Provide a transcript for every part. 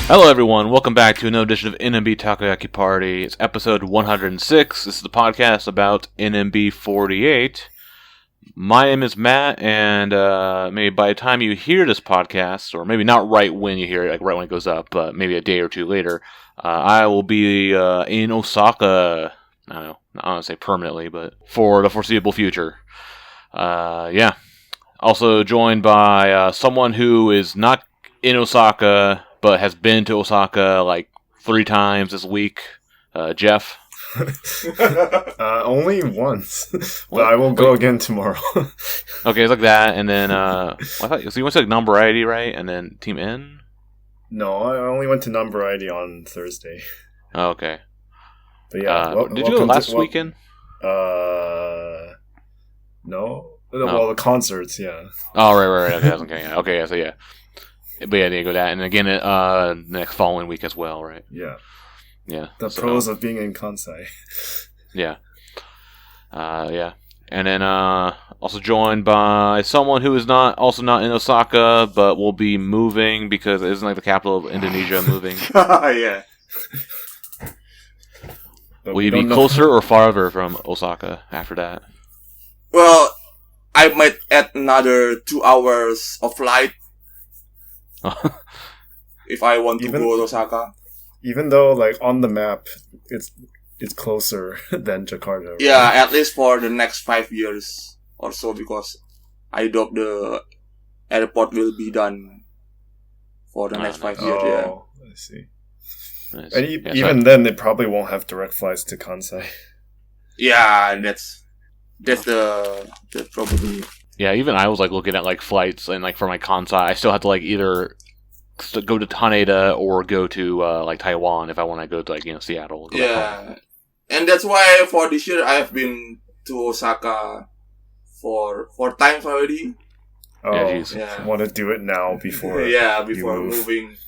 Hello everyone, welcome back to another edition of NMB Takoyaki Party. It's episode 106. This is the podcast about NMB48. My name is Matt, and maybe by the time you hear this podcast, or maybe not right when you hear it, like right when it goes up, but maybe a day or two later, I will be in Osaka, I don't want to say permanently, but for the foreseeable future. Also joined by someone who is not in Osaka, but has been to Osaka like 3 times this week, Jeff. Only once, but I will go again tomorrow. Okay, it's like that, and then I thought so. You went to like Number right, and then Team N. No, I only went to Number on Thursday. Oh, okay, but yeah, did you go last weekend? No. Well, the concerts, yeah. Oh, right. Okay, okay, so yeah. But yeah, they go that, and again, next following week as well, right? Yeah. Yeah. The pros of being in Kansai. Yeah. Yeah. And then, also joined by someone who is not in Osaka, but will be moving because it isn't like the capital of Indonesia moving. Yeah. Will you be closer or farther from Osaka after that? Well, I might add another 2 hours of flight. If I want to go to Osaka. Even though, like, on the map, it's closer than Jakarta. Right? Yeah, at least for the next 5 years or so, because I doubt the airport will be done for the next 5 years. Yeah. I see. Nice. And even then, they probably won't have direct flights to Kansai. Yeah, that's the probably. Yeah, even I was like looking at like flights, and like for my Kansai, I still have to like either go to Haneda or go to like Taiwan if I want to go to like Seattle. Yeah, and that's why for this year I have been to Osaka for 4 times already. Oh, yeah. Want to do it now before? Before moving.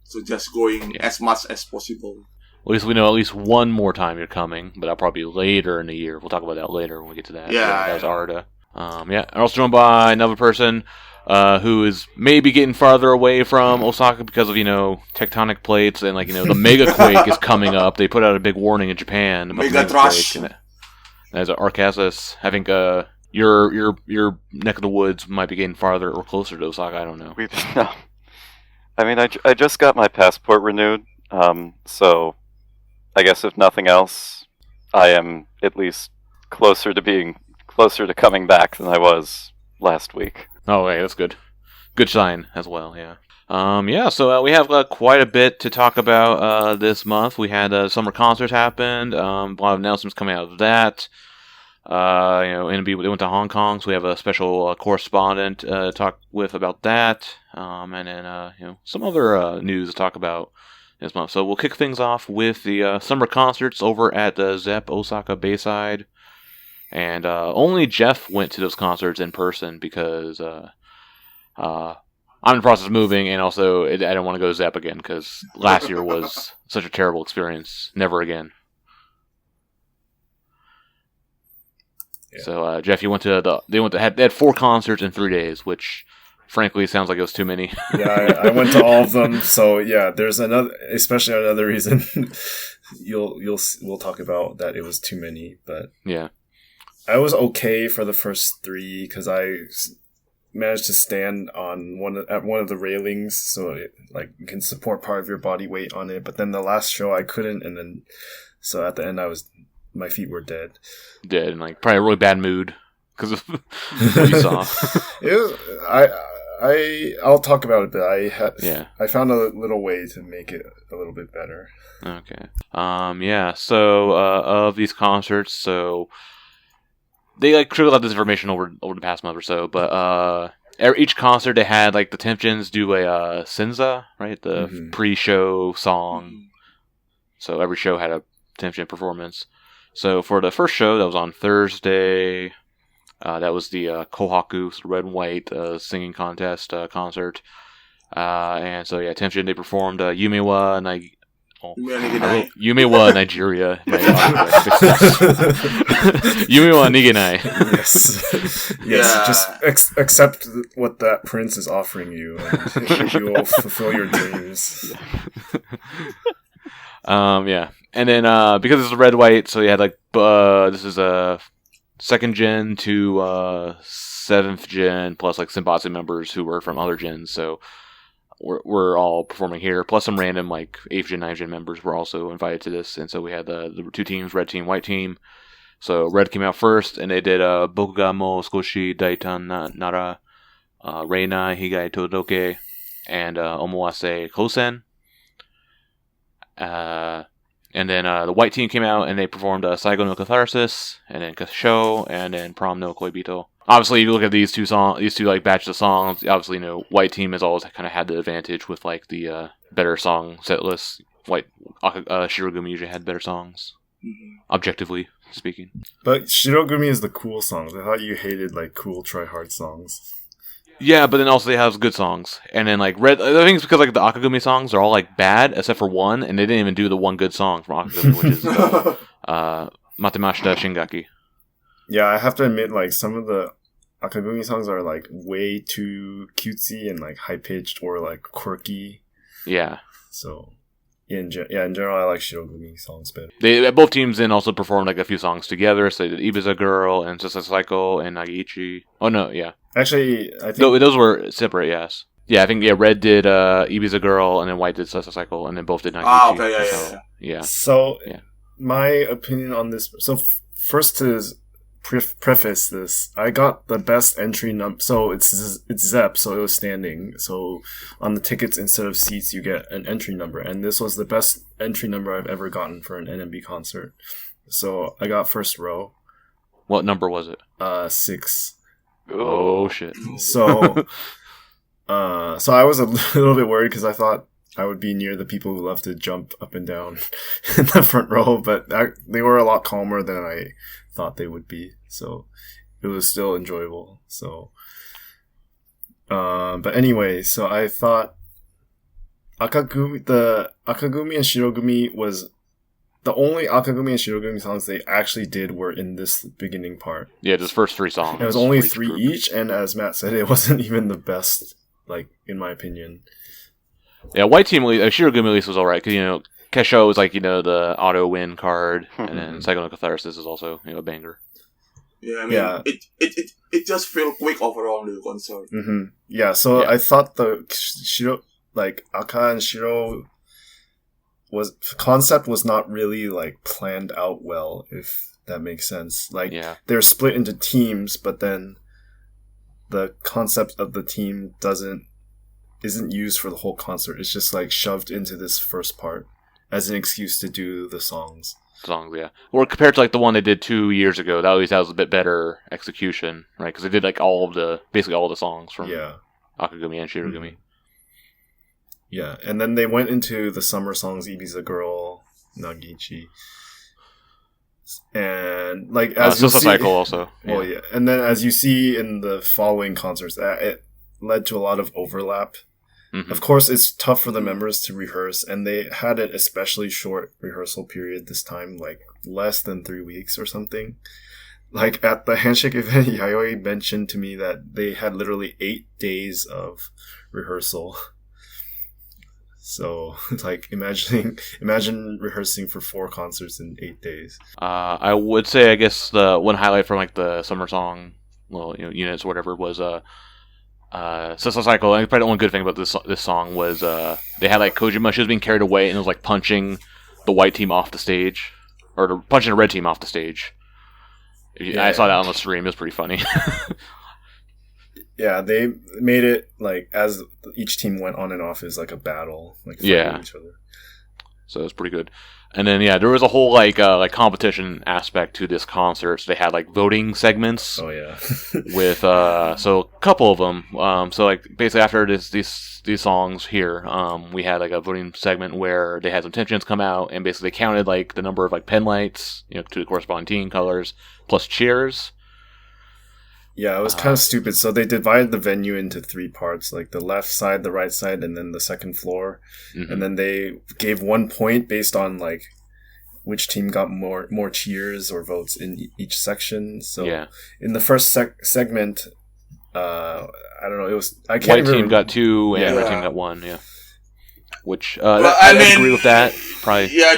So just going as much as possible. At least we know at least one more time you're coming, but that'll probably be later in the year. We'll talk about that later when we get to that. Yeah. That was Arda. And also joined by another person who is maybe getting farther away from Osaka because of, tectonic plates and, like, the mega quake is coming up. They put out a big warning in Japan about mega trash. As Arkansas, I think your neck of the woods might be getting farther or closer to Osaka. I don't know. No. I mean, I just got my passport renewed, so I guess if nothing else, I am at least closer to coming back than I was last week. Oh, hey, that's good. Good sign as well, yeah. So we have quite a bit to talk about this month. We had summer concerts happened, a lot of announcements coming out of that. NMB, they went to Hong Kong, so we have a special correspondent to talk with about that. And then, some other news to talk about this month. So we'll kick things off with the summer concerts over at the ZEP Osaka Bayside. And only Jeff went to those concerts in person because I'm in the process of moving, and also I don't want to go to ZEP again because last year was such a terrible experience. Never again. Yeah. So Jeff, you went to they had 4 concerts in 3 days, which frankly sounds like it was too many. Yeah, I went to all of them. So yeah, there's especially another reason we'll talk about that it was too many, but yeah. I was okay for the first 3 because I managed to stand on one of the railings, so it, like, you can support part of your body weight on it. But then the last show I couldn't, and then so at the end my feet were dead, and like probably a really bad mood because of what you saw. I'll talk about it, but I found a little way to make it a little bit better. Okay. So of these concerts, so they trickled out this information over the past month or so, but each concert they had like the Temptions do a Senza, right? The pre-show song. So every show had a Temption performance. So for the first show that was on Thursday, that was the Kouhaku red and white singing contest concert. And so yeah, Temption, they performed Yumewa Yume wa Nigeria. Yume wa Nigenai. Yes. Just accept what that prince is offering you, and you will fulfill your dreams. Yeah. And then because it's a red white, so you had like this is a 2nd gen to 7th gen plus like Senbatsu members who were from other gens, so we're all performing here, plus some random like 8th gen, 9th gen members were also invited to this, and so we had the 2 teams, red team, white team. So red came out first, and they did Boku ga mo skoshi daitan nara, Reina higai todoke, and Omoase Kosen. And then the white team came out and they performed Saigo no Catharsis, and then Kasho, and then Prom no Koibito. Obviously, if you look at these two like batches of songs, obviously, white team has always kind of had the advantage with like the better song set lists. White Shirogumi usually had better songs, objectively speaking. But Shirogumi is the cool songs. I thought you hated like cool try hard songs. Yeah, but then also they have good songs. And then like red, I think it's because like the Akagumi songs are all like bad except for one, and they didn't even do the one good song from Akagumi, which is Matemashita Shingaki. Yeah, I have to admit, like some of the Akagumi songs are like way too cutesy and like high pitched or like quirky. Yeah. So in general, I like Shirogumi songs better. They both teams then also performed like a few songs together. So they did Ibiza Girl and Sasa Cycle and Nagiichi. Oh no, yeah. Actually, I think those were separate. Yes. Yeah, I think red did Ibiza Girl, and then white did Sasa Cycle, and then both did Nagiichi. Okay, yeah. So my opinion on this. So first to preface this, I got the best entry number. So it's Zepp, so it was standing. So on the tickets, instead of seats, you get an entry number, and this was the best entry number I've ever gotten for an NMB concert. So I got first row. What number was it? 6. Oh shit! So I was a little bit worried because I thought I would be near the people who love to jump up and down in the front row, but they were a lot calmer than I thought they would be. So it was still enjoyable. So, but anyway, so I thought the Akagumi and Shirogumi was the only Akagumi and Shirogumi songs they actually did were in this beginning part. Yeah, just first 3 songs. It was only 3 each, and as Matt said, it wasn't even the best, like, in my opinion. Yeah, white team, Shirogumi at least was alright, because, Kesho was like, the auto win card, and then Psycho no Catharsis is also, a banger. Yeah, I mean, it just felt quick overall, the concert. Mm-hmm. Yeah, so I thought the Aka and Shiro concept was not really like planned out well, if that makes sense. Like they're split into teams, but then the concept of the team isn't used for the whole concert. It's just like shoved into this first part as an excuse to do the songs. Yeah. Or compared to like the one they did 2 years ago, that was a bit better execution, right? Because they did like basically all the songs from Akagumi and Shirogumi. Mm-hmm. Yeah, and then they went into the summer songs, Ibiza Girl, Nagiichi. And, like, as you see... Cycle also. Well, yeah. And then, as you see in the following concerts, it led to a lot of overlap. Mm-hmm. Of course, it's tough for the members to rehearse, and they had an especially short rehearsal period this time, like, less than 3 weeks or something. Like, at the Handshake event, Yayoi mentioned to me that they had literally 8 days of rehearsal. So, like, imagine rehearsing for 4 concerts in 8 days. I would say, I guess, the one highlight from, like, the summer song, units or whatever, was, Sasa Cycle. I think probably the only good thing about this song was, they had, like, Kojima, she was being carried away, and it was, like, punching the white team off the stage, or punching the red team off the stage. I saw that on the stream, it was pretty funny. Yeah, they made it, like, as each team went on and off as, like, a battle. Like, fighting each other. So it was pretty good. And then, there was a whole, like competition aspect to this concert. So they had, like, voting segments. Oh, yeah. with, so a couple of them. So, like, basically after these songs here, we had, like, a voting segment where they had some tensions come out, and basically they counted, like, the number of, like, pen lights, to the corresponding team colors, plus cheers. Yeah, it was kind of stupid. So they divided the venue into 3 parts, like the left side, the right side, and then the second floor. Mhm. And then they gave 1 point based on like which team got more cheers or votes in each section. So Yeah. in the first segment, I don't know. It was I can't White remember. team got 2 and Yeah. red team got 1. Yeah. Which Well, I agree with that. Probably. Yeah,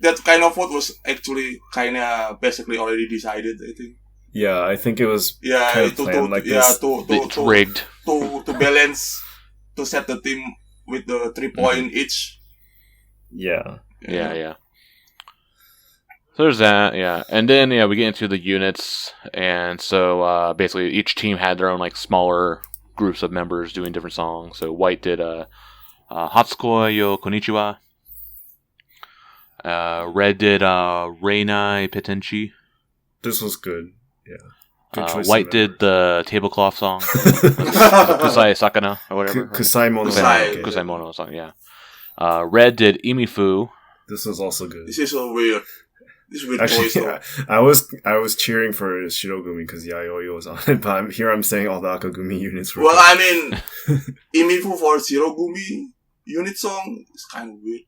that kind of vote was actually kind of basically already decided, I think. Yeah, I think it was Yeah, kind of planned like this. It's rigged. to balance, to set the team with the 3 point each. Yeah. Yeah. So there's that, yeah. And then, we get into the units. And so, basically, each team had their own, like, smaller groups of members doing different songs. So White did, Hatsukoi yo Konnichiwa. Red did, Reinai Petenshi. This was good. Yeah. Good choice White of did the tablecloth song. members. Kusai Sakana, or whatever. Kusai Mono. Kusai. Kusai Mono song, yeah. Red did Imifu. This was also good. This is so weird. This weird Actually, choice, though. I was cheering for Shirogumi because Yayoi was on it, but I'm saying all the Akagumi units were. Well, I mean, Imifu for Shirogumi unit song is kind of weird.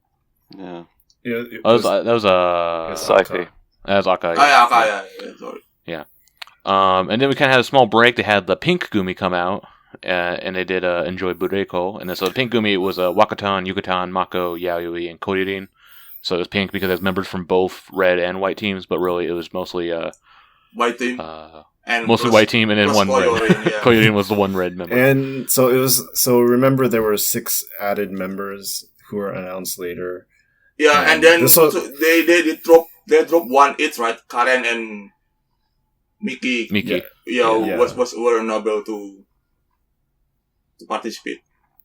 Yeah. Yeah, That was Saifi. that was Aka. Yeah, sorry. And then we kind of had a small break. They had the Pink Gumi come out, and they did Enjoy Bureko. And then so the Pink Gumi was Wakatan, Yucatan, Mako, Yaoi, and Koirin. So it was pink because it has members from both red and white teams, but really it was mostly White team. And mostly white team, and then plus one red. Koirin, yeah. Koirin was the one red member. And so it was. So remember, there were 6 added members who were announced later. Yeah, and then this was- so they drop 1 each, right? Karen and Miiki. Miiki. Yeah. were unable to participate.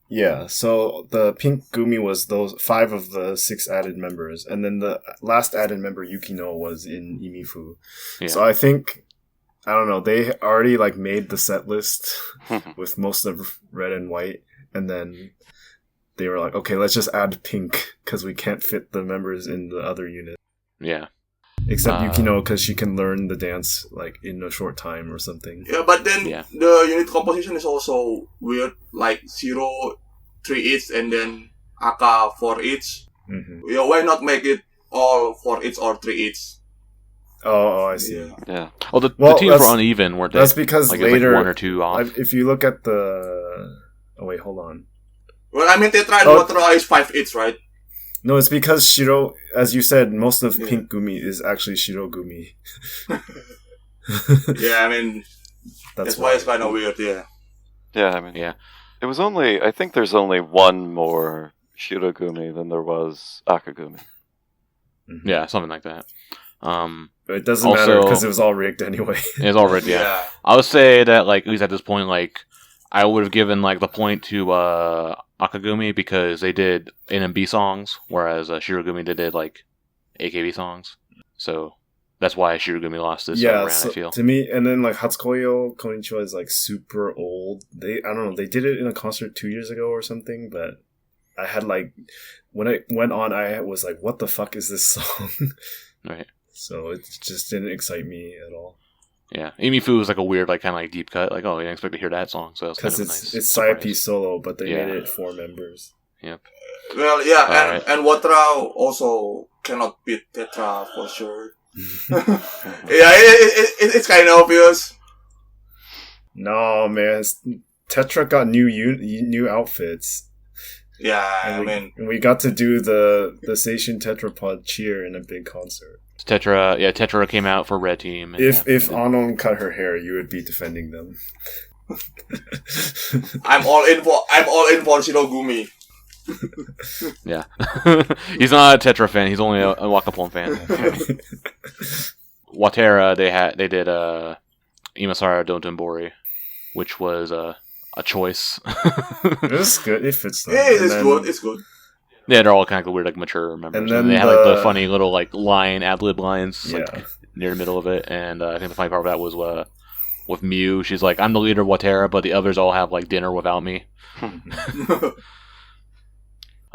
Yeah, so the Pink Gumi was those 5 of the 6 added members, and then the last added member Yukino was in Imifu. Yeah. So I think I don't know, they already like made the set list with most of red and white, and then they were like, okay, let's just add pink because we can't fit the members in the other unit. Yeah. Except Yukino because she can learn the dance like in a short time or something. Yeah, but then the unit composition is also weird, like 0, 3 each, and then Aka 4 each. Mm-hmm. Yeah, why not make it all 4 each or 3 each? Oh, I see. Yeah. Well, the Well, teams that's- were uneven, weren't they? That's because like, it was, later, like 1 or 2 off. if you look at the... Oh, wait, hold on. Well, I mean, Tetra and Oh. Watra is 5 each, right? No, it's because Shiro, as you said, most of Yeah. Pink Gumi is actually Shirogumi. Yeah, I mean, that's why it's kind of weird, yeah. Yeah, I mean, Yeah. it was only, I think there's only 1 more Shirogumi than there was Akagumi. Yeah, something like that. But it doesn't Also- matter because it was all rigged anyway. It's already, yeah. I would say that, like, at least at this point, like, I would have given, like, the point to Akagumi because they did NMB songs, whereas Shirogumi did, like, AKB songs. So that's why Shirogumi lost this Yeah, round, so I feel. to me, and then like Hatsukoyo Konnichiwa is like super old. I don't know, they did it in a concert 2 years ago or something, but I had like, when it went on, I was like, what the fuck is this song? Right. So it just didn't excite me at all. Yeah. Imifu was, like, a weird, like, kind of, like, deep cut. Like, oh, you didn't expect to hear that song, so that's kind Because of a nice it's surprise. Saipi solo, but they Yeah. made it 4 members. Well, yeah, Alright. and Watra also cannot beat Tetra for sure. Yeah, it's kind of obvious. No, man. Tetra got new outfits. Yeah, And I mean, we got to do the Seishun Tetrapod cheer in a big concert. Tetra came out for red team. And, If Anon cut her hair, you would be defending them. I'm all in for Shirogumi. Yeah. He's not a Tetra fan, he's only a Wakapon fan. Watera, they did Imasara Dotonbori, which was a choice. It was good. It fits them. Yeah, And it's then- good. It's good. Yeah, they're all kind of weird, like mature members. And And then they had like the the- funny little like line ad lib lines, Yeah. like near the middle of it. And I think the funny part of that was with Mew. She's like, "I'm the leader of Watera, but the others all have like dinner without me."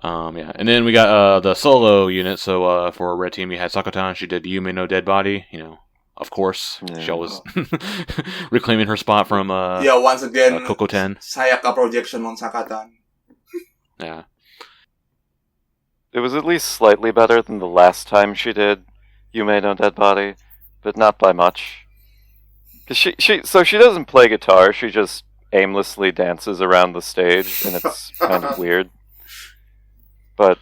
Yeah. And then we got the solo unit. So for red team, you had Sakotan. She did Yume no Dead Body. You know, of course. Yeah. She was reclaiming her spot from once again, Coco 10. Sayaka projection on Sakatan. Yeah. It was at least slightly better than the last time she did Yume no Dead Body, but not by much. 'Cause she doesn't play guitar, she just aimlessly dances around the stage, and it's kind of weird. But,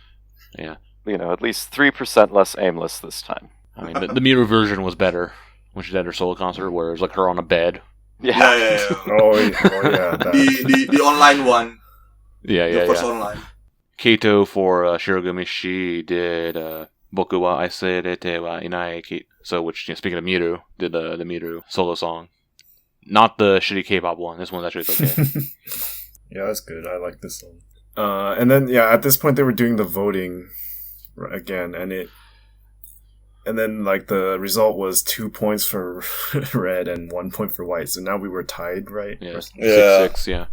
Yeah. at least 3% less aimless this time. I mean, the Miru version was better when she did her solo concert, where it was like her on a bed. Yeah. Oh yeah. That. The online one. Yeah. The first online. Kato for Shirogumi, she did Boku wa aiserete wa inai ki. So, which, speaking of Miru, did the Miru solo song. Not the shitty K-pop one. This one's actually okay. Yeah, that's good. I like this song. And then, at this point they were doing the voting again, and then, like, the result was 2 points for red and 1 point for white. So now we were tied, right? Yeah. 6-6, yeah.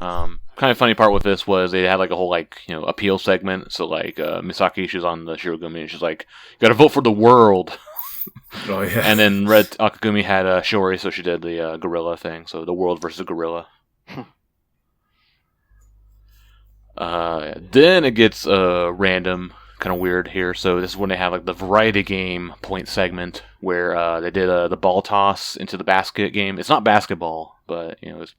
Kind of funny part with this was they had, like, a whole, like, appeal segment. So, like, Misaki, she's on the Shirogumi, and she's like, you gotta vote for the world. Oh, yeah. And then Red Akagumi had Shiori, so she did the gorilla thing. So the world versus gorilla. Then it gets random, kind of weird here. So this is when they have like the variety game point segment where they did the ball toss into the basket game. It's not basketball, but it's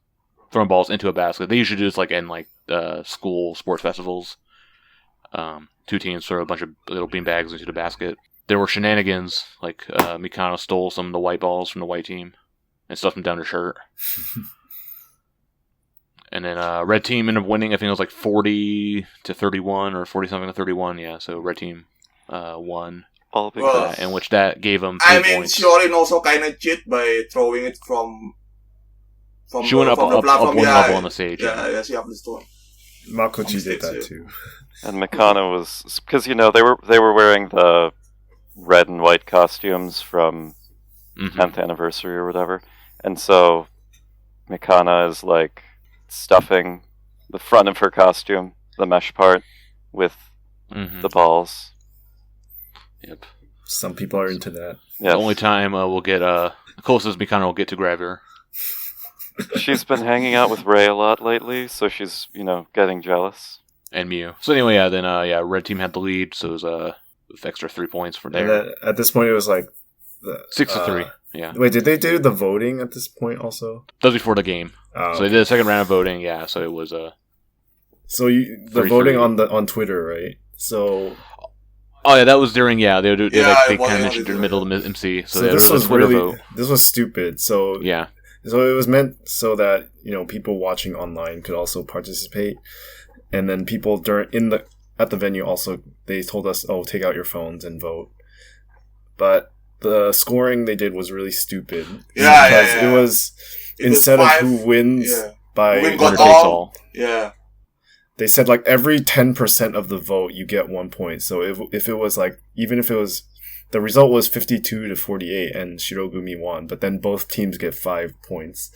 throwing balls into a basket. They usually do this like in like school sports festivals. 2 teams throw a bunch of little beanbags into the basket. There were shenanigans, like Mikano stole some of the white balls from the white team and stuffed them down her shirt. And then red team ended up winning. I think it was like 40-31 or 40-something to 31. Yeah, so red team won. All because in which that gave them 3 points. Shorin also kind of cheat by throwing it from she went up one level on the stage. Yeah, she up the store. Makochi did that too. And Mikano was because they were wearing the red and white costumes from 10th anniversary or whatever, and so Mikana is like stuffing the front of her costume, the mesh part, with the balls. Yep. Some people are into that. Yes. The only time we'll get the closest Mikano will get to grab her. She's been hanging out with Ray a lot lately, so she's getting jealous. And Mew. So anyway, then red team had the lead, so it was extra 3 points for there. And then, at this point, it was like 6-3. Yeah. Wait, did they do the voting at this point also? That was before the game. Oh, so they did a second round of voting. Yeah, so it was So the voting on Twitter, right? So. Oh yeah, that was during they kind of mentioned in the middle of the MC. So this was Twitter really vote. This was stupid. So yeah. So it was meant so that people watching online could also participate, and then people at the venue also they told us, take out your phones and vote. But the scoring they did was really stupid. Because it was instead of who wins by winner takes all. Yeah. They said like every 10% of the vote you get 1 point. So if it was like even if it was the result was 52-48 and Shirogumi won, but then both teams get 5 points.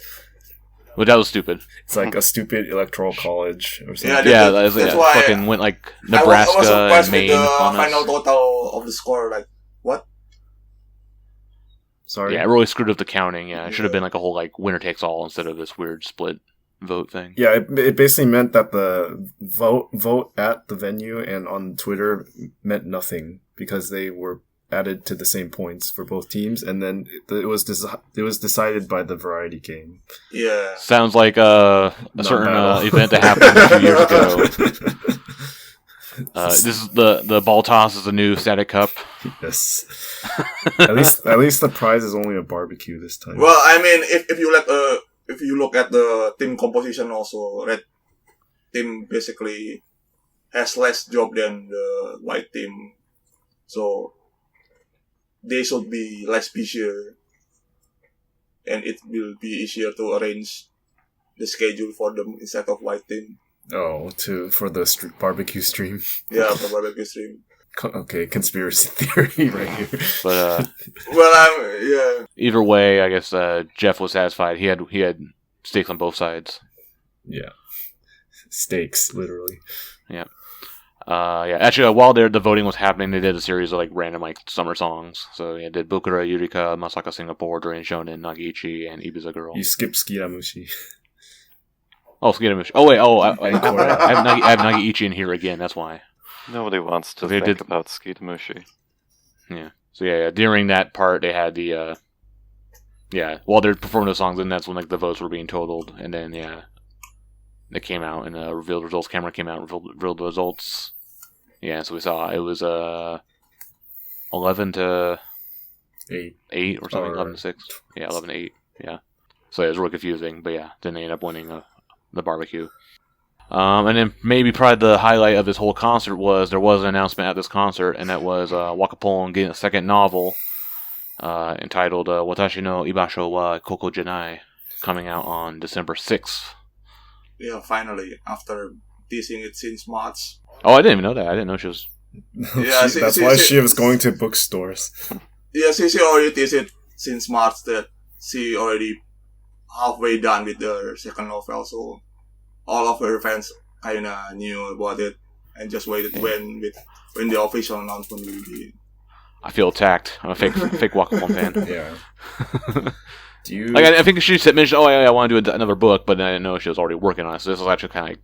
Well, that was stupid. It's like a stupid electoral college or something. That's why fucking went like Nebraska and Maine with the on final us. total of the score. Like what? Sorry. Yeah, it really screwed up the counting. Yeah, it should have been like a whole like winner takes all instead of this weird split vote thing. Yeah, it basically meant that the vote at the venue and on Twitter meant nothing because they were added to the same points for both teams, and then it was decided by the variety game. Yeah, sounds like a certain event that happened a few years ago. This is the ball toss is a new static cup. Yes. at least the prize is only a barbecue this time. Well, I mean, if you look at the team composition, also red team basically has less job than the white team, so they should be less busier, and it will be easier to arrange the schedule for them instead of white team. Oh, for the barbecue stream. Yeah, for barbecue stream. Okay, conspiracy theory right here. But Either way, I guess Jeff was satisfied. He had stakes on both sides. Yeah, stakes literally. Yeah. Yeah, actually, while the voting was happening, they did a series of like random like summer songs. So yeah, did Bukura Yurika, Masaka Singapore, Drain Shonen, Nagiichi, and Ibiza Girl. You skipped Skiramushi. Oh, Skiramushi. Oh wait, I have Nagiichi in here again. That's why. Nobody wants to They think did- about Skiramushi. Yeah. So yeah, during that part, they had the while they're performing the songs, and that's when like the votes were being totaled, and then they came out and revealed results. Camera came out, revealed the results. Yeah, so we saw it was 11 to 8 or something, 11 to 6. Yeah, 11 to 8. Yeah. So it was really confusing, but yeah, then they ended up winning the barbecue. And then maybe probably the highlight of this whole concert was there was an announcement at this concert, and that was Wakapon getting a second novel entitled Watashi no Ibasho wa Koko Janai, coming out on December 6th. Yeah, finally, after teasing it since March. Oh, I didn't even know that. I didn't know she was... Yeah, that's why she was going to bookstores. Yeah, she already teased it since March that she already halfway done with the second novel, so all of her fans kinda knew about it and just waited when the official announcement will be. I feel attacked. I'm a fake Wakapon fan. Yeah. Do you... Like, I think she said, mentioned, I want to do another book, but I didn't know she was already working on it, so this was actually kind of like,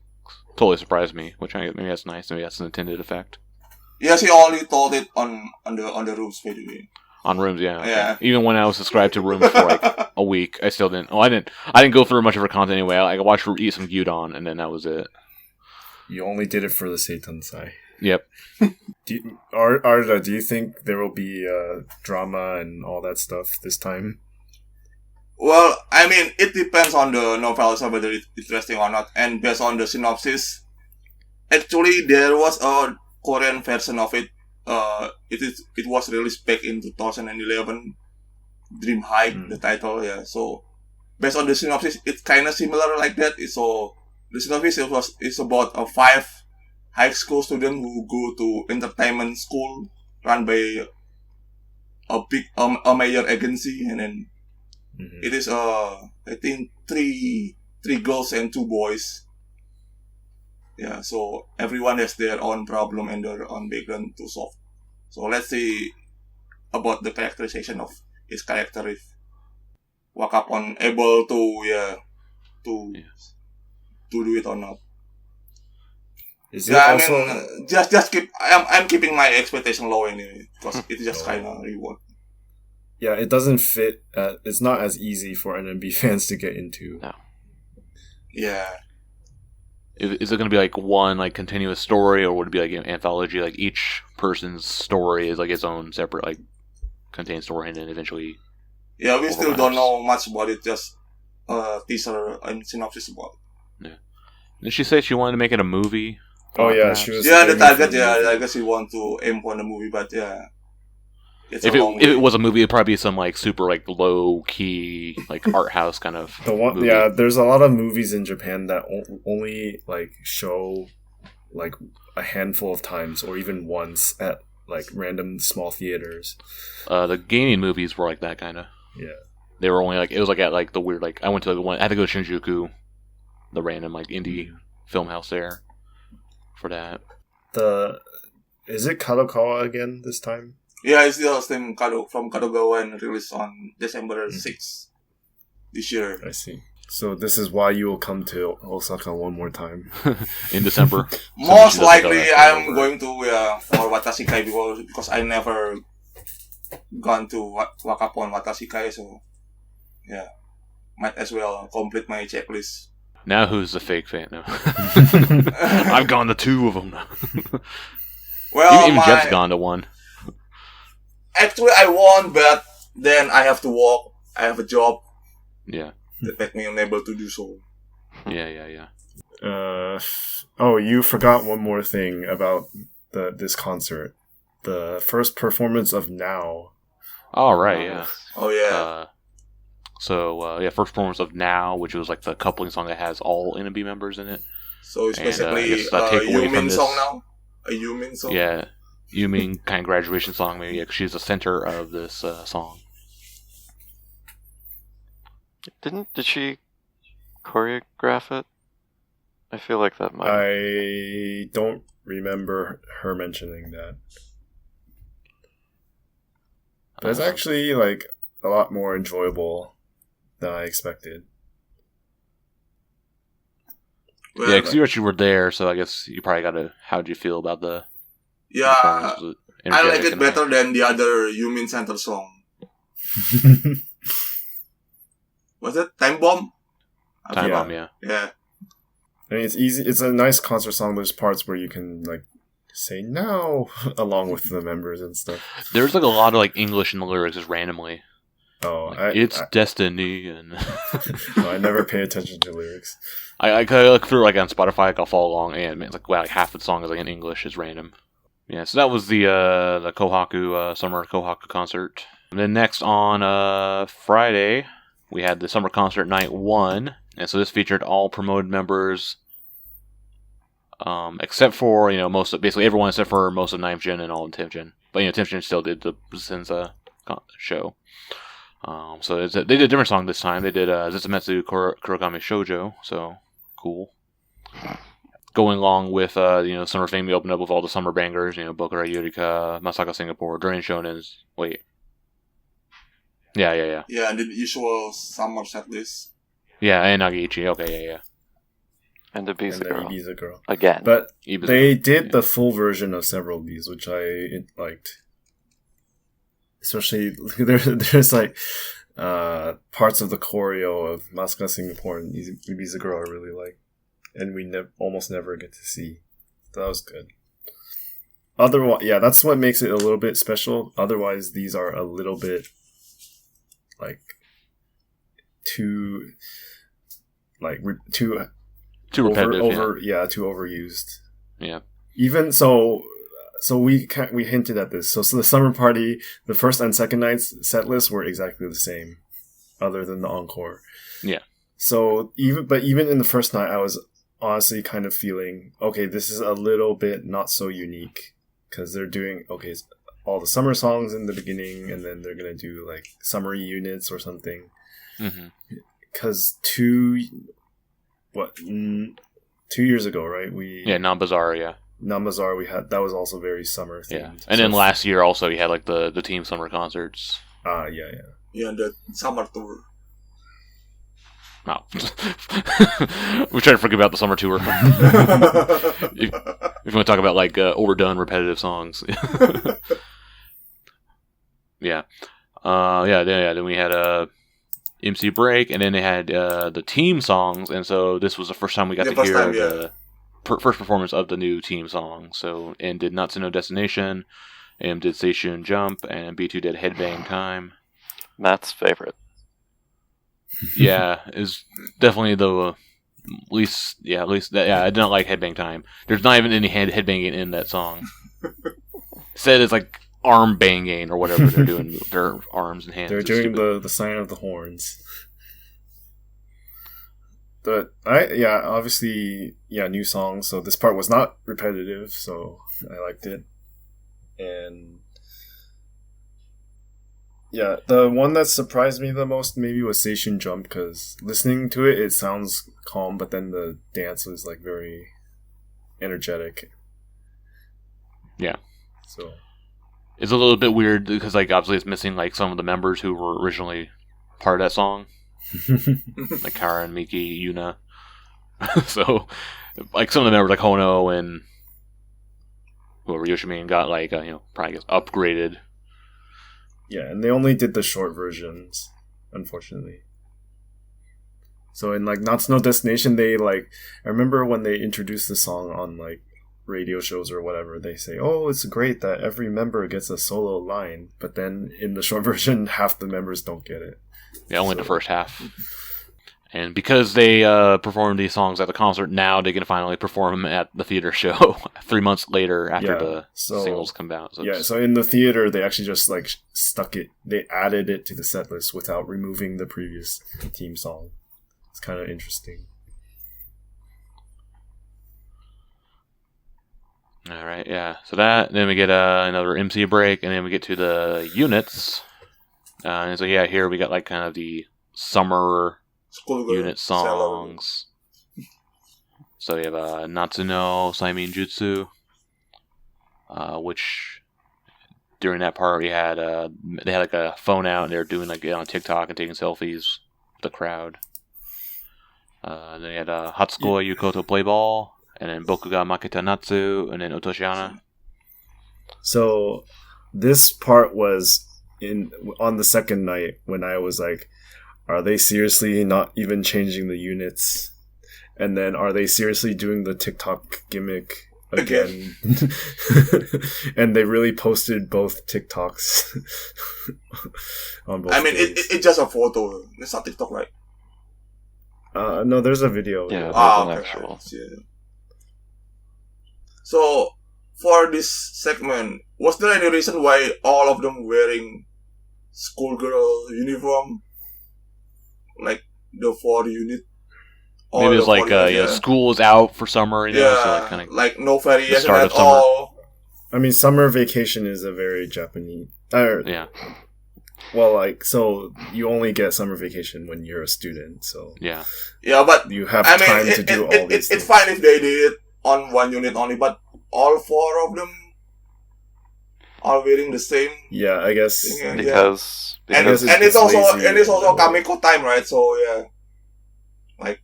totally surprised me, which maybe that's nice. Maybe that's an intended effect. Yeah, she only told it on the Rooms video. On Rooms, yeah. Okay. Yeah. Even when I was subscribed to Rooms for like a week, I still didn't. I didn't go through much of her content anyway. I watched her eat some gyudon, and then that was it. You only did it for the Seitansai. Yep. Arda, do you think there will be drama and all that stuff this time? Well, I mean, it depends on the novel, so whether it's interesting or not. And based on the synopsis, actually, there was a Korean version of it. It was released back in 2011. Dream High, the title, yeah. So, based on the synopsis, it's kind of similar like that. So, the synopsis is about 5 high school students who go to entertainment school run by a major agency, and then it is I think three girls and 2 boys. Yeah, so everyone has their own problem and their own background to solve. So let's see about the characterization of his character, if Wakapon able to do it or not. Is it Yeah, also... I mean, just keep. I'm keeping my expectation low anyway because it's just kind of reward. Yeah, it doesn't fit. It's not as easy for NMB fans to get into. No. Yeah. Is it going to be like one like continuous story, or would it be like an anthology? Like each person's story is like its own separate like contained story, and then eventually. Yeah, we still don't know much about it. Just teaser and synopsis about it. Yeah. Did she say she wanted to make it a movie? Oh yeah, Perhaps? she was. Yeah, the aiming for target. the Yeah, movie. I guess we want to aim for the movie, but yeah. It's If a long way. it was a movie, it'd probably be some like super like low key like art house kind of The one, movie. yeah, there's a lot of movies in Japan that only like show like a handful of times or even once at like random small theaters. The gaming movies were like that kind of. Yeah, They were only like it was like at like the weird like I went to like one. I had to go to Shinjuku, the random like indie film house there, for that. Is it Kadokawa again this time? Yeah, it's the same from Kadogawa and released on December 6th this year. I see. So this is why you will come to Osaka one more time. In December. Most So she doesn't likely, go after I'm over. going to for Watashikai because I never gone to Wakapon Watashikai, so yeah, might as well complete my checklist. Now who's the fake fan? No. I've gone to 2 of them now. Well, even Jeff's gone to 1. Actually, I won, but then I have to work. I have a job Yeah. that make me unable to do so. Yeah. Oh, you forgot one more thing about this concert. The first performance of Now. All right. Yeah. Oh yeah. First performance of Now, which was like the coupling song that has all NMB members in it. So it's and, basically I guess that takeaway from Yumin this- song now. A Yumin song. Yeah. You mean kind of graduation song, maybe? Yeah, 'cause she's the center of this song. Did she choreograph it? I feel like that might. I don't remember her mentioning that. But it's actually like a lot more enjoyable than I expected. Yeah, because you actually were there, so I guess you probably got to. How did you feel about the? Yeah, performance? Was it I like energetic it and better than the other Yumin Center song. Was it Time Bomb? Time Yeah. Bomb, yeah. Yeah. I mean, it's easy. It's a nice concert song. There's parts where you can like say no along with the members and stuff. There's like a lot of like English in the lyrics just randomly. Oh, Like, it's destiny, and no, I never pay attention to lyrics. I look through like on Spotify, like, I'll follow along, and it's like wow, like half the song is like in English, is random. Yeah, so that was the Kouhaku summer Kouhaku concert. And then next on Friday, we had the summer concert night 1, and so this featured all promoted members, except for basically everyone except for most of Naimjin and all of Timjin. But Timjin still did the Senza show. So they did a different song this time. They did Zetsumetsu Kurogami Shoujo, so cool. Going along with Summer Fame, we opened up with all the summer bangers, Bokura Yurika, Masaka Singapore, Durin Shonen's. Wait. Yeah. Yeah, and the usual summer set list. Yeah, and Nagaichi. Okay, yeah. And the Ibiza girl. Ibiza girl. Again. But Ibiza they girl. did the full version of several of these, which I liked. Especially, there's like parts of the choreo of Masaka Singapore and Ibiza girl I really like. And we almost never get to see. That was good. Otherwise, yeah, that's what makes it a little bit special. Otherwise, these are a little bit like too Too repetitive. Too overused. Yeah. Even so we hinted at this. So the summer party, the first and second night's set lists were exactly the same, other than the encore. Yeah. So even in the first night, I was honestly kind of feeling, okay, this is a little bit not so unique, because they're doing all the summer songs in the beginning, and then they're gonna do like summer units or something. Because 2 years ago, right? Nambazar, we had that was also very summer themed. Yeah, and then last year also you had like the team summer concerts. Yeah. Yeah, the summer tour. No. We try to forget about the summer tour. if you want to talk about like overdone repetitive songs. Yeah. Then we had a MC break, and then they had the team songs, and so this was the first time we got to hear the first performance of the new team song. So, and did Natsuno Destination, AM did Seishun Jump, and B2 did Headbang Time. Matt's favorite. Yeah, is definitely the least. Yeah, I did not like Headbang Time. There's not even any headbanging in that song. Said it's like arm banging or whatever they're doing with their arms and hands. They're doing the sign of the horns. But obviously, new songs. So this part was not repetitive, so I liked it. And yeah, the one that surprised me the most maybe was Seishun Jump, because listening to it sounds calm, but then the dance was like very energetic. Yeah. So it's a little bit weird because like obviously it's missing like some of the members who were originally part of that song. Like Kara and Miiki, Yuna. So like some of the members like Hono and whoever Yoshimin got like probably gets upgraded. Yeah, and they only did the short versions, unfortunately. So in like Natsuno Destination, they I remember when they introduced the song on like radio shows or whatever, they say, "Oh, it's great that every member gets a solo line," but then in the short version, half the members don't get it. Yeah, only the first half. And because they performed these songs at the concert, now they can finally perform them at the theater show 3 months later after the singles come out. So so in the theater, they actually just stuck it. They added it to the set list without removing the previous team song. It's kind of interesting. All right, yeah. So then we get another MC break, and then we get to the units. And so here we got like kind of the summer unit songs. So we have Natsuno Saimin Jutsu, which during that part we had they had like a phone out and they were doing like on TikTok and taking selfies with the crowd. Then we had Hatsuko Yukoto play ball, and then Boku ga Maketa Natsu, and then Otoshiana. So this part was on the second night when I was like, are they seriously not even changing the units? And then are they seriously doing the TikTok gimmick again? And they really posted both TikToks on both. I mean, it's just a photo. It's not TikTok, right? No, there's a video. Yeah, Ah, an okay. actual. Yeah. So, for this segment, was there any reason why all of them wearing schoolgirl uniform? Like the 4 unit? Maybe it's like school is out for summer, you know, Yeah, so like kind of like no variation start at of summer. all. I mean, summer vacation is a very Japanese. yeah. Well, like, so you only get summer vacation when you're a student, so Yeah. Yeah, but you have I mean, time to do all these it's things. fine if they did it on 1 unit only, but all 4 of them are wearing the same. Yeah, I guess. Yeah. Because And Because it's it's also lazy. and it's also Kamiko time, right? So yeah, like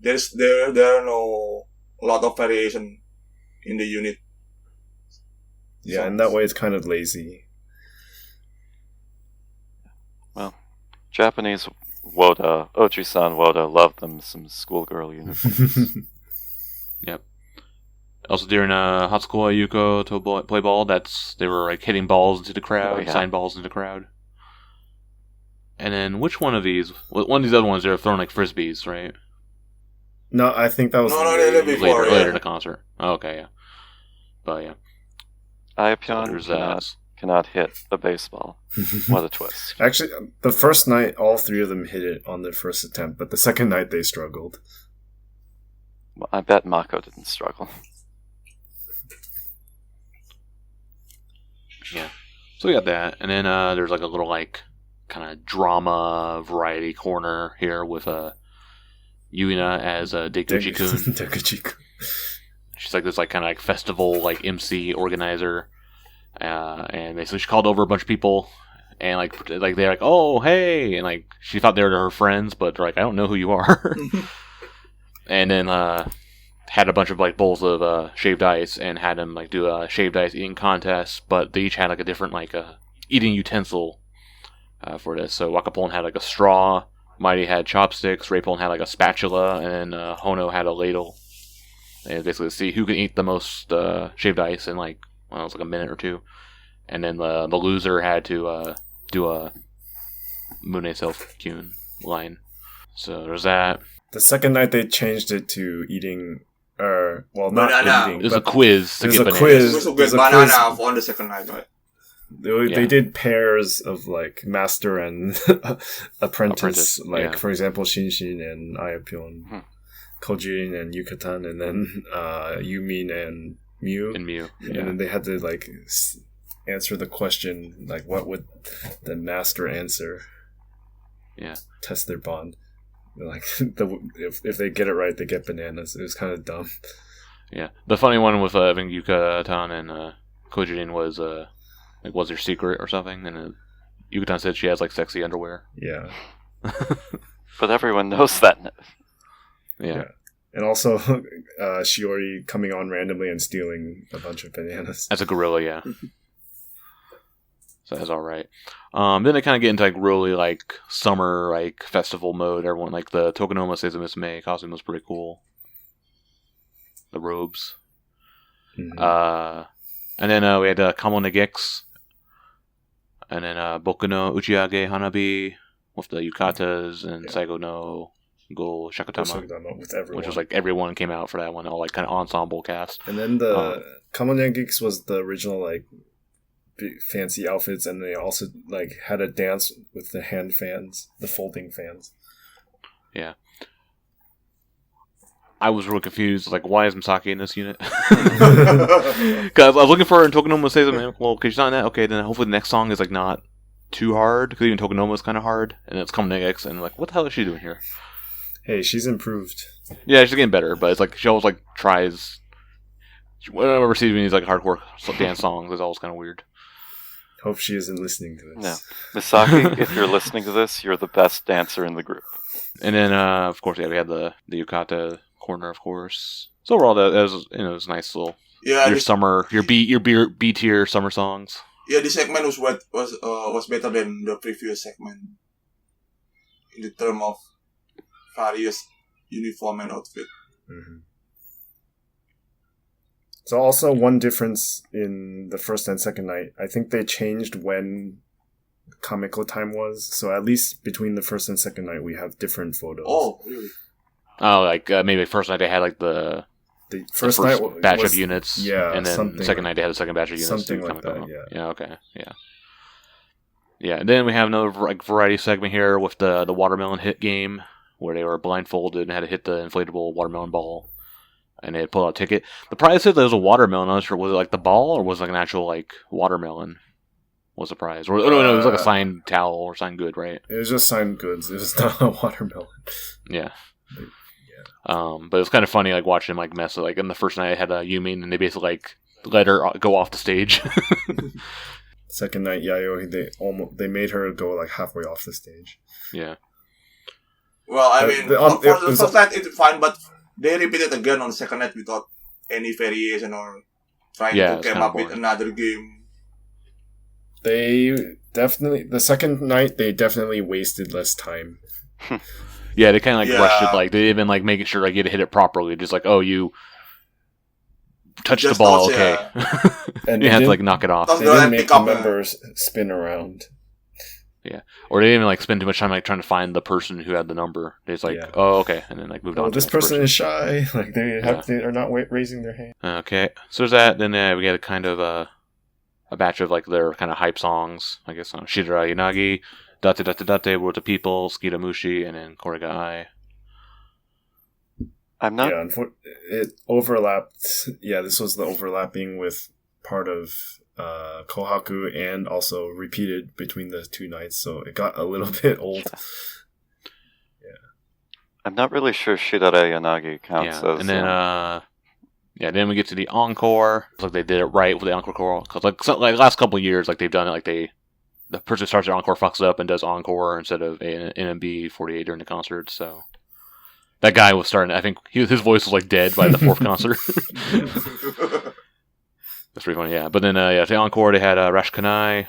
there are no a lot of variation in the unit. Yeah, So- and that way it's kind of lazy. Japanese Woda, Ochi-san Woda, love them some schoolgirl uniforms. Also during Hatsuko Yuko to play ball, they were like hitting balls into the crowd, Oh, yeah. sign balls into the crowd. And then which one of these? One of these other ones, they were throwing like frisbees, right? No, I think that was No, way they're before, later, yeah. later in the concert. Oh, okay, yeah. But yeah, Ayapyon there's cannot hit a baseball. What a twist. Actually, the first night, all 3 of them hit it on their first attempt, but the second night they struggled. Well, I bet Mako didn't struggle. Yeah. So we got that, and then there's like a little like kind of drama variety corner here with Yuina as Dekuchi-kun. Dekuchi-kun. She's like this like kind of like festival like MC organizer, and basically she called over a bunch of people, and like they're like, oh hey, and like she thought they were her friends, but they're like, I don't know who you are. And then had a bunch of like bowls of shaved ice and had them like do a shaved ice eating contest, but they each had like a different like eating utensil for this. So Wakapon had like a straw, Mighty had chopsticks, Raypon had like a spatula, and Hono had a ladle. And basically see who can eat the most shaved ice in like, well, it was like a minute or two. And then the loser had to do a Mune self-kyun line. So there's that. The second night they changed it to eating, not Banana. eating. There's a but quiz to there's get a bananas. quiz. Also get There's a banana quiz. on the second night, right? They Yeah. did pairs of like master and apprentice. Like yeah. for example, Shinshin and Ayapyon, Kojin and Yukatan, and then Yumin and Mew. And Mew. And Yeah. then they had to like answer the question like, what would the master answer? Yeah. Test their bond. Like if they get it right, they get bananas. It was kind of dumb. Yeah. The funny one with I think Yuka-tan and Kojin was like, what's your secret or something? And Yuka-tan said she has like sexy underwear. Yeah. But everyone knows that. Yeah. Yeah. And also, Shiori coming on randomly and stealing a bunch of bananas. As a gorilla, yeah. So that's all right. Then they kind of get into like really like summer like festival mode. Everyone like the Tokonoma Seiza Miss May costume was pretty cool. The robes. Mhm. And then we had Kamone Gex. And then Boku no Uchiage Hanabi with the yukatas and Yeah. Saigo no Go Shakutama. With everyone. Which was like everyone came out for that one, all like kind of ensemble cast. And then the Kamone Geeks was the original like big fancy outfits, and they also like had a dance with the hand fans, the folding fans. I was really confused. Like, why is Misaki in this unit? Because I was looking for her in Tokonoma Seiza Man. Well, okay, she's not in that. Okay, then hopefully the next song is like not too hard. Because even Tokonoma is kind of hard, and it's Kamone Gex, and like, what the hell is she doing here? Hey, she's improved. Yeah, she's getting better, but it's like she always like tries. Whenever she's doing these like hardcore dance songs, it's always kind of weird. Hope she isn't listening to this. No. Misaki, if you're listening to this, you're the best dancer in the group. And then, of course, yeah, we had the yukata corner, of course. So overall, that was it was a nice little your B tier summer songs. Yeah, this segment was better than the previous segment in the term of various uniform and outfit. Mm-hmm. So also one difference in the first and second night, I think they changed when Kameko time was. So at least between the first and second night, we have different photos. Oh, really? Oh, like maybe first night they had like the first night batch was, of units, yeah, and then second night they had a second batch of units. Something like that, yeah. Okay, yeah. Yeah, and then we have another like variety segment here with the watermelon hit game, where they were blindfolded and had to hit the inflatable watermelon ball. And they had pulled out a ticket. The prize said there was a watermelon. I'm not sure. Was it like the ball or was it like an actual like watermelon? Was the prize? Or no, it was like a signed towel or signed good, right? It was just signed goods. It was not a watermelon. Yeah. But it was kind of funny, like watching him like mess. Like in the first night, I had Yumin, and they basically like let her go off the stage. Second night, Yayoi, they made her go like halfway off the stage. Yeah. Well, I mean, for the first night it's fine, but they repeated again on the second night without any variation or trying to come up with another game. The second night, they definitely wasted less time. Yeah, they kind of like rushed it. Like they even like making sure like you had to hit it properly. Just like, oh, you touched the ball, okay. And you had to like knock it off. They didn't make the members spin around. Yeah, or they didn't even like spend too much time like trying to find the person who had the number. They just like, oh, okay, and then like moved on. This person is shy. Like they are not raising their hand. Okay, so there's that. Then we get a kind of a batch of like their kind of hype songs. I guess Shidera Yanagi, Date Date Date, World of People, Skita Mushi, and then Korega Ai. I'm not. Yeah, it overlapped. Yeah, this was the overlapping with part of Kouhaku and also repeated between the two nights, so it got a little bit old. Yeah. I'm not really sure Shidera Yanagi counts as... And then, then we get to the encore. It's like they did it right with the encore, because like last couple of years, like they've done it like the person who starts the encore fucks it up and does encore instead of NMB48 during the concert, so... That guy was starting, I think his voice was like dead by the fourth concert. That's pretty funny, yeah. But then, at the encore, they had Rash Kanai.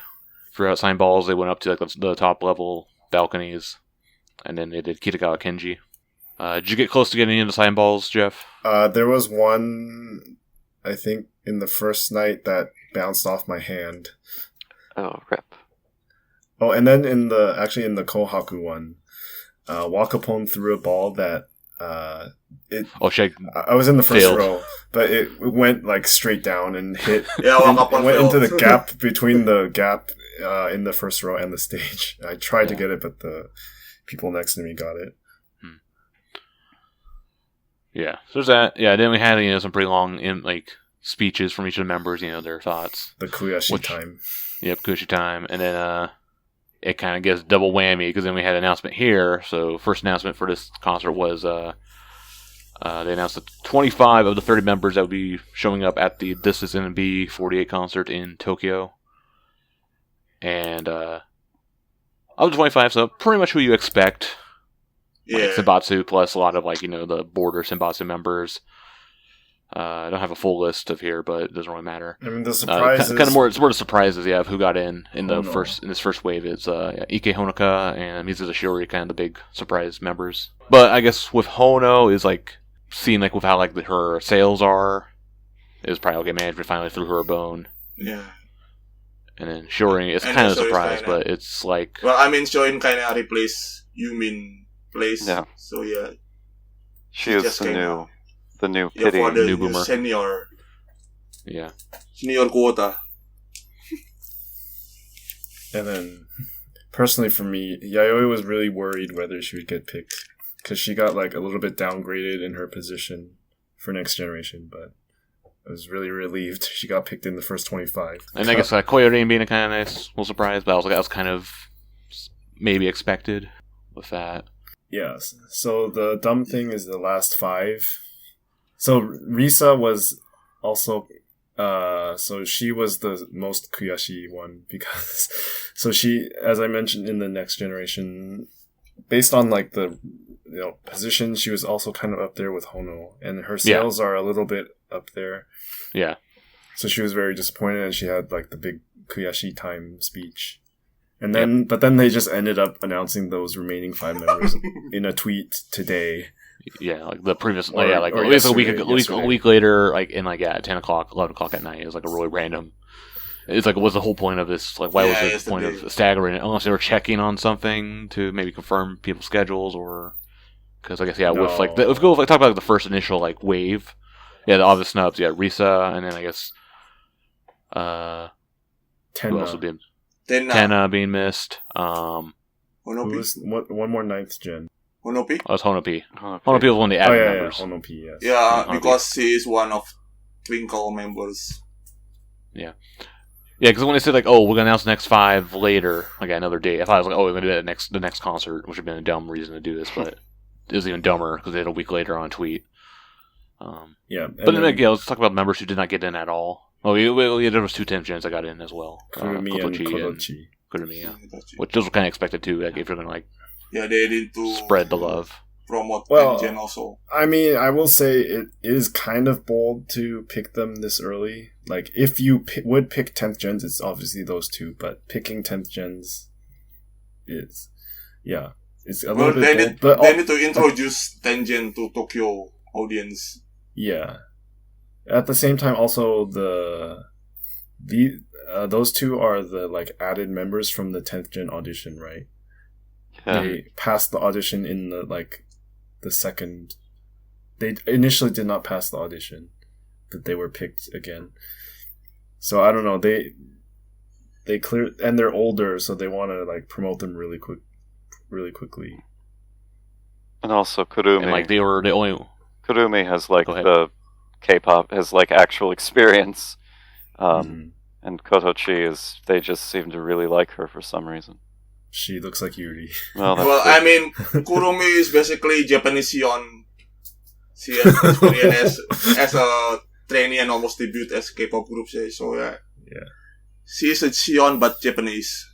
For outside balls, they went up to like the top level balconies. And then they did Kitagawa Kenji. Did you get close to getting into sign balls, Jeff? There was one, I think, in the first night that bounced off my hand. Oh, rip. Oh, and then in the Kouhaku one, Wakapon threw a ball that I was in the first row, but it went like straight down and hit. It went into the gap between the gap in the first row and the stage. I tried to get it, but the people next to me got it. Yeah, so there's that. Yeah, then we had some pretty long speeches from each of the members. Their thoughts. The Kuyashi time. Yep, Kuyashi time, and then it kind of gives double whammy because then we had an announcement here. So first announcement for this concert was they announced that 25 of the 30 members that would be showing up at the Is NMB48 concert in Tokyo. And of the 25, so pretty much who you expect. Yeah. Like Senbatsu plus a lot of the border Senbatsu members. I don't have a full list of here, but it doesn't really matter. I mean, the surprises... kind of more, it's more the surprises, of who got in this first wave. It's Ike Honoka and Mizuki Shiori, kind of the big surprise members. But I guess with Hono is seeing with how her sales are, it was probably management finally threw her a bone. Yeah. And then Shiori is kind of a surprise, but it's like... Well, I mean, Shiori kind of replaced Yumin place. Yeah. So yeah. She is the new pity, for the new boomer. Senior. Yeah. Senior quota. And then, personally for me, Yayoi was really worried whether she would get picked. Because she got a little bit downgraded in her position for Next Generation, but I was really relieved she got picked in the first 25. And I guess Koyorin being a kind of nice little surprise, but I was kind of maybe expected with that. Yes. So the dumb thing is the last 5. So Risa was also so she was the most kuyashi one because so she, as I mentioned in the next generation, based on like the position, she was also kind of up there with Hono, and her sales are a little bit up there. Yeah. So she was very disappointed, and she had like the big kuyashi time speech. And then, but then they just ended up announcing those remaining 5 members in a tweet today. Yeah, like the previous, Or at least a yesterday. week later, like in at 10 o'clock, 11 o'clock at night. It was like a really random. It's like, what's the whole point of this? Like, why was the point of staggering it? Unless they were checking on something to maybe confirm people's schedules, or because I guess with like let's go talk about like, the first initial like wave. Yeah, the obvious snubs. Yeah, Risa, and then I guess who else would be? Tenna being missed. Who was one more 9th gen? Honopi? Oh, it's Honopi. Honopi was one of the added members. Honopi, yes. Yeah, because he is one of Twinkle members. Yeah. Yeah, because when they said, like, oh, we're going to announce the next 5 later, like, another date, I thought it was like, oh, we're going to do that the next concert, which would have been a dumb reason to do this, but it was even dumber because they had a week later on a tweet. Yeah. But then, let's talk about members who did not get in at all. Oh, yeah, there was 2 10th gens that got in as well. Kurumi and Kodochi. Kurumi, yeah. Which those were kind of expected, too, like, if you're going to, like, yeah, they need to spread the love. Promote 10th gen also. I mean, I will say it is kind of bold to pick them this early. Like, if you would pick 10th gens, it's obviously those 2, but picking 10th gens is, it's a little bit bold. They need to introduce 10th gen to Tokyo audience. Yeah. At the same time, also, those 2 are the, like, added members from the 10th gen audition, right? Yeah. They passed the audition in the second. They initially did not pass the audition, but they were picked again. So I don't know. They clear, and they're older, so they want to like promote them really quickly. And also Kurumi. And like they were the only. Kurumi has like the K-pop has like actual experience, and Kotochi they just seem to really like her for some reason. She looks like Yuri. Well, I mean, Kurumi is basically Japanese Sion. She has experience as a trainee and almost debuted as K-pop group. So yeah. She is a Sion but Japanese.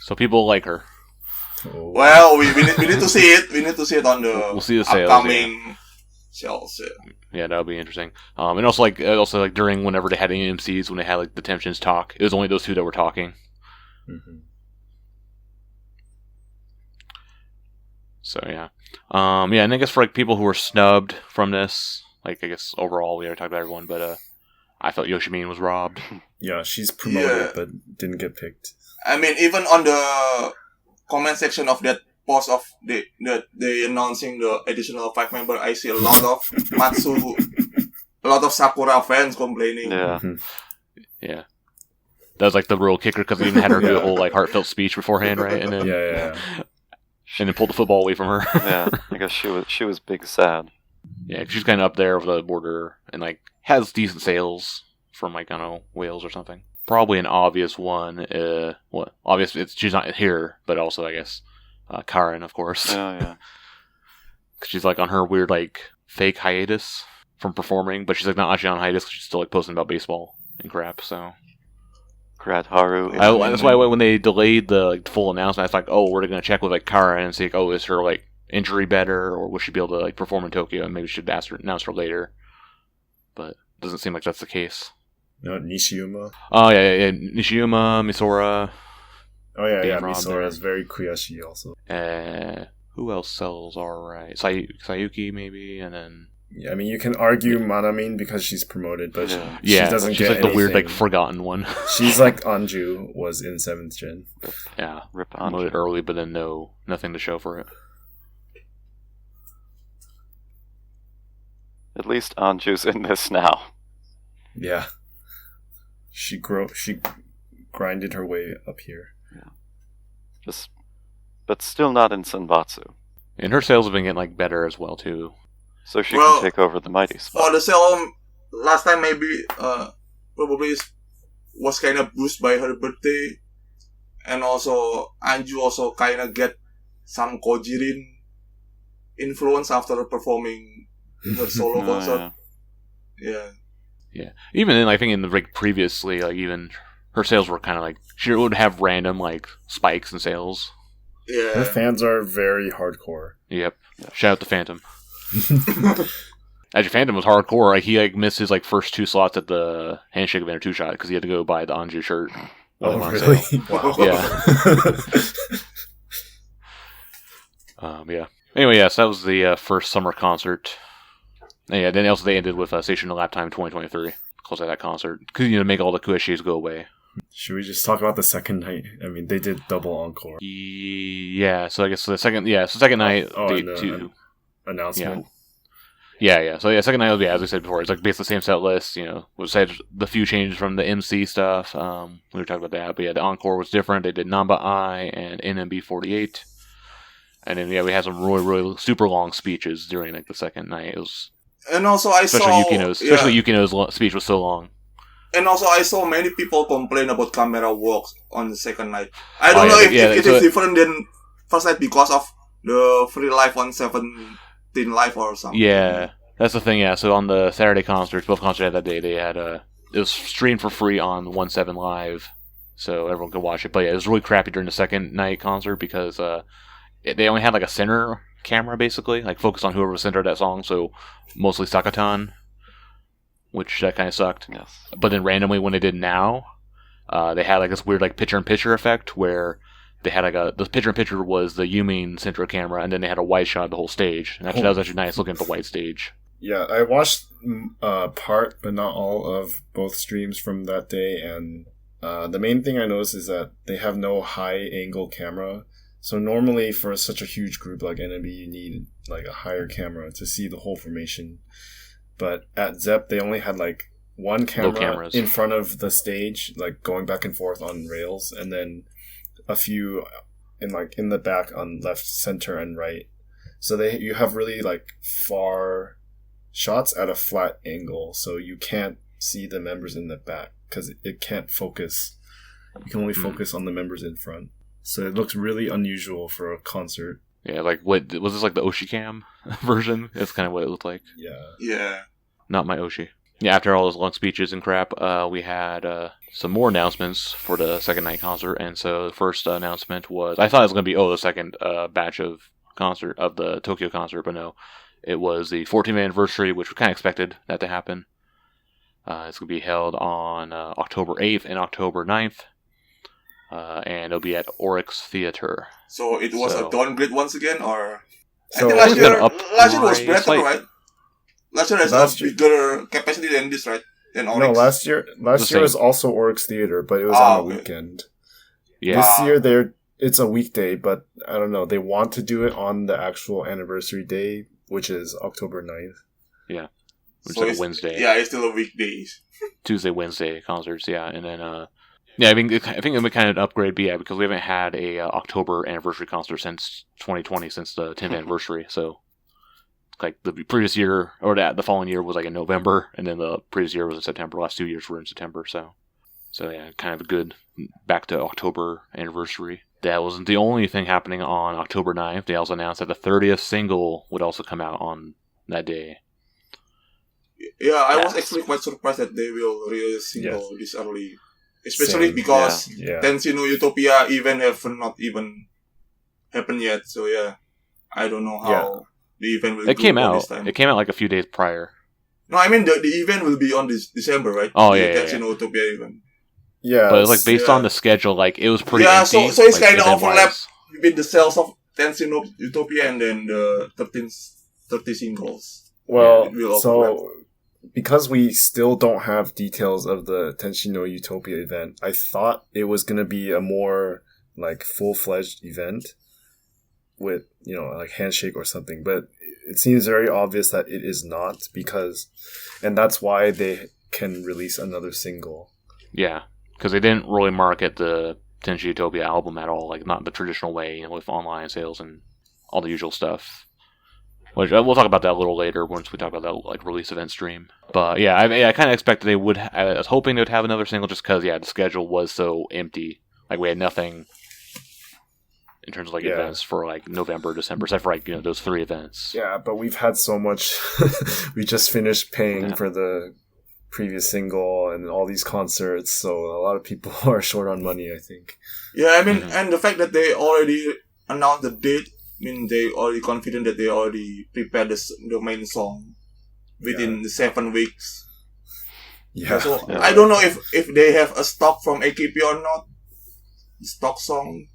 So people like her. Oh. Well, we need to see it. We need to see it on the we'll see the sales, upcoming sales. Yeah, that would be interesting. And also like during whenever they had the MCs, when they had like the tensions talk, it was only those 2 that were talking. Mm-hmm. So yeah, and I guess for like people who were snubbed from this, like I guess overall we already talked about everyone, but I felt Yoshimin was robbed. Yeah, she's promoted but didn't get picked. I mean, even on the comment section of that post of the announcing the additional 5 member, I see a lot of a lot of Sakura fans complaining. Yeah, yeah. That was like the real kicker because they even had her do a whole like heartfelt speech beforehand, right? And then and then pulled the football away from her. Yeah, I guess she was big sad. Yeah, 'cause she's kind of up there over the border and like has decent sales from like I don't know Wales or something. Probably an obvious one. Obvious she's not here, but also I guess Karen, of course. Oh yeah, 'cause she's like on her weird like fake hiatus from performing, but she's like not actually on hiatus because she's still like posting about baseball and crap. So. Haru. That's why when they delayed the like, full announcement, I was like, oh, we're going to check with like Kara and see, like, oh, is her like injury better, or will she be able to like perform in Tokyo, and maybe we should announce her later. But it doesn't seem like that's the case. No, Nishiyuma. Oh yeah, Nishiyuma, Misora. Oh yeah, Misora is very kuyashi also. Who else sells alright? Sayuki maybe, and then. Yeah, I mean, you can argue Manamin because she's promoted, but she doesn't she's get like the weird, like, forgotten one. She's like Anju was in 7th gen. Yeah, Rip promoted early, but then nothing to show for it. At least Anju's in this now. Yeah. She grinded her way up here. Yeah. But still not in Senbatsu. And her sales have been getting like better as well too. So she can take over the mighty spot. For the sale, last time maybe probably was kind of boosted by her birthday, and also Anju also kind of get some Kojirin influence after performing her solo concert. Yeah. Yeah. Even then, I think in the like previously, like even her sales were kind of like she would have random like spikes in sales. Yeah. Her fans are very hardcore. Yep. Shout out to Phantom. Actually, Phantom was hardcore. Like he like missed his like first 2 slots at the handshake event or 2-shot because he had to go buy the Anju shirt. Oh, really? Wow. Yeah. Yeah. Anyway, yes, that was the first summer concert. And yeah, then also they ended with Station Lap Time 2023. Close out that concert because make all the Kueshis go away. Should we just talk about the second night? I mean, they did double encore. Yeah. So I guess the second night. Announcement. Yeah. So second night will be as we said before. It's like basically the same set list. Besides the few changes from the MC stuff. We were talking about that, but yeah, the encore was different. They did Namba I and NMB48, and then we had some really super long speeches during like the second night. It was and also especially Yukino's speech was so long. And also I saw many people complain about camera works on the second night. I don't know if it is different than first night because of the free live on 17 live or something. Yeah, that's the thing. Yeah, so on the Saturday concerts, both concerts had that day, they had it was streamed for free on 17 Live, so everyone could watch it. But yeah, it was really crappy during the second night concert because they only had like a center camera basically, like focused on whoever was center of that song. So mostly Sakatan, which that kind of sucked. Yes. But then randomly when they did Now, they had like this weird like picture-in-picture effect where they had like the picture-in-picture was the Yumin central camera, and then they had a wide shot of the whole stage. And actually, that was actually nice looking at the white stage. Yeah, I watched part, but not all of both streams from that day, and the main thing I noticed is that they have no high-angle camera. So normally for such a huge group like NMB, you need like a higher camera to see the whole formation. But at Zepp, they only had like one camera in front of the stage, like going back and forth on rails, and then a few in the back on left, center, and right. So you have really like far shots at a flat angle, so you can't see the members in the back because it can't focus. You can only focus on the members in front. So it looks really unusual for a concert. Yeah, like what was this like the Oshicam version? That's kind of what it looked like. Yeah. Not my Oshi. Yeah, after all those long speeches and crap, we had some more announcements for the second night concert. And so the first announcement was, I thought it was going to be the second batch of the Tokyo concert, but no, it was the 14th anniversary, which we kind of expected that to happen. It's going to be held on October 8th and October 9th. And it'll be at Oryx Theater. So it was a downgrade once again, or so I think last year was better, right? Last year has a bigger capacity than this, right? Than Oryx. No, last year was also Oryx Theater, but it was on a weekend. Yeah. This year it's a weekday, but I don't know. They want to do it on the actual anniversary day, which is October 9th. Yeah, which is a Wednesday. Yeah, it's still a weekday. Tuesday, Wednesday concerts. Yeah, and then I think it'll be kind of an upgrade, because we haven't had a October anniversary concert since 2020, since the 10th anniversary. So, like the previous year or the following year was like in November, and then the previous year was in September. Last 2 years were in September. So yeah, kind of a good back to October anniversary. That wasn't the only thing happening on October 9th. They also announced that the 30th single would also come out on that day. Yeah, I was actually quite surprised that they will release a single this early. Especially because Tenshi no Utopia event have not even happened yet. So yeah, I don't know how the event will go this time. It came out like a few days prior. No, I mean the event will be on this December, right? Oh, the yeah. Tenshi no Utopia event. Yeah. But it's like based on the schedule, like it was pretty empty. Yeah, so it's kind of overlap between the sales of Tenshi no Utopia and then the 30 singles. Well, so because we still don't have details of the Tenshi no Utopia event, I thought it was going to be a more like full-fledged event with, like handshake or something, but it seems very obvious that it is not, and that's why they can release another single. Yeah, because they didn't really market the Tenshi Utopia album at all, like not the traditional way, with online sales and all the usual stuff. Which we'll talk about that a little later once we talk about that like release event stream. But yeah, I kind of expected they would. I was hoping they would have another single just because the schedule was so empty. Like we had nothing in terms of like Yeah. events for like November, December, except for like those 3 events. Yeah, but we've had so much. We just finished paying Yeah. for the previous single and all these concerts, so a lot of people are short on money, I think. Yeah, I mean, Mhm. and the fact that they already announced the date, I mean, they already confident that they already prepared the main song within the 7 weeks. Yeah. So Yeah. I don't know if they have a stock from AKP or not, stock song,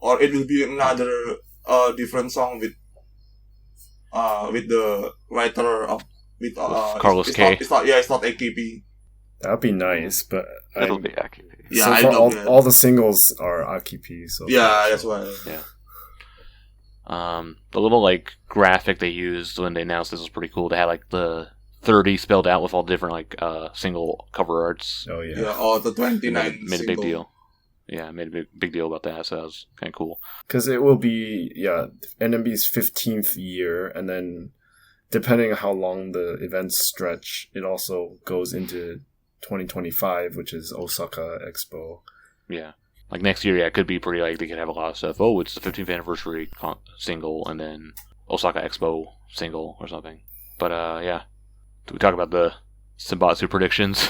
or it will be another different song with the writer of with Carlos it's K. Not, it's not AKP. That'd be nice, but It'll be accurate. Yeah, so I far know. all the singles are Akipi. So Yeah, far, that's so. why. The little like graphic they used when they announced this was pretty cool. They had like the 30 spelled out with all different like single cover arts. Oh yeah, Yeah, or the 29 Made a big single. deal. Yeah, made a big deal about that. So that was kind of cool. because it will be NMB's 15th year, and then depending on how long the events stretch, it also goes into 2025, which is Osaka Expo. Yeah. Like next year, yeah, it could be pretty like they could have a lot of stuff. Oh, it's the 15th anniversary single, and then Osaka Expo single or something. But yeah, do we talk about the Senbatsu predictions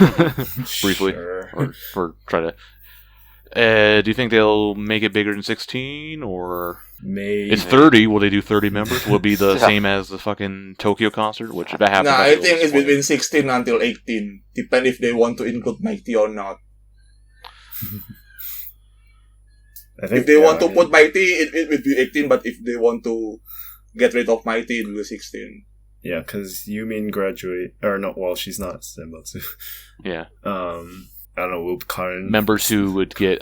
briefly, Sure. or try to? Do you think they'll make it bigger than 16, or Maybe it's 30? Will they do 30 members? Will it be the Yeah. same as the fucking Tokyo concert? Which if that happens, Nah, I'll I be a little think it's disappointed. between 16 until 18. Depend if they want to include Mighty or not. I think If they want to I put Mighty, it will be 18. But if they want to get rid of Mighty, it will be 16. yeah, because Yumin graduate or no, well, she's not Senbatsu. Yeah. I don't know, will Karen Members who would get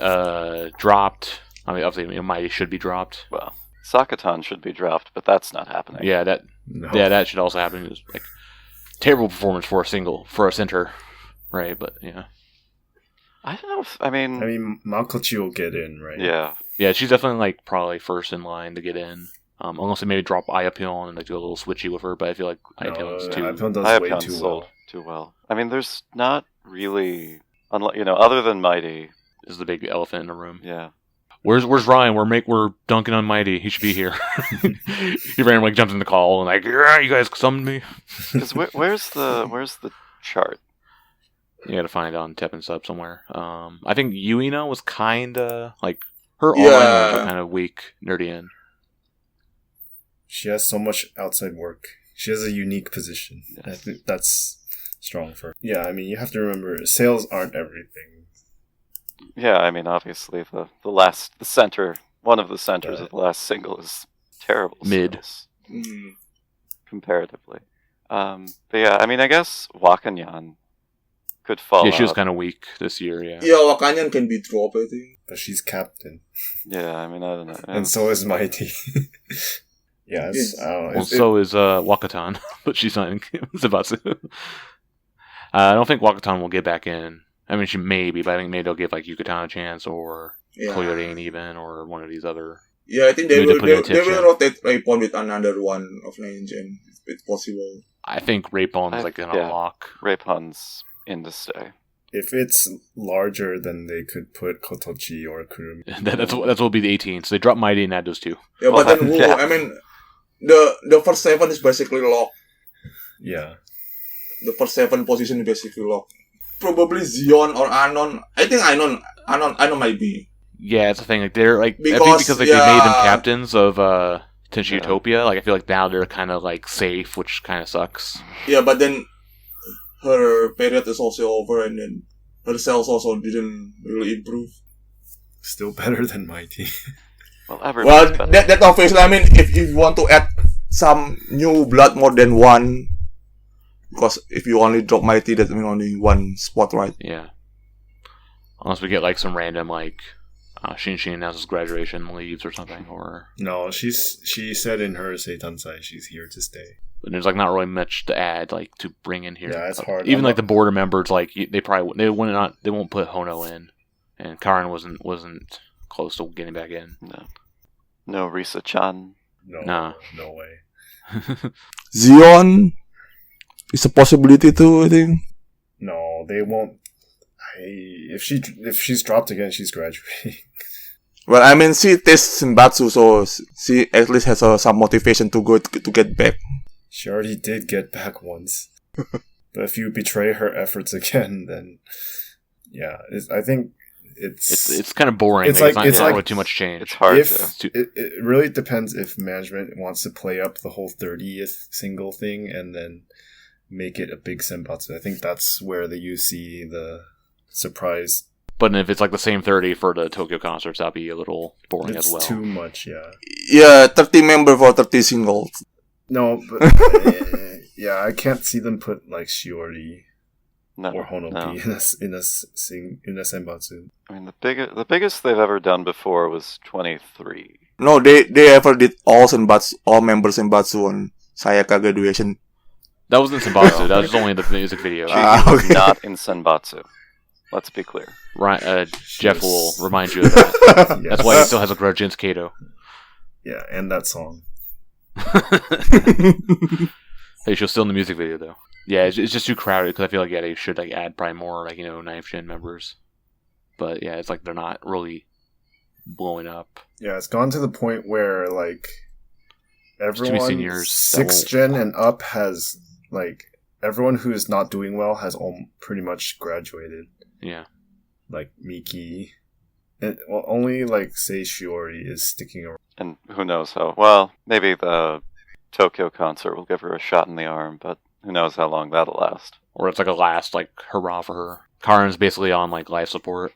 dropped. I mean, obviously, Mighty should be dropped. Well, Sakatan should be dropped, but that's not happening. Yeah, that No. that should also happen. It was like terrible performance for a center, right? But yeah, I don't know if, I mean, I mean, Makochi will get in, right? yeah, she's definitely like probably first in line to get in. Unless they maybe drop Ayapyon and like do a little switchy with her, but I feel like Ayapyon's too. Ayapyon does way Ayapyon too sold well. too well. I mean, there's not really, other than Mighty, Is the big elephant in the room. yeah. Where's Ryan? We're dunking on Mighty. He should be here. He randomly jumped in the call and like, yeah, you guys summoned me. Because where's the chart? You gotta find it on Teppen Subs somewhere. I think Yuina was kinda like her Yeah. online ones are kind of weak near the end. She has so much outside work. She has a unique position. I Yes. think that's strong for her. Yeah, I mean, you have to remember, sales aren't everything. Yeah, I mean, obviously the center, one of the centers of the last single is terrible. Mid. sales, Mm. comparatively. But yeah, I mean, I guess Wakanyan could fall. Yeah, she was out. kind of weak this year. Yeah. Yeah, Wakanyan can be dropped, I think. But she's captain. Yeah, I mean, I don't know. And so is Mighty. Yeah, it's, I don't know. Well, so is Wakatan, but she's not in Senbatsu. I don't think Wakatan will get back in. I mean, she may be, but I think maybe they'll give like Yucatan a chance, or Yeah. Koyorin even, or one of these other. Yeah, I think they Maybe will, they put they in will Tenshi. rotate Raipon with another one of 9gen, if it's possible. I think Rapon's like gonna yeah. lock. Raypon's in to stay. If it's larger, then they could put Kotochi or Kurumi. That's what will be the 18. So they drop Mighty and add those two. Yeah, Well, but then who? yeah. I mean, the first 7 is basically locked. Yeah. The first 7 position is basically locked. Probably Zion or Anon. I think Anon might be. Yeah, it's the thing. Like they're like I think Because, because like they made them yeah. captains of Tenshi Yeah. Utopia. Like I feel like now they're kind of like safe, which kind of sucks. Yeah, but then her period is also over, and then her sales also didn't really improve. Still better than Mighty. Well, Well, everyone's better. that obviously, I mean, if you want to add some new blood more than one, because if you only drop Mighty, that means only one spot, right? Yeah. Unless we get like some random like Shinshin announces graduation, leaves or something, or No, she said in her Seitansai she's here to stay. but there's like not really much to add like to bring in here. Yeah, it's hard. Even I'm like not- the border members, like they won't put Hono in, and Karin wasn't close to getting back in. No Risa-chan. No, Nah. no way. Zion is a possibility too, I think. No, they won't. If she's dropped again, she's graduating. Well, I mean, she tastes Senbatsu, so she at least has some motivation to get back. She already did get back once. But if you betray her efforts again, then yeah, I think it's kind of boring. It's like not really too much change. It's hard It really depends if management wants to play up the whole 30th single thing and then make it a big senbatsu. I think that's where you see the surprise. But if it's like the same 30 for the Tokyo concerts, that'd be a little boring as well. It's too much, yeah. Yeah, 30 member for 30 singles. No, but yeah, I can't see them put like Shiori or Honopi in a senbatsu. I mean, the biggest they've ever done before was 23. No, they ever did all member senbatsu on Sayaka graduation. That was in Senbatsu. That was only in the music video. Okay. Not in Senbatsu. Let's be clear. Right, Jeff will remind you of that. Yes. That's why he still has a grudge against Kato. Yeah, and that song. Hey, she's still in the music video though. Yeah, it's just too crowded because I feel like they should like add probably more like Ninth Gen members. But yeah, it's like they're not really blowing up. Yeah, it's gone to the point where like everyone seniors 6th gen and up has like everyone who is not doing well has pretty much graduated. Yeah, like Miiki, and only like say Shiori is sticking around. And who knows how? Well, maybe the Tokyo concert will give her a shot in the arm, but who knows how long that'll last. Or it's like a last like hurrah for her. Karen's basically on like life support.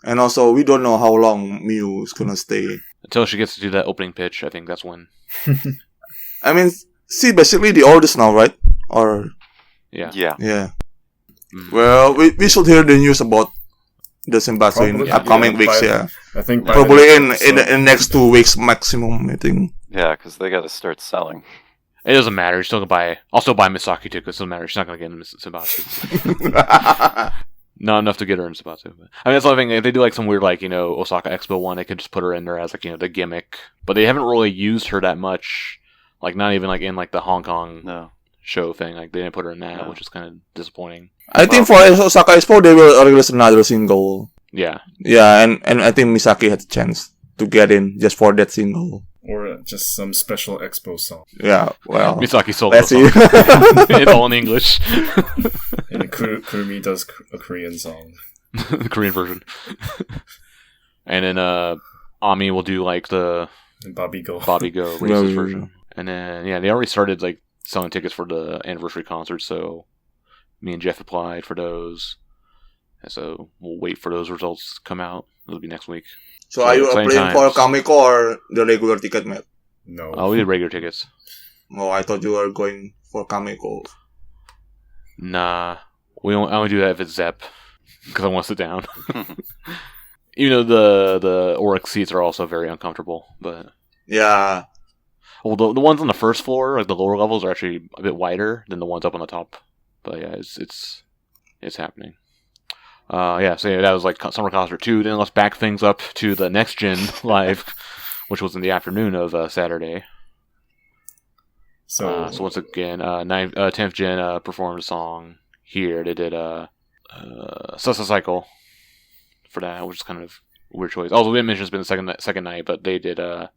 And also, we don't know how long Miu is gonna stay. Until she gets to do that opening pitch, I think that's when. I mean, she basically the oldest now, right? Or yeah. Mm. Well, we should hear the news about the senbatsu in upcoming weeks. I think probably in the next 2 weeks maximum. I think. Yeah, because they got to start selling. It doesn't matter. You're still gonna buy. I'll still buy Misaki too. Because it doesn't matter. She's not gonna get in Senbatsu. Not enough to get her in Senbatsu. But, I mean, that's the other thing. If they do like some weird like Osaka Expo one, they could just put her in there as like the gimmick. But they haven't really used her that much. Like not even like in like the Hong Kong show thing. Like they didn't put her in that, which is kind of disappointing. I think for Osaka Expo they will release another single. Yeah. Yeah, and I think Misaki had a chance to get in just for that single. Or just some special expo song. Yeah, well. Misaki solo let's song. see. It's all in English. And Kurumi does a Korean song. The Korean version. And then Ami will do like the Bobby Go racist version. And then they already started like selling tickets for the anniversary concert, so me and Jeff applied for those. And so we'll wait for those results to come out. It'll be next week. So are you applying for Kamiko or the regular ticket, Matt? No. Oh, we did regular tickets. Oh, I thought you were going for Kamiko. Nah. I only do that if it's Zep. Because I want to sit down. Even though the Oryx seats are also very uncomfortable. But yeah. Well, the ones on the first floor, like the lower levels, are actually a bit wider than the ones up on the top. But yeah, it's happening. So that was like Summer Concert 2. Then let's back things up to the Next Gen Live, which was in the afternoon of Saturday. So once again, 10th Gen performed a song here. They did Sasa Cycle for that, which is kind of a weird choice. Also, we didn't mention it's been the second night, but they did Taiyo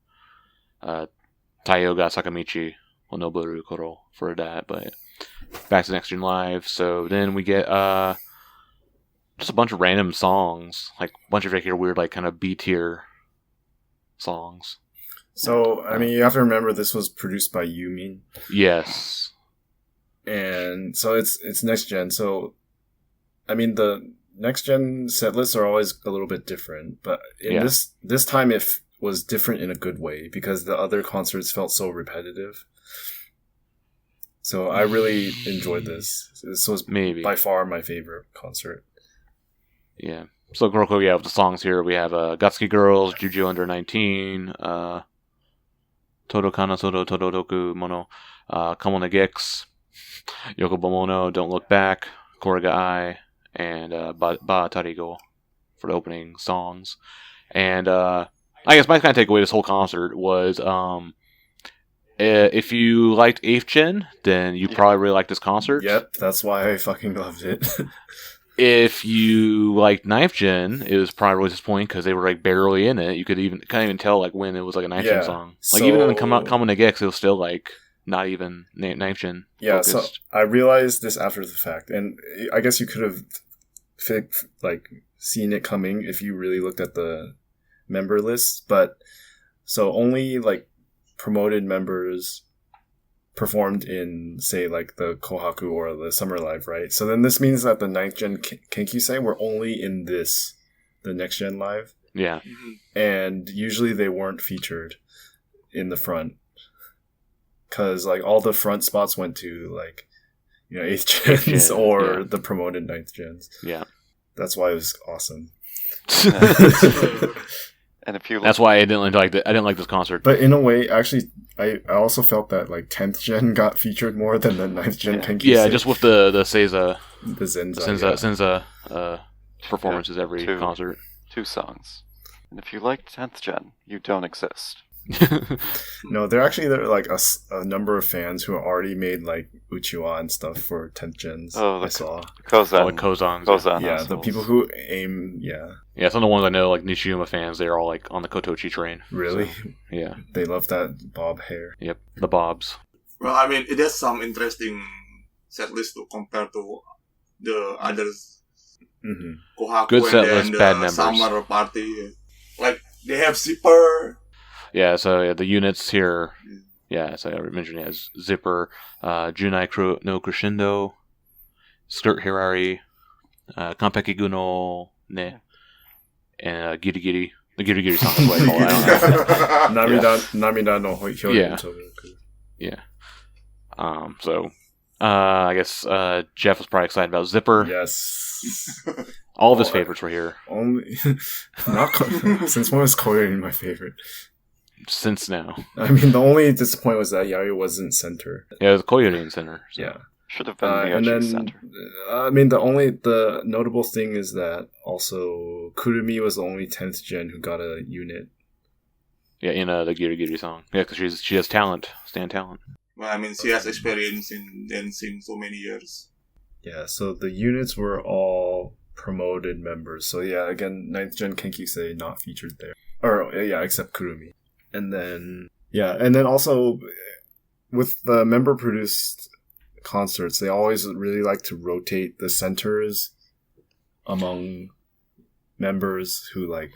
ga Sakamichi o Noboru Koro for that. But back to Next Gen Live. So then we get just a bunch of random songs, like a bunch of weird, like kind of B tier songs. So I mean, you have to remember this was produced by Yumin. Yes. And so it's next gen. So I mean, the next gen set lists are always a little bit different, but in this time it was different in a good way because the other concerts felt so repetitive. So I really enjoyed this. This was by far my favorite concert. Yeah. So real quick, with the songs here, we have Gatsuki Girls, Juju Under 19, Todo Kana Sodo Tododoku Mono, Kamone Gex, Yokobomono, Don't Look Back, Koraga Ai, and Ba Tarigo for the opening songs. And I guess my kind of takeaway this whole concert was if you liked 8th Gen, then you probably really liked this concert. Yep, that's why I fucking loved it. if you liked Ninth Gen, it was probably really disappointing because they were like barely in it. You could can't even tell like when it was like a Ninth Gen song. Like even in the Come Negex, it was still like not even Ninth Gen. Yeah, focused. so I realized this after the fact, and I guess you could have seen it coming if you really looked at the member list. But so only like promoted members performed in, say, like the Kouhaku or the Summer Live, right? So then this means that the 9th Gen Kenkyusei were only in the Next Gen Live. Yeah. And usually they weren't featured in the front. Because, like, all the front spots went to, like, 8th Gens or the promoted 9th Gens. Yeah. That's why it was awesome. And if you that's why I didn't like I didn't like this concert. But in a way, actually, I also felt that like 10th Gen got featured more than the 9th Gen Kenkyusei. Yeah, just with the Seiza, the Senza performances every concert. 2 songs. And if you like 10th Gen, you don't exist. No, there are like a number of fans who already made like Uchiwa and stuff for 10th Gens. I saw Kozans. Yeah, the people who aim. Yeah, some of the ones I know, like Nishiyama fans, they're all like on the Kotochi train. Really? So, yeah, they love that bob hair. Yep, the bobs. Well, I mean, it has some interesting set list to compare to the others. Kouhaku Good set list, and bad the members. Summer Party. Like they have Zipper. Yeah, so the units here. Yeah, so I mentioned it has Zipper, Junai no Crescendo, Skirt Hirari, Kanpeki Guno Ne, and Giri Giri. The Giri Giri song is what I call it. Namida no Hyorin. Yeah. So, I guess Jeff was probably excited about Zipper. Yes. All of his favorites were here. Only, since when was Koyori my favorite? Since now. I mean, the only disappointment was that Yari wasn't center. Yeah, it was Koyori in center. So. Yeah. Should have been Miyoshi center. I mean, the notable thing is that also Kurumi was the only 10th Gen who got a unit. Yeah, in the Giri Giri song. Yeah, because she has talent, stand talent. Well, I mean, she has experience in dancing so many years. Yeah, so the units were all promoted members. So yeah, again, 9th Gen Kenkyusei not featured there. Or, yeah, except Kurumi. And then also with the member-produced concerts, they always really like to rotate the centers among members who like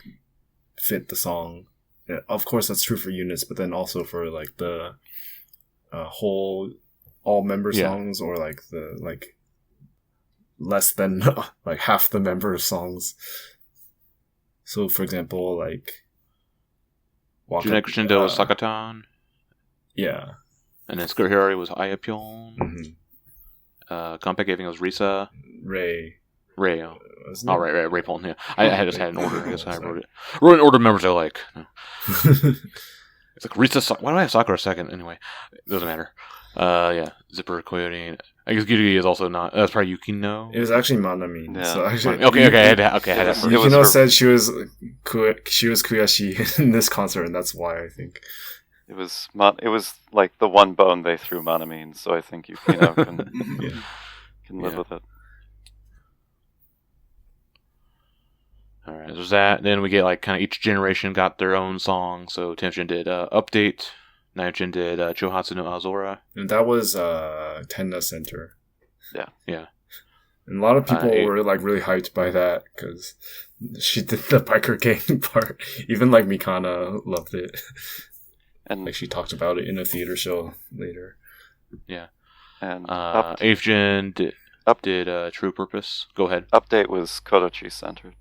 fit the song. Yeah, of course, that's true for units, but then also for like the whole all member songs or like the like less than like half the member songs. So, for example, like Junai Crescendo was Sakatan. Yeah. And then Skirt Hirari was Ayapyon. Kanpeki, I think it was Risa. Ray. Right. Ray Polton, yeah. I just had an order. I guess I wrote it. Wrote an order of members I like. No. It's like Risa. Why do I have Sakura second? Anyway, it doesn't matter. Yeah. Zipper, Koyori. I guess Giri is also not. That's probably Yukino. It was actually Manami. Yeah. So actually, Okay. I had that. Yukino said she was Kuyashi in this concert, and that's why I think it was like the one bone they threw Manami in, so I think Yukino can live with it. All right, there's that. Then we get like kind of each generation got their own song. So Tenshi did Update. 9th Gen did Chohatsu no Azora. And that was Tenna Center. Yeah. And a lot of people were like really hyped by that because she did the biker gang part. Even like Mikana loved it. And like she talked about it in a theater show later. Yeah. And 8th Gen did True Purpose. Go ahead. Update was Kodochi centered.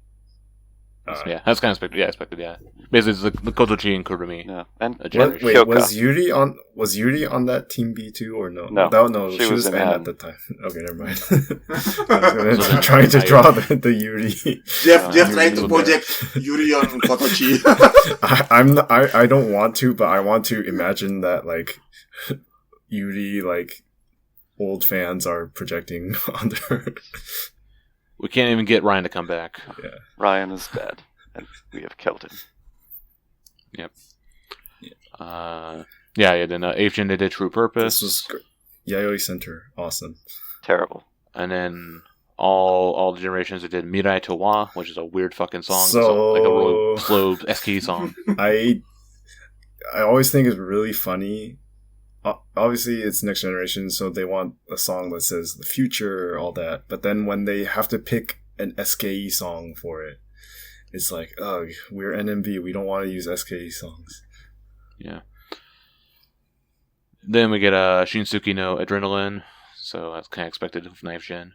Yeah, that's kind of expected. Yeah, basically it's the Kotochi and Kurumi. Yeah, and wait, was Yuri on that Team B2 or no? No, she was in at the time. Okay, never mind. I was trying to draw the Yuri. Jeff trying to project Yuri on Kotochi. I don't want to, but I want to imagine that like Yuri like old fans are projecting on her. We can't even get Ryan to come back. Yeah. Ryan is dead, and we have killed him. Yep. Yeah. Then 8th Gen did True Purpose. This was Yayoi Center. Awesome. Terrible. And then all the generations. They did Mirai to Wa, which is a weird fucking song. So- Like a really slow SKE song. I always think it's really funny. Obviously, it's next generation, so they want a song that says the future, all that. But then when they have to pick an SKE song for it, it's like, ugh, we're NMB. We don't want to use SKE songs. Yeah. Then we get Shinsuke no Adrenaline, so that's kind of expected of Knife Gen.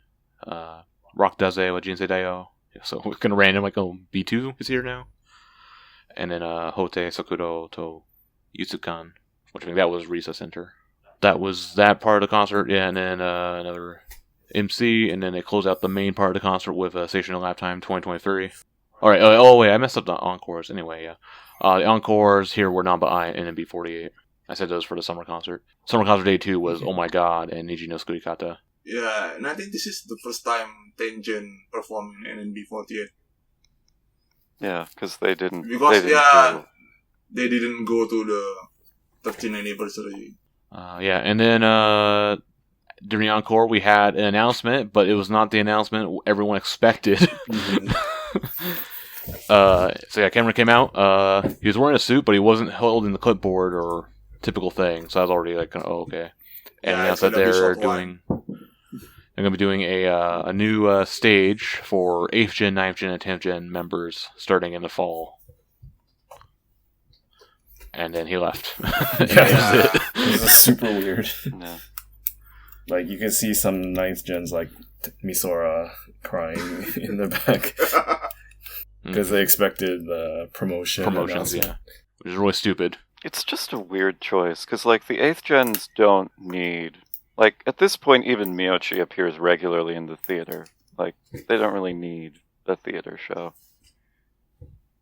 Rock Daze with Jinsei Daio. So we're kind of random, like, oh, B2 is here now. And then Hote Sakuro to Yutsukan, which I think that was Risa Center. That was that part of the concert, yeah, and then another MC, and then they close out the main part of the concert with Station of Lifetime 2023. Alright, wait, I messed up the encores. Anyway, yeah. The encores here were Namba I and NMB48. I said those for the summer concert. Summer concert day 2 was Oh My God and Niji no Tsukurikata. Yeah, and I think this is the first time Tengen performed in NMB48. Yeah, because they didn't. Because, they didn't they didn't go to the 13th anniversary. Yeah, and then during the encore we had an announcement, but it was not the announcement everyone expected. So yeah, Cameron came out. He was wearing a suit, but he wasn't holding the clipboard or typical thing. So I was already like, oh, okay. And he announced that they're going to be doing a new stage for 8th Gen, 9th Gen, and 10th Gen members starting in the fall. And then he left. And that was it. It was super weird. No. Like, you can see some 9th gens like Misora crying in the back. Because they expected the promotions, yeah. Which is really stupid. It's just a weird choice, because, like, the 8th gens don't need... Like, at this point, even Miyoshi appears regularly in the theater. Like, they don't really need a theater show.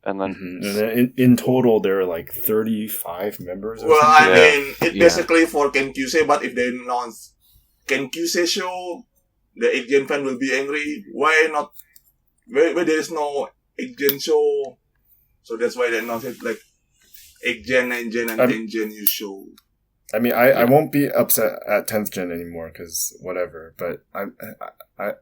And then... And then in total, there are, like, 35 members or Well, something. I mean, it's basically for Kenkyusei, but if they announce Kenkyusei show, the 8th Gen fan will be angry. Why not? Where there is no 8th Gen show, so that's why they announced it, like, 8th Gen, 9th Gen, and 10th Gen you show. I mean, I won't be upset at 10th Gen anymore, because whatever, but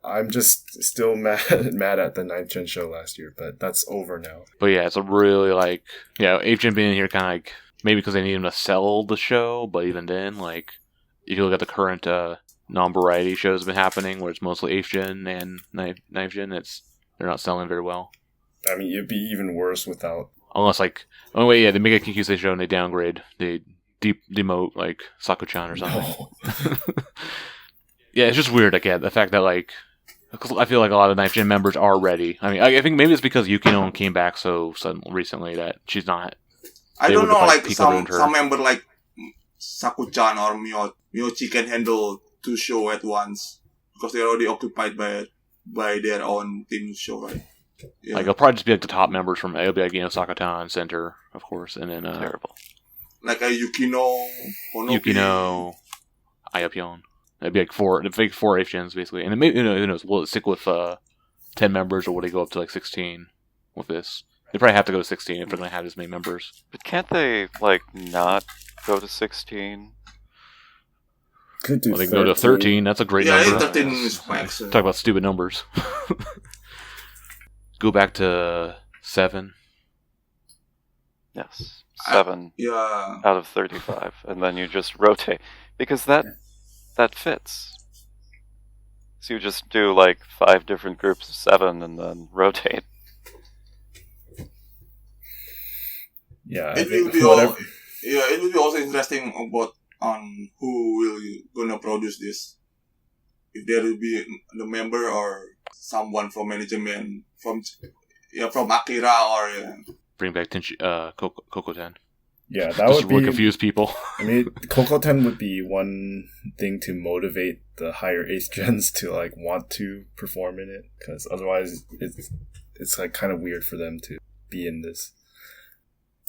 I'm just still mad at the 9th Gen show last year, but that's over now. But yeah, it's a really, like, 8th Gen being here kind of like, maybe because they need him to sell the show, but even then, like, if you look at the current non-variety shows that have been happening, where it's mostly 8th Gen and 9th Gen, they're not selling very well. I mean, it'd be even worse without... Unless, like, they make a Kikusei show and they downgrade, they demote, like, Saku-chan or something. No. Yeah, it's just weird, like, the fact that, like, I feel like a lot of 9th Gen members are ready. I mean, I think maybe it's because Yukino came back so suddenly recently that she's not... I don't know, like, some member like Saku-chan or Miyoshi can handle 2 shows at once, because they're already occupied by their own team show, right? Yeah. Like, it'll probably just be like the top members from, it'll be like, Sakatan, Center, of course, and then... Terrible. Like a Yukino, Honobi. Yukino, Ayapyon. It'd be like 4 8th Gens, basically. And then maybe, who knows, will it stick with 10 members, or will they go up to, like, 16 with this? They probably have to go to 16 if they're going to have as many members. But can't they, like, not go to 16? Could do they can go to 13, that's a great number. Yeah, 13 is max. Talk about stupid numbers. Go back to 7. Yes. 7 out of 35. And then you just rotate. Because that fits. So you just do, like, 5 different groups of 7 and then rotate. Yeah, it will be also interesting about on who will gonna produce this. If there will be the member or someone from management from Akira or bring back Tenshi, Kokoten. Yeah, that just would be really confuse people. I mean, Kokoten would be one thing to motivate the higher 8th gens to like want to perform in it, because otherwise it's like kind of weird for them to be in this.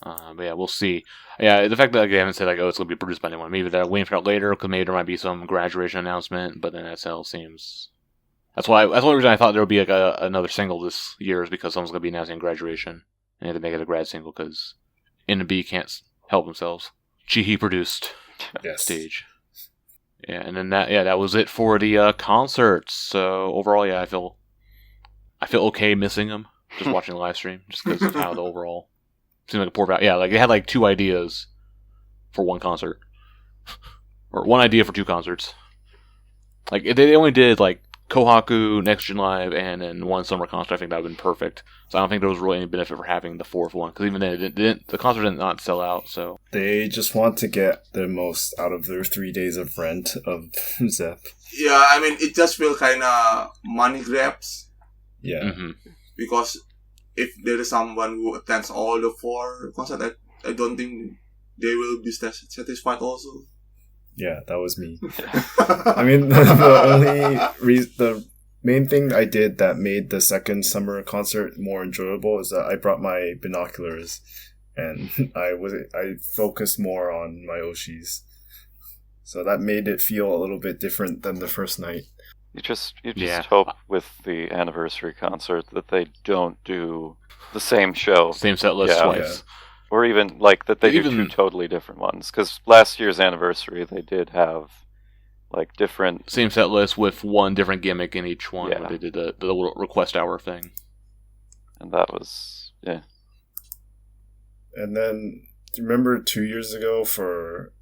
But yeah, we'll see. Yeah, the fact that they haven't said like, it's going to be produced by anyone. Maybe they're waiting for it later, because maybe there might be some graduation announcement. But then SL seems. That's the only reason I thought there would be like another single this year, is because someone's going to be announcing graduation, and they have to make it a grad single because NMB can't help themselves. Chihi produced stage. Yeah, and then that was it for the concerts. So overall, yeah, I feel okay missing them, just watching the live stream, just because of how the overall seemed like a poor value. Yeah, like they had like 2 ideas for one concert, or 1 idea for 2 concerts. Like if they only did like Kouhaku, Next Gen Live, and then 1 summer concert, I think that would have been perfect. So I don't think there was really any benefit for having the 4th one, because even then the concert did not sell out. So they just want to get the most out of their 3 days of rent of Zep. Yeah, I mean, it just feel kind of money grabs. Yeah. Mm-hmm. Because if there is someone who attends all the 4 concerts, I don't think they will be satisfied also. Yeah, that was me. I mean, the main thing I did that made the 2nd summer concert more enjoyable is that I brought my binoculars and I focused more on my Oshis. So that made it feel a little bit different than the first night. You just hope with the anniversary concert that they don't do the same show. Same set list twice. Yeah. Or even, like, that they do 2 totally different ones. Because last year's anniversary, they did have, like, different... Same set list with 1 different gimmick in each one. Yeah. Where they did the little request hour thing. And that was... yeah. And then, remember 2 years ago for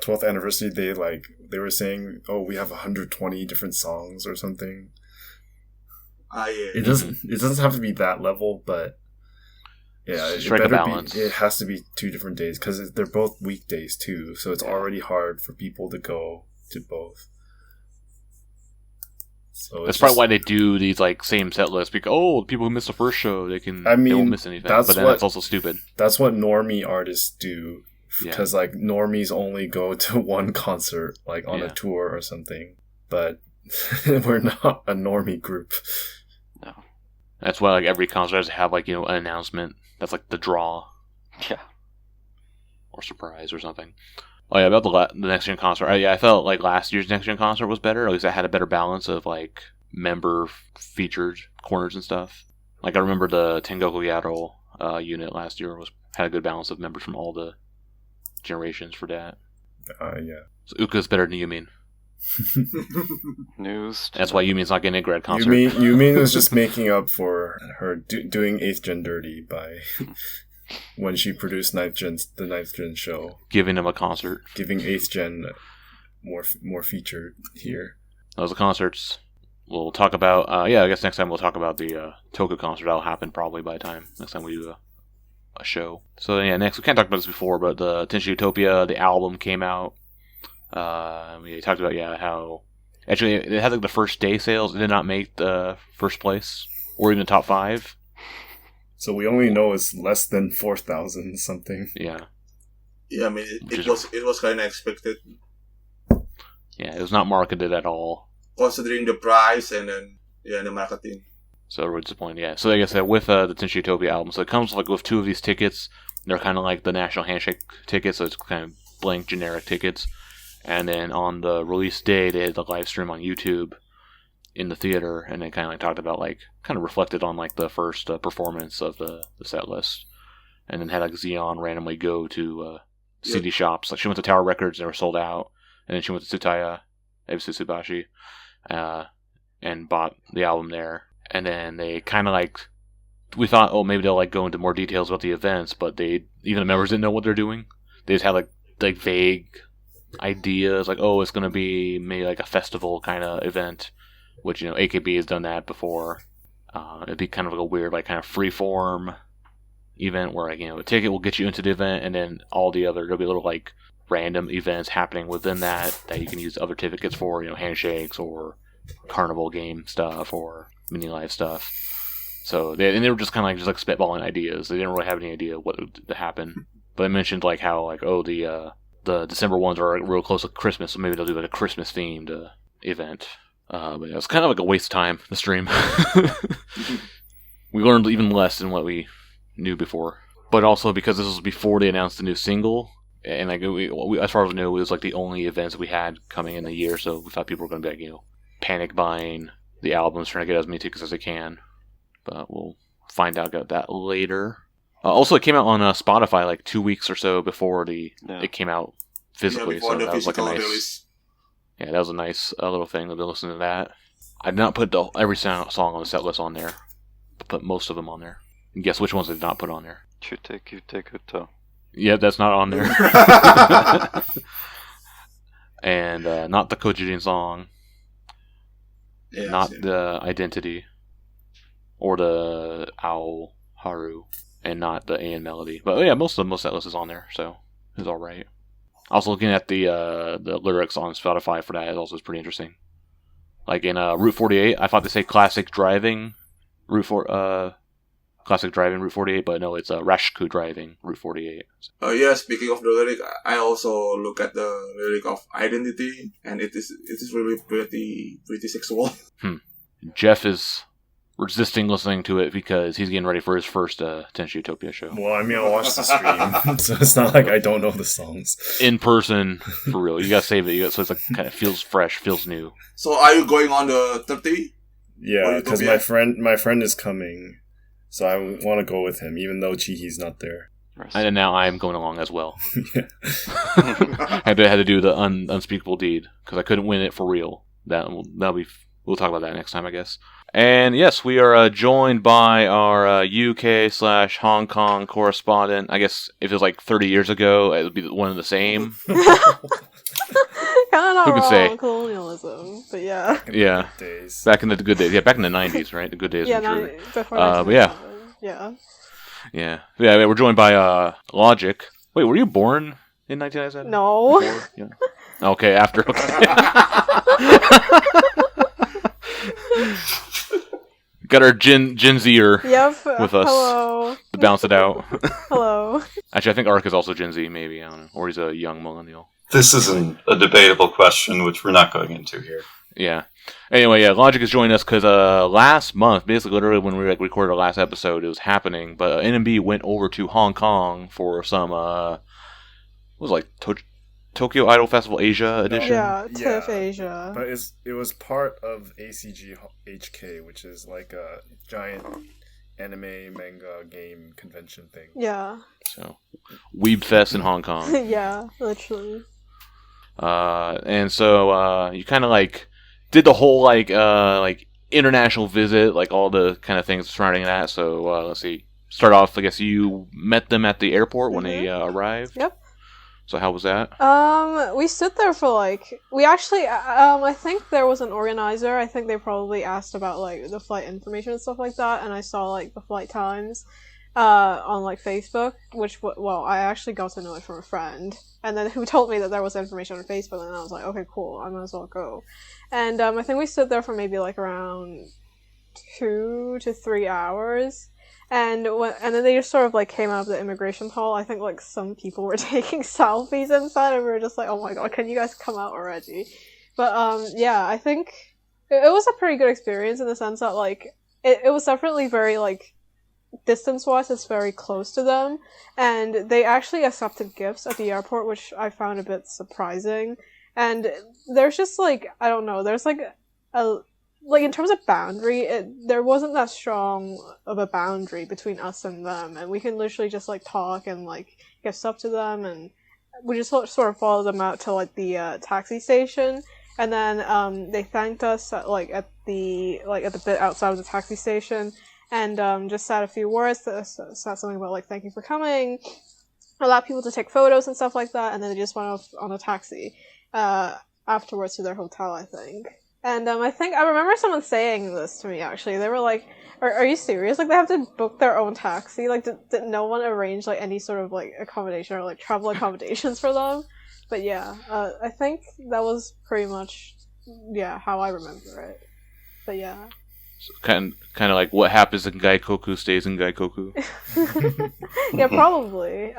12th anniversary, they were saying, oh, we have 120 different songs or something. Yeah. It doesn't have to be that level, but... Yeah, strike a balance. It has to be 2 different days because they're both weekdays too, so it's already hard for people to go to both. So that's probably why they do these like same set lists, because people who missed the first show they won't miss anything. But then that's also stupid. That's what normie artists do, because like normies only go to 1 concert, like on a tour or something. But we're not a normie group. No, that's why like every concert has to have like an announcement. That's like the draw. Yeah. Or surprise or something. Oh yeah, about the Next Gen concert. I felt like last year's Next Gen concert was better. At least I had a better balance of like member featured corners and stuff. Like I remember the Tengoku Yaro unit last year had a good balance of members from all the generations for that. Yeah. So Uka's better than Yumin. News. That's why Yumin's not getting a grad concert. Yumin was just making up for her doing 8th Gen dirty by when she produced the 9th Gen show, giving him a concert, giving 8th Gen more featured here. Those are concerts. We'll talk about. I guess next time we'll talk about the Toku concert. That'll happen probably by the time next time we do a show. So yeah, next we can't talk about this before, but the Tenshi Utopia, the album came out. We talked about how actually it had like the first day sales. It did not make the first place or even the top 5. So we only know it's less than 4,000 something. Yeah. Yeah, I mean it was kind of expected. Yeah, it was not marketed at all, considering the price and then the marketing. So we're disappointed. Yeah. So like I said, with the Tenshi Utopia album, so it comes like with 2 of these tickets. They're kind of like the National Handshake tickets, so it's kind of blank generic tickets. And then on the release day, they had the live stream on YouTube in the theater, and they kind of like talked about kind of reflected on like the first performance of the set list, and then had like Xeon randomly go to CD shops. Like she went to Tower Records, they were sold out, and then she went to Tsutaya, Ebisu Tsubashi, and bought the album there. And then they kind of we thought, oh, maybe they'll go into more details about the events, but even the members didn't know what they're doing. They just had like vague ideas, it's going to be maybe like a festival kind of event, which AKB has done that before. It'd be kind of like a weird kind of free-form event where a ticket will get you into the event, and then all the other there'll be little random events happening within that you can use other tickets for, handshakes or carnival game stuff or mini live stuff. So they were just kind of just spitballing ideas. They didn't really have any idea what would happen. But I mentioned how the December ones are real close to Christmas, so maybe they'll do a Christmas themed event. But it was kind of a waste of time, the stream. We learned even less than what we knew before. But also because this was before they announced the new single, and we, as far as we knew, it was the only events we had coming in the year, so we thought people were going to be panic buying the albums, trying to get as many tickets as they can. But we'll find out about that later. Also, it came out on Spotify 2 weeks or so before it came out physically. Before so the that was physical a nice release. Yeah, that was a nice little thing. I've been listening to that. I did not put every song on the set list on there. I put most of them on there. And guess which ones I did not put on there? Chute Kute Kuto. Yeah, that's not on there. And not the Kojin song. Yeah, not same. the Identity. Or the Owl Haru. And not the AN Melody. But yeah, most of that list is on there, so it's alright. Also looking at the lyrics on Spotify for that is also pretty interesting. Like in Route 48, I thought they say classic driving Route 48, but no, it's Rashku driving Route 48. Yeah, speaking of the lyric, I also look at the lyric of Identity, and it is really pretty sexual. Jeff is resisting listening to it because he's getting ready for his first Tenshi Utopia show. Well, I mean, I watched the stream, so it's not like I don't know the songs. In person, for real. You gotta save it, so it's like kind of feels fresh, feels new. So are you going on the 30? Yeah, because my friend is coming, so I want to go with him, even though Chihi's not there. And now I'm going along as well. Yeah. I had to do the unspeakable deed because I couldn't win it for real. That'll be. We'll talk about that next time, I guess. And yes, we are joined by our UK/Hong Kong correspondent. I guess if it was like 30 years ago, it would be one and the same. Kind of not Who can wrong, say? colonialism, but yeah. Yeah, Days. back in the good days. Yeah, back in the 90s, right? The good days. Yeah, I'm sure. before But yeah. 1997. Yeah. Yeah. We're joined by Logic. Wait, were you born in 1997? No. Before? Yeah. Okay, after. Okay. Got our Gen Zer Yep. with us Hello. to bounce it out. Hello. Actually, I think Ark is also Gen Z, maybe. I don't know. Or he's a young millennial. This isn't a debatable question, which we're not going into here. Yeah. Anyway, yeah, Logic is joining us because last month, basically literally when we recorded our last episode, it was happening. But NMB went over to Hong Kong for some, what was it, like Tokyo Idol Festival Asia edition? Yeah, TIFF Asia. But it was part of ACG HK, which is like a giant anime, manga, game convention thing. Yeah. So, Weeb Fest in Hong Kong. Yeah, literally. And so you kind of like did the whole like international visit, like all the kind of things surrounding that. So let's see. Start off, I guess you met them at the airport when they arrived. Yep. So how was that? We stood there for we actually, I think there was an organizer. I think they probably asked about like the flight information and stuff like that, and I saw like the flight times, on like Facebook, which I actually got to know it from a friend, and then who told me that there was information on Facebook, and I was like, okay, cool, I might as well go. And I think we stood there for maybe like around 2 to 3 hours. And then they just sort of like came out of the immigration hall. I think like some people were taking selfies inside, and we were just like, "Oh my god, can you guys come out already?" But yeah, I think it was a pretty good experience in the sense that like it was definitely very like distance-wise, it's very close to them, and they actually accepted gifts at the airport, which I found a bit surprising. And there's just like I don't know, there's like a like in terms of boundary, there wasn't that strong of a boundary between us and them, and we can literally just like talk and like give stuff to them, and we just sort of followed them out to like the taxi station, and then they thanked us at the bit outside of the taxi station, and just said a few words, said something about like thank you for coming, allowed people to take photos and stuff like that, and then they just went off on a taxi afterwards to their hotel, I think. And I think I remember someone saying this to me, actually. They were like, are you serious? Like, they have to book their own taxi? Like, did no one arrange, like, any sort of, like, accommodation or, like, travel accommodations for them? But, yeah, I think that was pretty much, yeah, how I remember it. But, yeah. So kind of like what happens in Gaikoku stays in Gaikoku. Yeah, probably.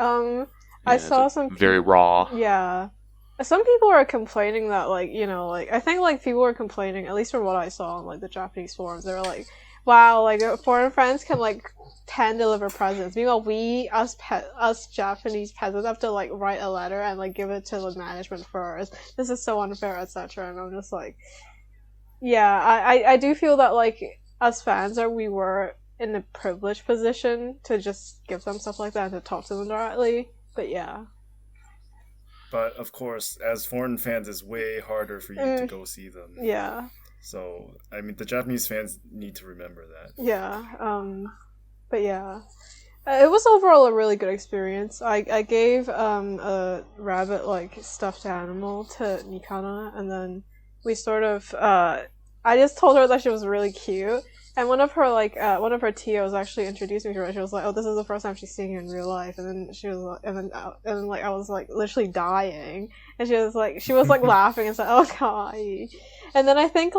I saw some... Very raw. Yeah. Some people are complaining that, like, you know, like, I think, like, people were complaining, at least from what I saw on, like, the Japanese forums, they were like, wow, like, foreign friends can, like, hand-deliver presents. Meanwhile, us Japanese peasants have to, like, write a letter and, like, give it to the management first. This is so unfair, etc. And I'm just like, yeah, I do feel that, like, as fans, we were in a privileged position to just give them stuff like that and to talk to them directly. But, yeah. But of course, as foreign fans, it's way harder for you to go see them. Yeah. So, I mean, the Japanese fans need to remember that. Yeah. But yeah. It was overall a really good experience. I gave a rabbit like stuffed animal to Mikana, and then we sort of I just told her that she was really cute, and one of her tios actually introduced me to her. She was like, "Oh, this is the first time she's seeing you in real life," and then she was like, and then like I was like literally dying, and she was like laughing and said, "Oh, kawaii." And then I think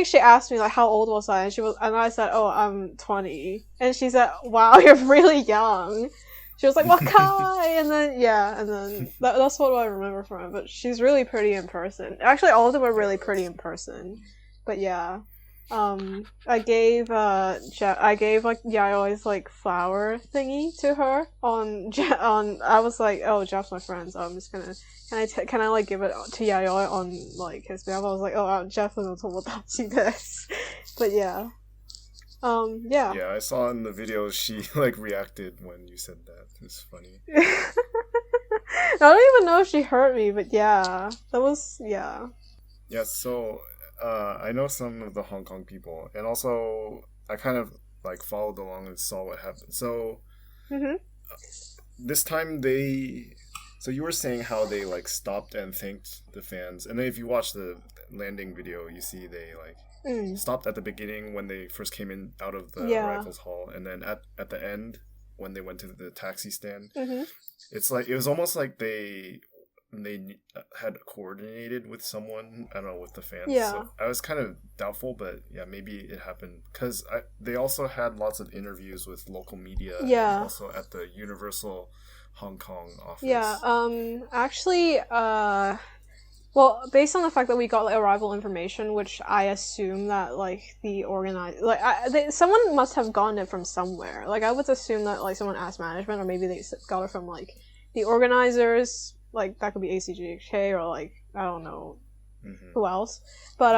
she asked me like how old was I, and I said, "Oh, I'm 20," and she said, "Wow, you're really young." She was like, "Wakai," and then that's what I remember from it. But she's really pretty in person. Actually, all of them are really pretty in person. But yeah, I gave like Yayoi's like flower thingy to her on. I was like, "Oh, Jeff's my friend, so I'm just gonna." Can I like give it to Yayoi on like his behalf? I was like, oh, Jeff was Otoitachi this, but yeah, yeah. Yeah, I saw in the video she like reacted when you said that. It's funny. I don't even know if she hurt me, but yeah, that was yeah. Yeah, so I know some of the Hong Kong people, and also I kind of like followed along and saw what happened. So this time So you were saying how they like stopped and thanked the fans, and then if you watch the landing video, you see they like stopped at the beginning when they first came in out of the arrivals hall, and then at the end when they went to the taxi stand. It's like it was almost like they had coordinated with someone, I don't know, with the fans. Yeah. So I was kind of doubtful, but yeah, maybe it happened because they also had lots of interviews with local media. Yeah. And also at the Universal Hong Kong office. Yeah, actually, well, based on the fact that we got like arrival information, which I assume that like the someone must have gotten it from somewhere. Like I would assume that like someone asked management, or maybe they got it from like the organizers. Like that could be ACGHK or like I don't know who else. But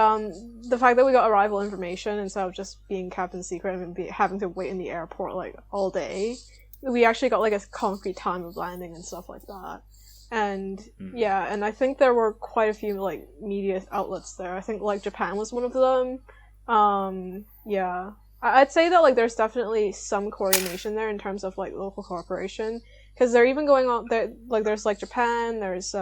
the fact that we got arrival information instead of just being kept in secret and having to wait in the airport like all day. We actually got like a concrete time of landing and stuff like that, and yeah, and I think there were quite a few like media outlets there. I think like Japan was one of them. Yeah, I'd say that like there's definitely some coordination there in terms of like local cooperation, because they're even going on there. Like there's like Japan. There's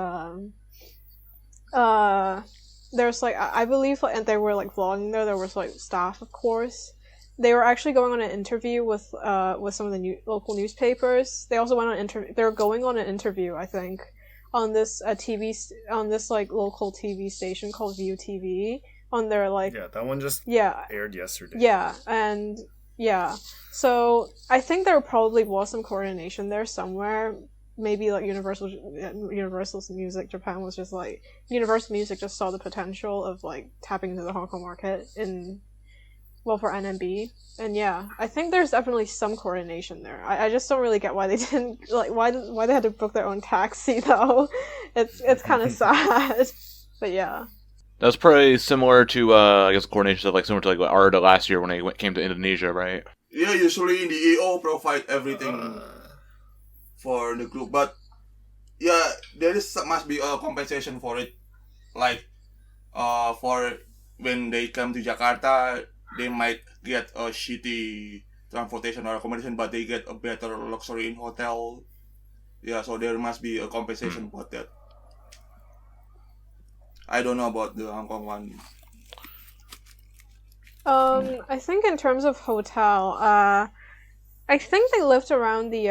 like I believe like, and they were like vlogging there. There was like staff, of course. They were actually going on an interview with some of the local newspapers. They also went on They were going on an interview, I think, on this like local TV station called View TV. On their like that one just aired yesterday. Yeah, and yeah, so I think there probably was some coordination there somewhere. Maybe like Universal's Music Japan was just like Universal Music just saw the potential of like tapping into the Hong Kong market for NMB, and yeah, I think there's definitely some coordination there. I just don't really get why they didn't why they had to book their own taxi though. It's kind of sad, but yeah. That was pretty similar to I guess coordination stuff like similar to like what Arda last year when they came to Indonesia, right? Yeah, usually the EO provide everything for the group, but yeah, must be a compensation for it. Like for when they come to Jakarta, they might get a shitty transportation or accommodation, but they get a better luxury in hotel. Yeah, so there must be a compensation for that. I don't know about the Hong Kong one. I think in terms of hotel, I think they lived around the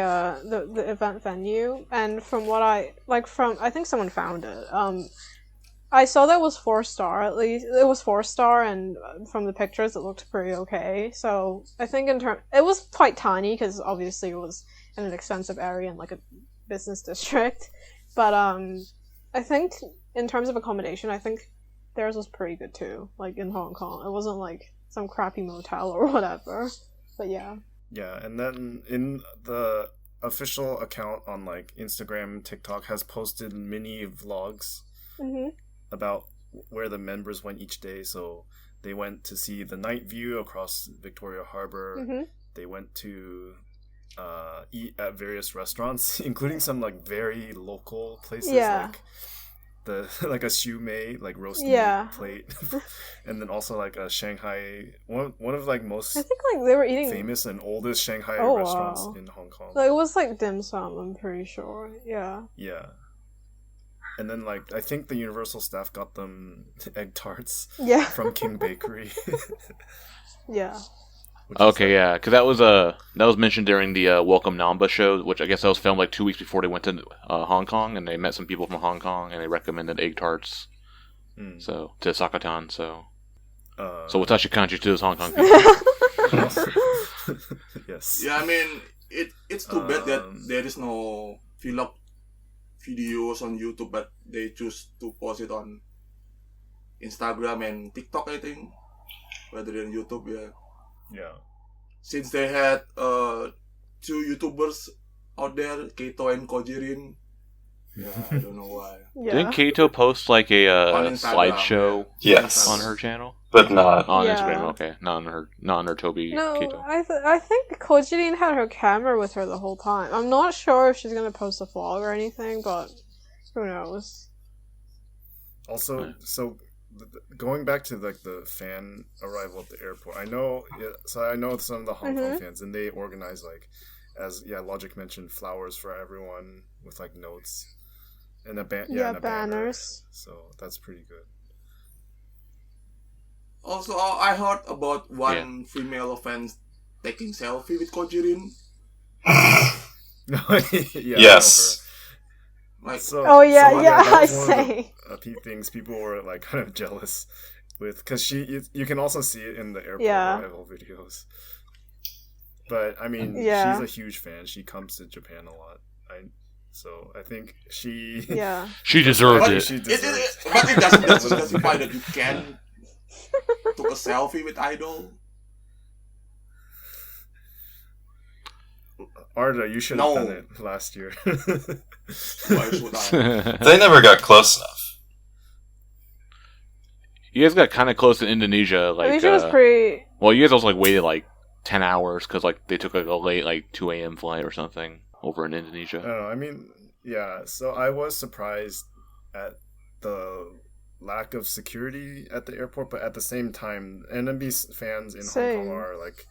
event venue, and from what I think someone found it. I saw that it was 4-star, at least. It was 4-star, and from the pictures, it looked pretty okay. So, I think it was quite tiny, because obviously it was in an expensive area in, like, a business district. But, I think, in terms of accommodation, I think theirs was pretty good, too. Like, in Hong Kong. It wasn't, like, some crappy motel or whatever. But, yeah. Yeah, and then in the official account on, like, Instagram, TikTok has posted mini vlogs. About where the members went each day. So they went to see the night view across Victoria Harbour. They went to eat at various restaurants, including some like very local places, Yeah. like the like a shumei, like roast Yeah. meat plate, and then also like a Shanghai, one of like most I think like they were eating. famous and oldest Shanghai Oh, restaurants wow. in Hong Kong. Like, it was like dim sum. I'm pretty sure. Yeah. Yeah. And then like I think the Universal staff got them egg tarts Yeah. from King Bakery. Yeah. which is, Okay, yeah, because that was mentioned during the Welcome Namba show, which I guess that was filmed like 2 weeks before they went to Hong Kong, and they met some people from Hong Kong, and they recommended egg tarts. So to Sakatan, so watashi kanji to those Hong Kong people. yes. Yeah, I mean, it's too bad that there is no vlog videos on YouTube, but they choose to post it on Instagram and TikTok, I think, rather than YouTube. Yeah. Since they had 2 YouTubers out there, Keito and Kojirin. Yeah, I don't know why. Yeah. Didn't Kato post like a On Instagram, slideshow Yes. on her channel? But not. On Yeah. Instagram, okay. Not on her Toby No, Kato. I think Kojirin had her camera with her the whole time. I'm not sure if she's gonna post a vlog or anything, but who knows? Also, so going back to like the fan arrival at the airport, I know some of the Hong Kong fans, and they organize like, as Logic mentioned, flowers for everyone with like notes and and a banners. banner. So that's pretty good. Also, I heard about one female fan taking selfie with Kojirin. Yeah, Yes. Like, So, Oh yeah, so, yeah, that I was one of say. the things people were like kind of jealous with, because you can also see it in the airport Yeah. arrival videos. But I mean, Yeah. she's a huge fan. She comes to Japan a lot. So I think she Yeah. She deserved but it. she it deserves. but it doesn't justify that you can took a selfie with Idol. Arda, you should have No. done it last year. Why should I? They never got close enough. You guys got kind of close to Indonesia, like. Indonesia was pretty. Well, you guys also like waited like 10 hours because like they took like a late like 2 a.m. flight or something over in I Indonesia. don't know. I mean, yeah. So I was surprised at the lack of security at the airport, but at the same time, NMB fans in Hong Same. Kong are like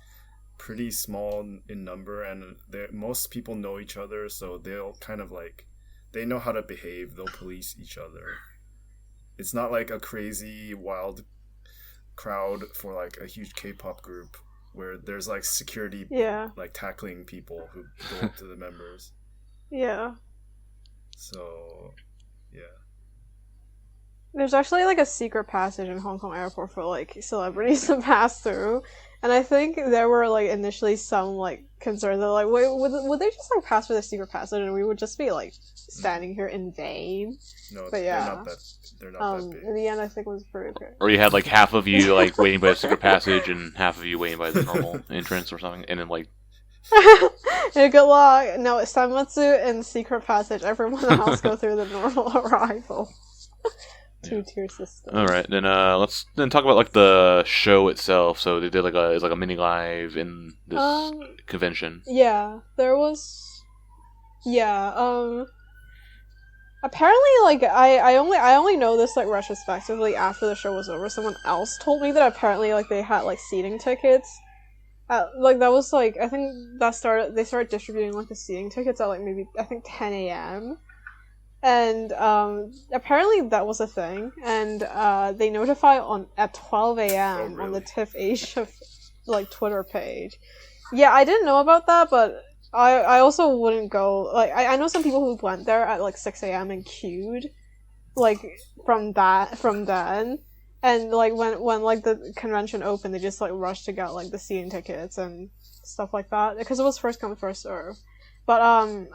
pretty small in number, and most people know each other, so they'll kind of like they know how to behave. They'll police each other. It's not like a crazy wild crowd for like a huge K-pop group where there's like security Yeah. like tackling people who go up to the members. Yeah. So, yeah. There's actually like a secret passage in Hong Kong airport for like celebrities to pass through, and I think there were like initially some like concerns that like, wait, would they just like pass through the secret passage and we would just be like standing here in vain? No, But yeah. they're not that big. In the end, I think it was pretty good. Or you had like half of you like waiting by the secret passage and half of you waiting by the normal entrance or something, and then like Yeah, good luck. No, it's Sanmatsu and secret passage. Everyone else go through the normal arrival. Two-tier system. all right, then let's then talk about like the show itself. So they did it's like a mini live in this convention. Yeah, there was. Yeah. Apparently, like I only know this like retrospectively after the show was over. Someone else told me that apparently like they had like seating tickets. Like that was like I think they started distributing like the seating tickets at like maybe I think 10 a.m. And apparently that was a thing, and they notify at 12 a.m. Oh, on the really? TIFF Asia like Twitter page. Yeah, I didn't know about that, but I also wouldn't go. Like I know some people who went there at like 6 a.m. and queued, like from then, and like when like the convention opened, they just like rushed to get like the seating tickets and stuff like that because it was first come first serve. But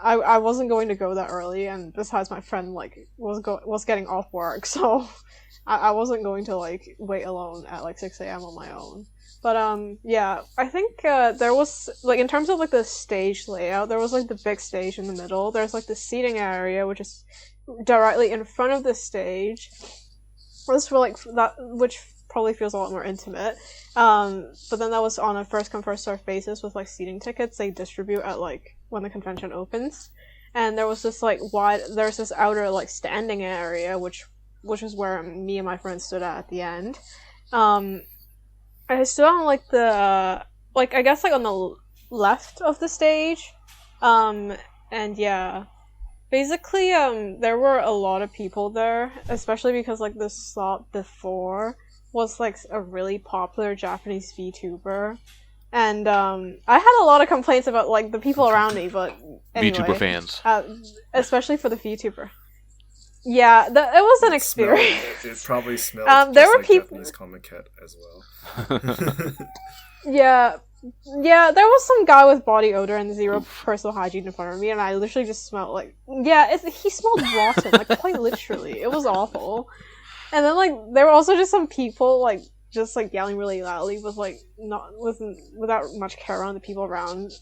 I wasn't going to go that early, and besides, my friend like was getting off work, so I wasn't going to like wait alone at like 6 a.m. on my own. But yeah, I think there was like in terms of like the stage layout, there was like the big stage in the middle. There's like the seating area, which is directly in front of the stage. This for like that, which probably feels a lot more intimate. But then that was on a first come first served basis with like seating tickets they distribute at like when the convention opens. And there was this like there's this outer like standing area which is where me and my friend stood at the end. I stood on like the like I guess like on the left of the stage. And yeah. Basically, there were a lot of people there, especially because, like, the slot before was, like, a really popular Japanese VTuber. And, I had a lot of complaints about, like, the people around me, but anyway. VTuber fans. Especially for the VTuber. Yeah, it was an experience. It probably smelled there just were like people... Japanese Comic Cat as well. Yeah, there was some guy with body odor and zero personal hygiene in front of me, and I literally just smelled like... Yeah, he smelled rotten, like, quite literally. It was awful. And then, like, there were also just some people, like, just, like, yelling really loudly with, like, without much care on the people around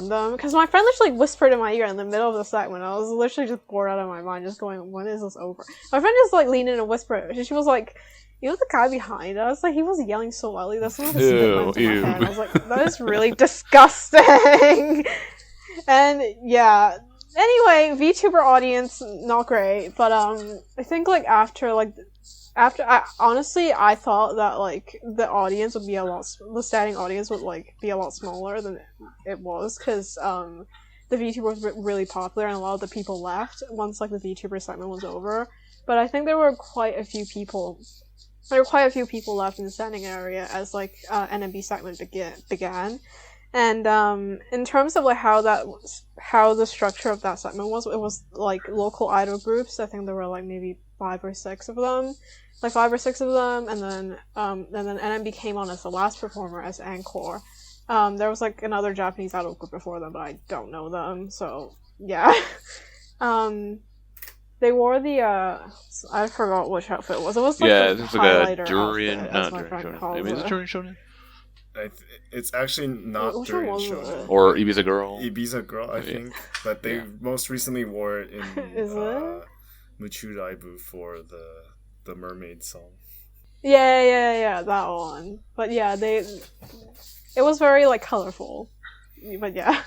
them. Because my friend literally whispered in my ear in the middle of the set when I was literally just bored out of my mind, just going, when is this over? My friend just, like, leaned in and whispered, and she was like... You know the guy behind us? Like, he was yelling so loudly that someone just went into my head. I was like, that is really disgusting! And, yeah. Anyway, VTuber audience, not great. But, I think, like, after, honestly, I thought that, like, the audience would be the standing audience would, like, be a lot smaller than it was, because, the VTuber was really popular and a lot of the people left once, like, the VTuber segment was over. But I think there were quite a few people left in the standing area as, like, NMB segment began. And, in terms of, like, how the structure of that segment was, it was, like, local idol groups. I think there were, like, maybe 5 or 6 of them. And then NMB came on as the last performer as encore. There was, like, another Japanese idol group before them, but I don't know them, so, yeah. They wore the, I forgot which outfit it was. It was like it's like a Durian shonen. Maybe it's Durian shonen? It's actually not Which Durian one was shonen. it? Or Ibiza Girl. Ibiza Girl, I think. But they most recently wore it in Muchuraibu for the mermaid song. Yeah, that one. But yeah, it was very, like, colorful. But yeah.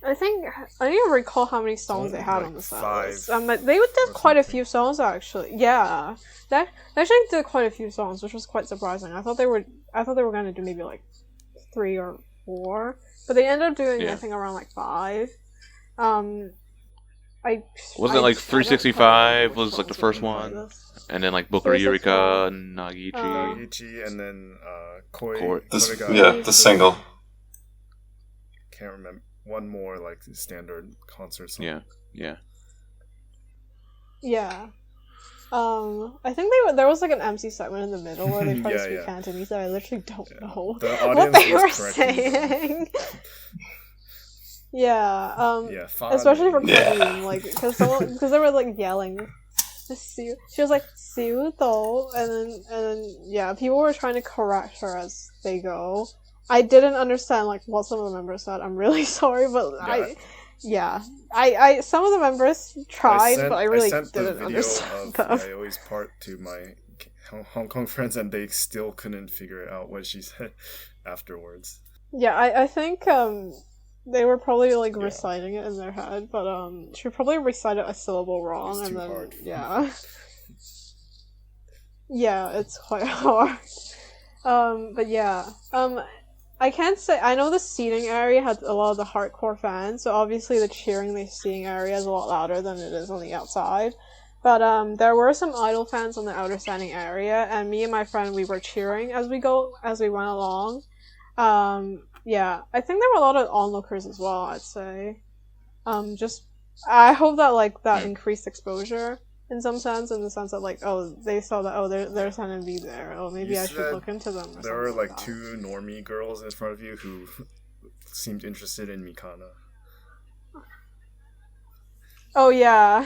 I don't even recall how many songs they had like on the set 5 list. They did quite a few songs, actually. Yeah. They actually did quite a few songs, which was quite surprising. I thought they were gonna do maybe, like, 3 or 4. But they ended up doing, I think, around, like, 5. Wasn't it like 365 was, like, the first one? And then, like, Bokura Yurika, Nagichi. And then, Koi. The single. Can't remember. One more, like, standard concert song. Yeah. I think there was, like, an MC segment in the middle where they tried to speak Cantonese that I literally don't know The what they were was saying. Especially for Korean, like, because they were, like, yelling. She was like, "Siuto," and then people were trying to correct her as they go. I didn't understand, like, what some of the members said. I'm really sorry, but I some of the members tried, but I really didn't understand them. I always part to my Hong Kong friends, and they still couldn't figure out what she said afterwards. Yeah, I think they were probably, like, reciting it in their head, but she probably recited a syllable wrong, and then hard. It's quite hard. But yeah, I can't say. I know the seating area had a lot of the hardcore fans, so obviously the cheering in the seating area is a lot louder than it is on the outside. But there were some idol fans on the outer standing area, and me and my friend, we were cheering as we went along. I think there were a lot of onlookers as well, I'd say. I hope that, like, that increased exposure in some sense, in the sense that, like, they saw that, there's NMB there. Maybe I should look into them. There were, like, 2 normie girls in front of you who seemed interested in Mikana. Oh, yeah.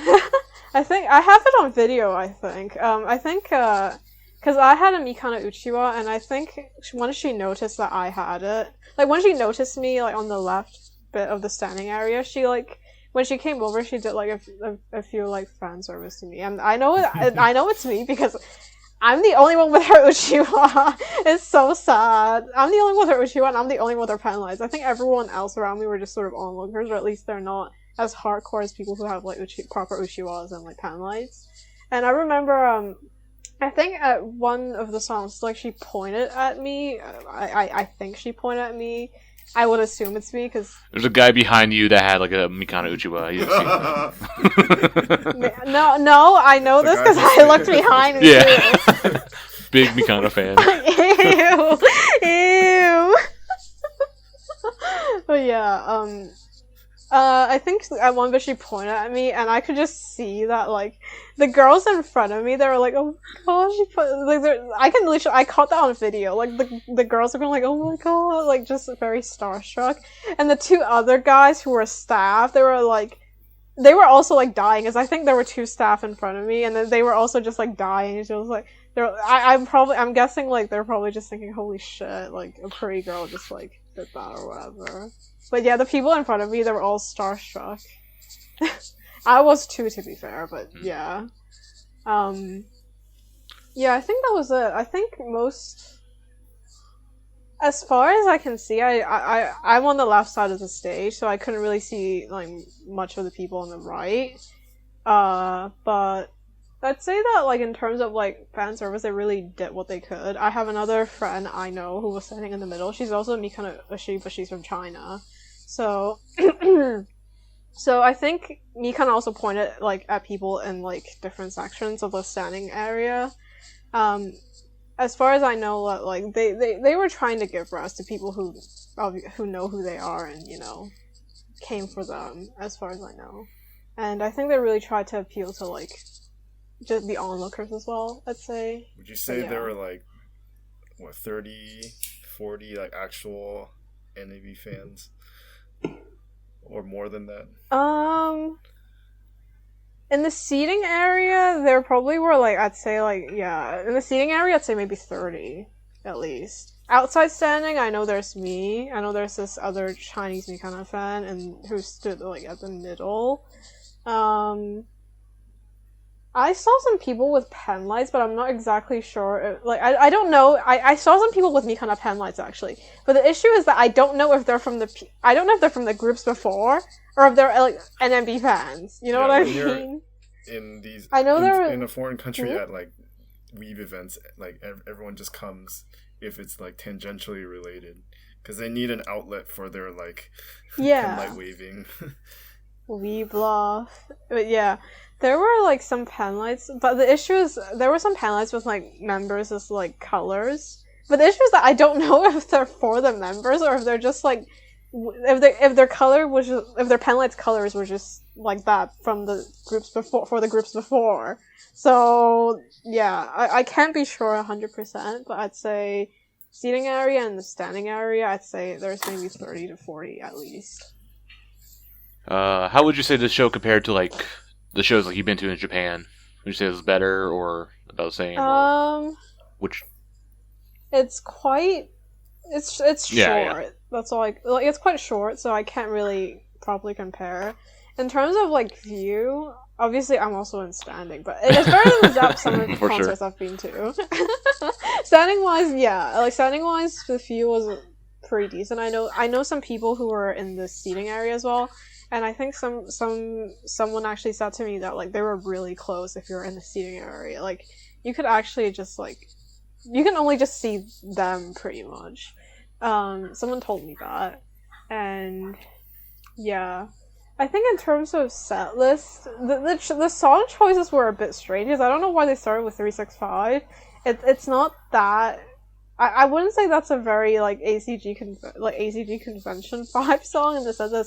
I think I have it on video, I think. Because I had a Mikana Uchiwa, and I think when she noticed that I had it, like, when she noticed me, like, on the left bit of the standing area, she, like, when she came over, she did, like, a few, like, fan service to me. And I know it's me because I'm the only one with her Uchiwa. It's so sad. I'm the only one with her Uchiwa, and I'm the only one with her pen lights. I think everyone else around me were just sort of onlookers, or at least they're not as hardcore as people who have like proper Uchiwas and like pen lights. And I remember, I think at one of the songs, like she pointed at me. I think she pointed at me. I would assume it's me because there's a guy behind you that had like a Mikana Uchiwa. You no, I know this because I looked behind me. Yeah, big Mikana fan. Ew. But yeah, I think at one bit she pointed at me, and I could just see that like the girls in front of me, they were like, "Oh my gosh!" I caught that on video. Like the girls are going like, "Oh my god!" Like just very starstruck. And the two other guys who were staff, they were also like dying, as I think there were two staff in front of me, and then they were also just like dying. So it was like I'm guessing like they're probably just thinking, "Holy shit!" Like a pretty girl just like did that or whatever. But yeah, the people in front of me, they were all starstruck. I was too, to be fair, but yeah. Yeah, I think that was it. I think as far as I can see, I'm on the left side of the stage, so I couldn't really see, like, much of the people on the right. But I'd say that, like, in terms of, like, fan service, they really did what they could. I have another friend I know who was standing in the middle. She's also Mikana Ushi, but she's from China. So, so I think Mikana also pointed, like, at people in, like, different sections of the standing area. As far as I know, like, they were trying to give rest to people who know who they are and, you know, came for them, as far as I know. And I think they really tried to appeal to, like, just the onlookers as well, I'd say. Would you say there were, like, what, 30, 40, like, actual NMB fans? Or more than that? In the seating area, there probably were, like, I'd say, like, yeah. In the seating area, I'd say maybe 30, at least. Outside standing, I know there's me. I know there's this other Chinese Mikana fan, and who stood, like, at the middle. I saw some people with pen lights, but I'm not exactly sure. I don't know. I saw some people with Mikana pen lights, actually. But the issue is that I don't know if they're from the groups before, or if they're, like, NMB fans. You know what I mean? In these, I know in a foreign country at, like, weeb events, like, everyone just comes if it's, like, tangentially related. Because they need an outlet for their, like, pen light waving. Weeb love. But yeah. There were, like, some pen lights, but the issue is, there were some pen lights with, like, members as, like, colors. But the issue is that I don't know if they're for the members, or if they're just, like, if their pen lights colors were just like that from the groups before, for the groups before. So, yeah, I can't be sure 100%, but I'd say seating area and the standing area, I'd say there's maybe 30 to 40 at least. How would you say this show compared to, like, the shows like you've been to in Japan? Would you say it was better or about the same? Which? It's quite. It's short. Yeah. That's all. Like it's quite short, so I can't really properly compare. In terms of like view, obviously I'm also in standing, but it's better than the Zap Summer concerts I've been to. Standing wise, yeah, like standing wise, the view was pretty decent. I know some people who were in the seating area as well. And I think someone actually said to me that, like, they were really close if you're in the seating area. Like, you could actually just, like, you can only just see them, pretty much. Someone told me that. And, yeah. I think in terms of set list, the song choices were a bit strange, because I don't know why they started with 365. It's not that... I wouldn't say that's a very, like, ACG convention vibe song, in the sense that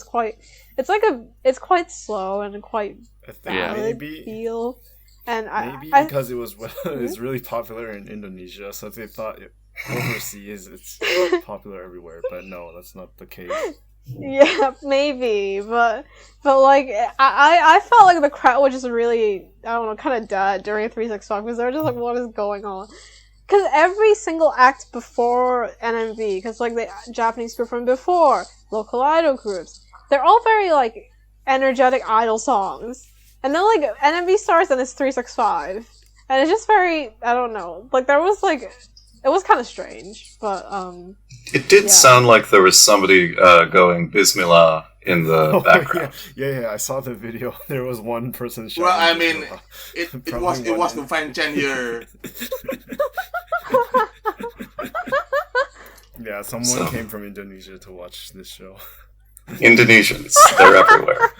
it's quite slow and quite ballad feel. And because it was really popular in Indonesia, so they thought overseas it's popular everywhere, but no, that's not the case. Yeah, maybe, but like, I felt like the crowd was just really, I don't know, kind of dead during 365, because they were just like, what is going on? Because every single act before NMB, because, like, the Japanese group from before, local idol groups, they're all very, like, energetic idol songs. And then, like, NMB starts and it's 365. And it's just very, I don't know, like there was like, it was kind of strange, but It did Yeah. sound like there was somebody going Bismillah in the background. Yeah, I saw the video. There was one person shouting. Well, I mean, Bismillah. it From was one the end. fan chant here. Yeah, someone So- came from Indonesia to watch this show. Indonesians, they're everywhere.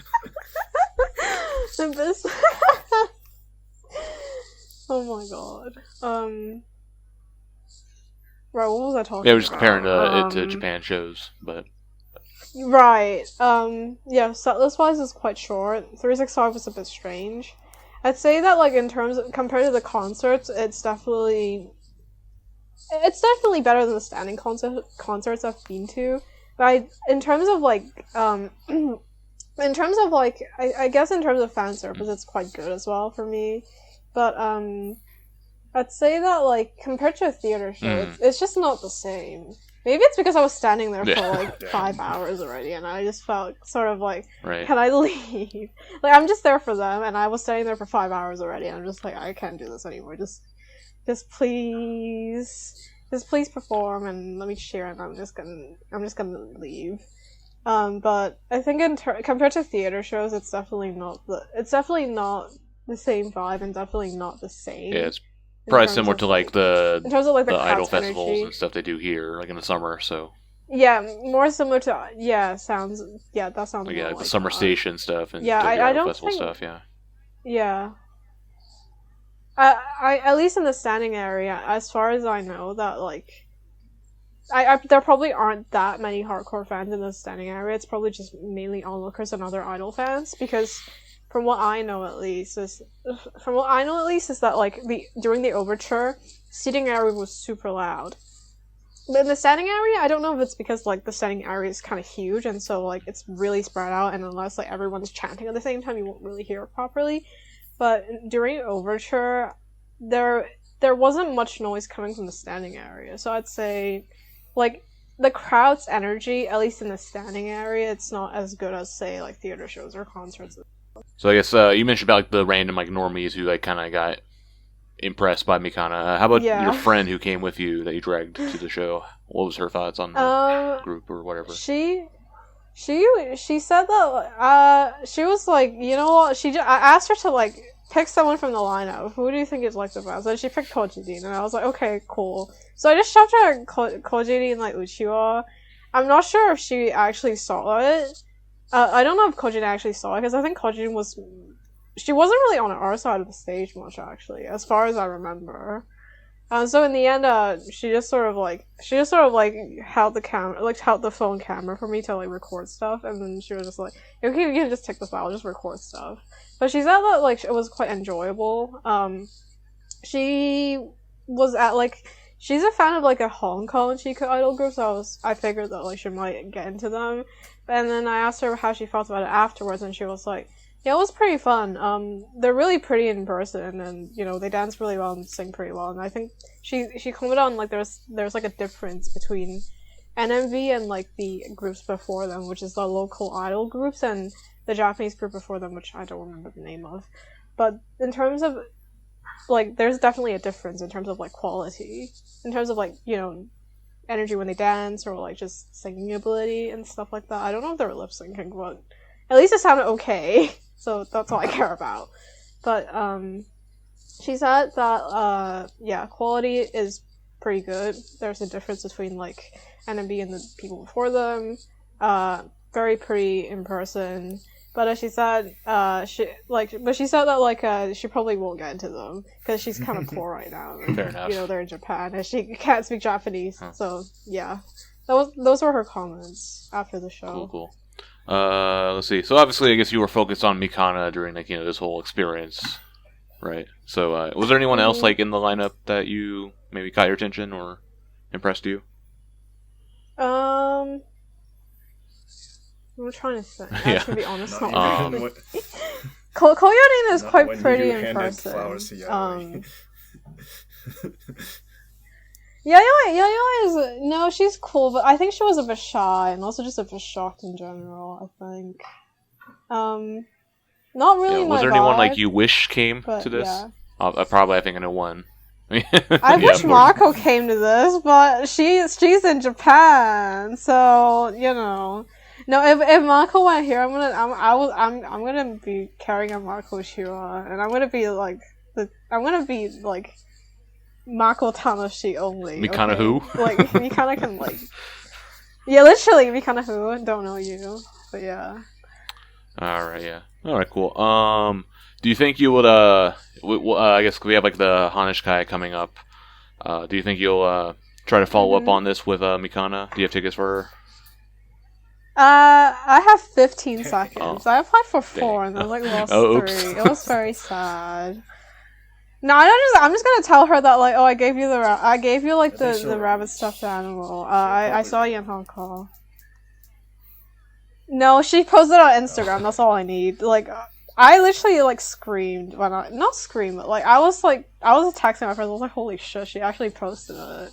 the best. Oh my god. Right, what was I talking about? Yeah, we're just comparing it to Um, Japan shows, but Right. Yeah, setlist wise is quite short. 365 was a bit strange. I'd say that like in terms of, compared to the concerts, it's definitely better than the standing concerts I've been to. But in terms of like in terms of like I guess in terms of fan service it's quite good as well for me. But I'd say that like compared to a theater show, it's just not the same. Maybe it's because I was standing there for Yeah. like 5 hours already, and I just felt sort of like, right. can I leave? Like I'm just there for them, and I was standing there for 5 hours already, and I'm just like, I can't do this anymore. Just please perform and let me cheer, and I'm just gonna leave. But I think compared to theater shows, it's definitely not the same vibe, and definitely not the same. Yeah, it's in probably terms similar of, to like the in terms of like the idol crowd's festivals energy. and stuff they do here, like in the summer. So Yeah, more similar to that sounds like, more like the like summer that. station stuff and Yeah, Tokyo I Idol don't festival think- stuff. Yeah, Yeah. I at least in the standing area, as far as I know, that like, there probably aren't that many hardcore fans in the standing area. It's probably just mainly onlookers and other idol fans, because from what I know at least is that like during the overture, seating area was super loud. But in the standing area, I don't know if it's because like the standing area is kind of huge, and so like it's really spread out, and unless like everyone's chanting at the same time, you won't really hear it properly. But during overture, there wasn't much noise coming from the standing area, so I'd say like the crowd's energy, at least in the standing area, it's not as good as say like theater shows or concerts. so I guess you mentioned about like the random like normies who like kind of got impressed by Mikana. How about Yeah. your friend who came with you that you dragged to the show? What was her thoughts on the group or whatever? She said that she was like, you know what? I asked her to like pick someone from the lineup. Who do you think is like the best? And she picked Kojidin, and I was like, okay, cool. So I just shoved her Kojidin and like Uchiwa. I'm not sure if she actually saw it. I don't know if Kojidin actually saw it, because I think Kojidin wasn't really on our side of the stage much, actually, as far as I remember. So in the end, she just sort of like held the phone camera for me to like record stuff, and then she was just like, "Okay, you can just take this out, I'll just record stuff." But she said that like it was quite enjoyable. She was at like, she's a fan of like a Hong Kong Chica idol group, so I figured that like she might get into them. And then I asked her how she felt about it afterwards, and she was like, yeah, it was pretty fun. They're really pretty in person, and you know they dance really well and sing pretty well. And I think she commented on like there's like a difference between NMB and like the groups before them, which is the local idol groups, and the Japanese group before them, which I don't remember the name of. But in terms of like, there's definitely a difference in terms of like quality, in terms of like, you know, energy when they dance, or like just singing ability and stuff like that. I don't know if they were lip syncing, but at least it sounded okay. So that's all I care about. But she said that quality is pretty good. There's a difference between like NMB and the people before them. Very pretty in person. But as she said, she said that like she probably won't get into them because she's kind of poor right now. And, Fair enough. You know, they're in Japan and she can't speak Japanese. Huh. So yeah, those were her comments after the show. Cool. Let's see. So obviously, I guess you were focused on Mikana during like, you know, this whole experience, right? So was there anyone else like in the lineup that you maybe caught your attention or impressed you? I'm trying to think. Yeah. To be honest, Not not even really. when- Koyorin is not quite when pretty you in handed person. flowers to Yayoi. Yayoi is no, she's cool, but I think she was a bit shy and also just a bit shocked in general. I think, not really. Yeah, was my there anyone vibe, like you wish came but to this? yeah. probably I think I know one. I wish Marco came to this, but she's in Japan, so No, if Marco went here, I'm gonna be carrying a Marco Shira, and I'm gonna be like Marco Tanashi only. Mikana okay? who? Like Mikana can yeah, literally Mikana who don't know you, but yeah. All right, yeah. All right, cool. Do you think you would I guess we have like the Hanishkai coming up. Do you think you'll try to follow up on this with Mikana? Do you have tickets for her? I have 15 seconds. Oh, I applied for 4 dang. and then lost Oops. 3. It was very sad. No, I'm just gonna tell her that I gave you the rabbit stuffed animal. I saw you in Hong Kong. No, she posted on Instagram. That's all I need. I literally screamed when not scream, but I was texting my friends. I was like, "Holy shit!" She actually posted it.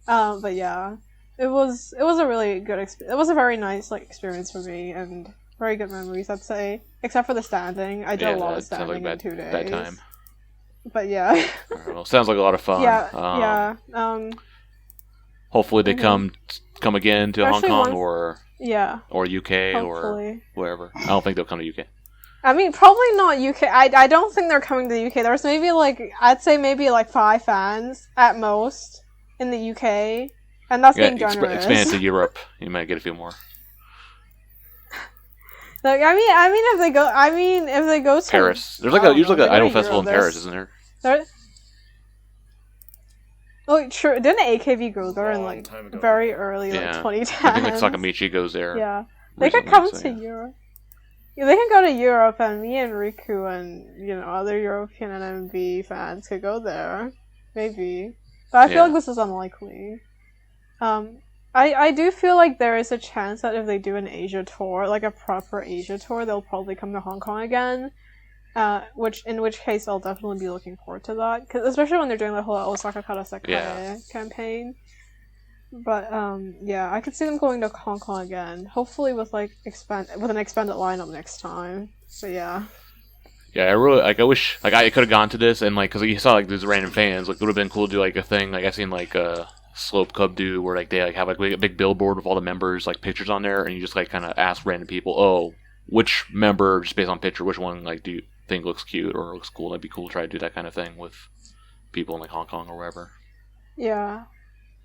But yeah, it was a really good experience. It was a very nice experience for me and very good memories. I'd say, except for the standing. I did a lot of standing in 2 days. Bad time. But yeah. All right, well, sounds like a lot of fun. Yeah. Hopefully they come again to Hong Kong or UK hopefully. or wherever. I don't think they'll come to UK. I mean, probably not UK. I don't think they're coming to the UK. There's maybe I'd say maybe 5 fans at most in the UK, and that's being generous. Expand it to Europe. You might get a few more. If they go to Paris. There's usually an idol festival in Paris, isn't there? Oh, true. Didn't AKB go there in very early 2010? I think Osaka Marathon goes there. Yeah, they could come to Europe. Yeah, they can go to Europe, and me and Riku and other European NMB fans could go there, maybe. But I feel like this is unlikely. I do feel like there is a chance that if they do an Asia tour, a proper Asia tour, they'll probably come to Hong Kong again. In which case I'll definitely be looking forward to that, especially when they're doing the whole Osaka Karasekai campaign. But I could see them going to Hong Kong again, hopefully with an expanded lineup next time. But yeah. Yeah, I really I wish I could have gone to this and because you saw these random fans. It would have been cool to do a thing I seen Slope Club do where they have a big billboard with all the members pictures on there, and you just kind of ask random people, which member just based on picture, which one do you think looks cute or looks cool? That'd be cool to try to do that kind of thing with people in Hong Kong or wherever. Yeah.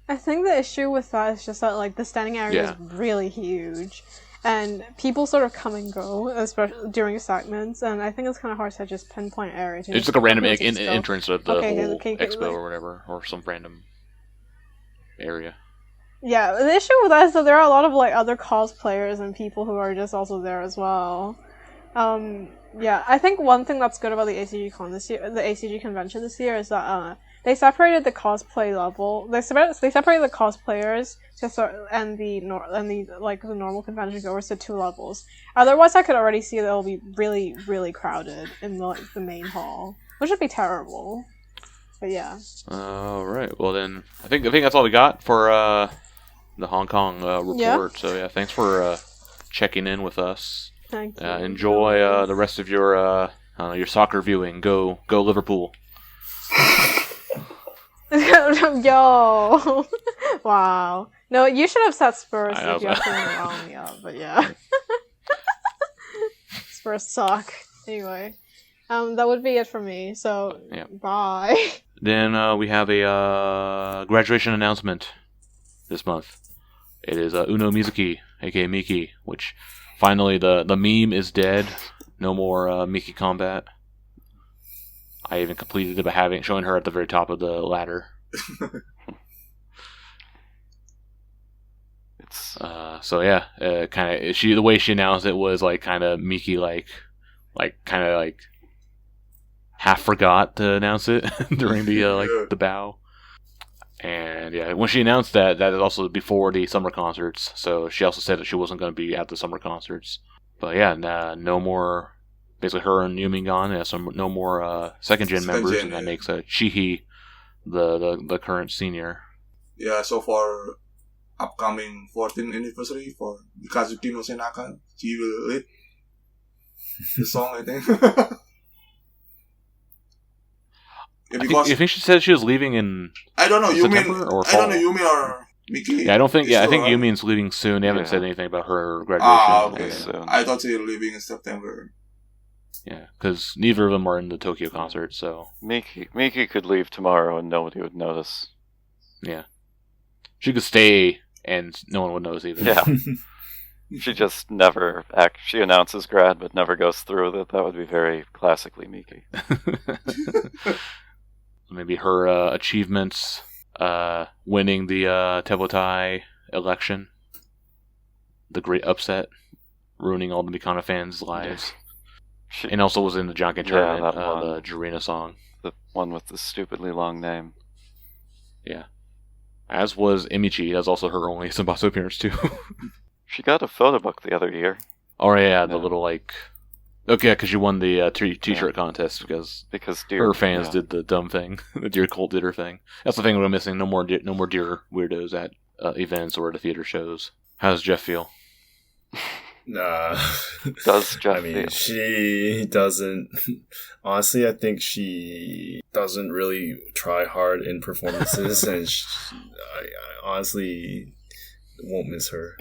I think the issue with that is just that the standing area is really huge, and people sort of come and go, especially during segments. And I think it's kind of hard to just pinpoint area. It's a random entrance of the whole expo or whatever, or some random area. Yeah, the issue with that is that there are a lot of other cosplayers and people who are just also there as well. I think one thing that's good about the ACG convention this year is that they separated the cosplay level. They separated the cosplayers and the normal convention goers to 2 levels. Otherwise, I could already see that it'll be really, really crowded in the main hall, which would be terrible. But yeah. All right. Well then, I think that's all we got for the Hong Kong report. Yeah. So thanks for checking in with us. Thank you. Enjoy the rest of your soccer viewing. Go Liverpool. Yo! Wow. No, you should have said Spurs if you actually round me up, but yeah. Spurs suck. Anyway. That would be it for me, so bye. Then we have a graduation announcement this month. It is Uno Mizuki, aka Miiki, which finally the meme is dead. No more Miiki combat. I even completed it by showing her at the very top of the ladder. It's kind of the way she announced it was kind of Miiki half forgot to announce it during the bow. And when she announced that is also before the summer concerts, so she also said that she wasn't going to be at the summer concerts. But no more. Basically, her and Yumi gone. So no more second gen members, and that makes Chihi the current senior. Yeah, so for upcoming 14th anniversary for Kazuki no Senaka, she will lead the song, I think. Yeah, I because think she said she was leaving in I don't know. September or I don't know. fall? Yumin or Miiki. Yeah, I don't think. is Yeah, I still think around. Yumin's leaving soon. They haven't Yeah. said anything about her graduation. Ah, okay. soon. I thought she was leaving in September. Yeah, because neither of them are in the Tokyo concert, so Miiki could leave tomorrow and nobody would notice. yeah, she could stay and no one would notice either. Yeah. She just never she announces grad but never goes through with it. That would be very classically Miiki. Maybe her achievements, winning the Tebotai election, the great upset, ruining all the Mikana fans' lives, and also was in the Jonkin tournament, that one. the Jurina song. The one with the stupidly long name. Yeah. As was Emichi. That's also her only Senbatsu appearance, too. She got a photo book the other year. Oh, yeah, the Yeah. little, like... Okay, because she won the t-shirt contest, because her fans did the dumb thing. The Deer Cult did her thing. That's the thing we're missing. No more Deer weirdos at events or at the theater shows. How does Jeff feel? Nah. Does Jeff I mean, feel? she doesn't. Honestly, I think she doesn't really try hard in performances, and I honestly won't miss her.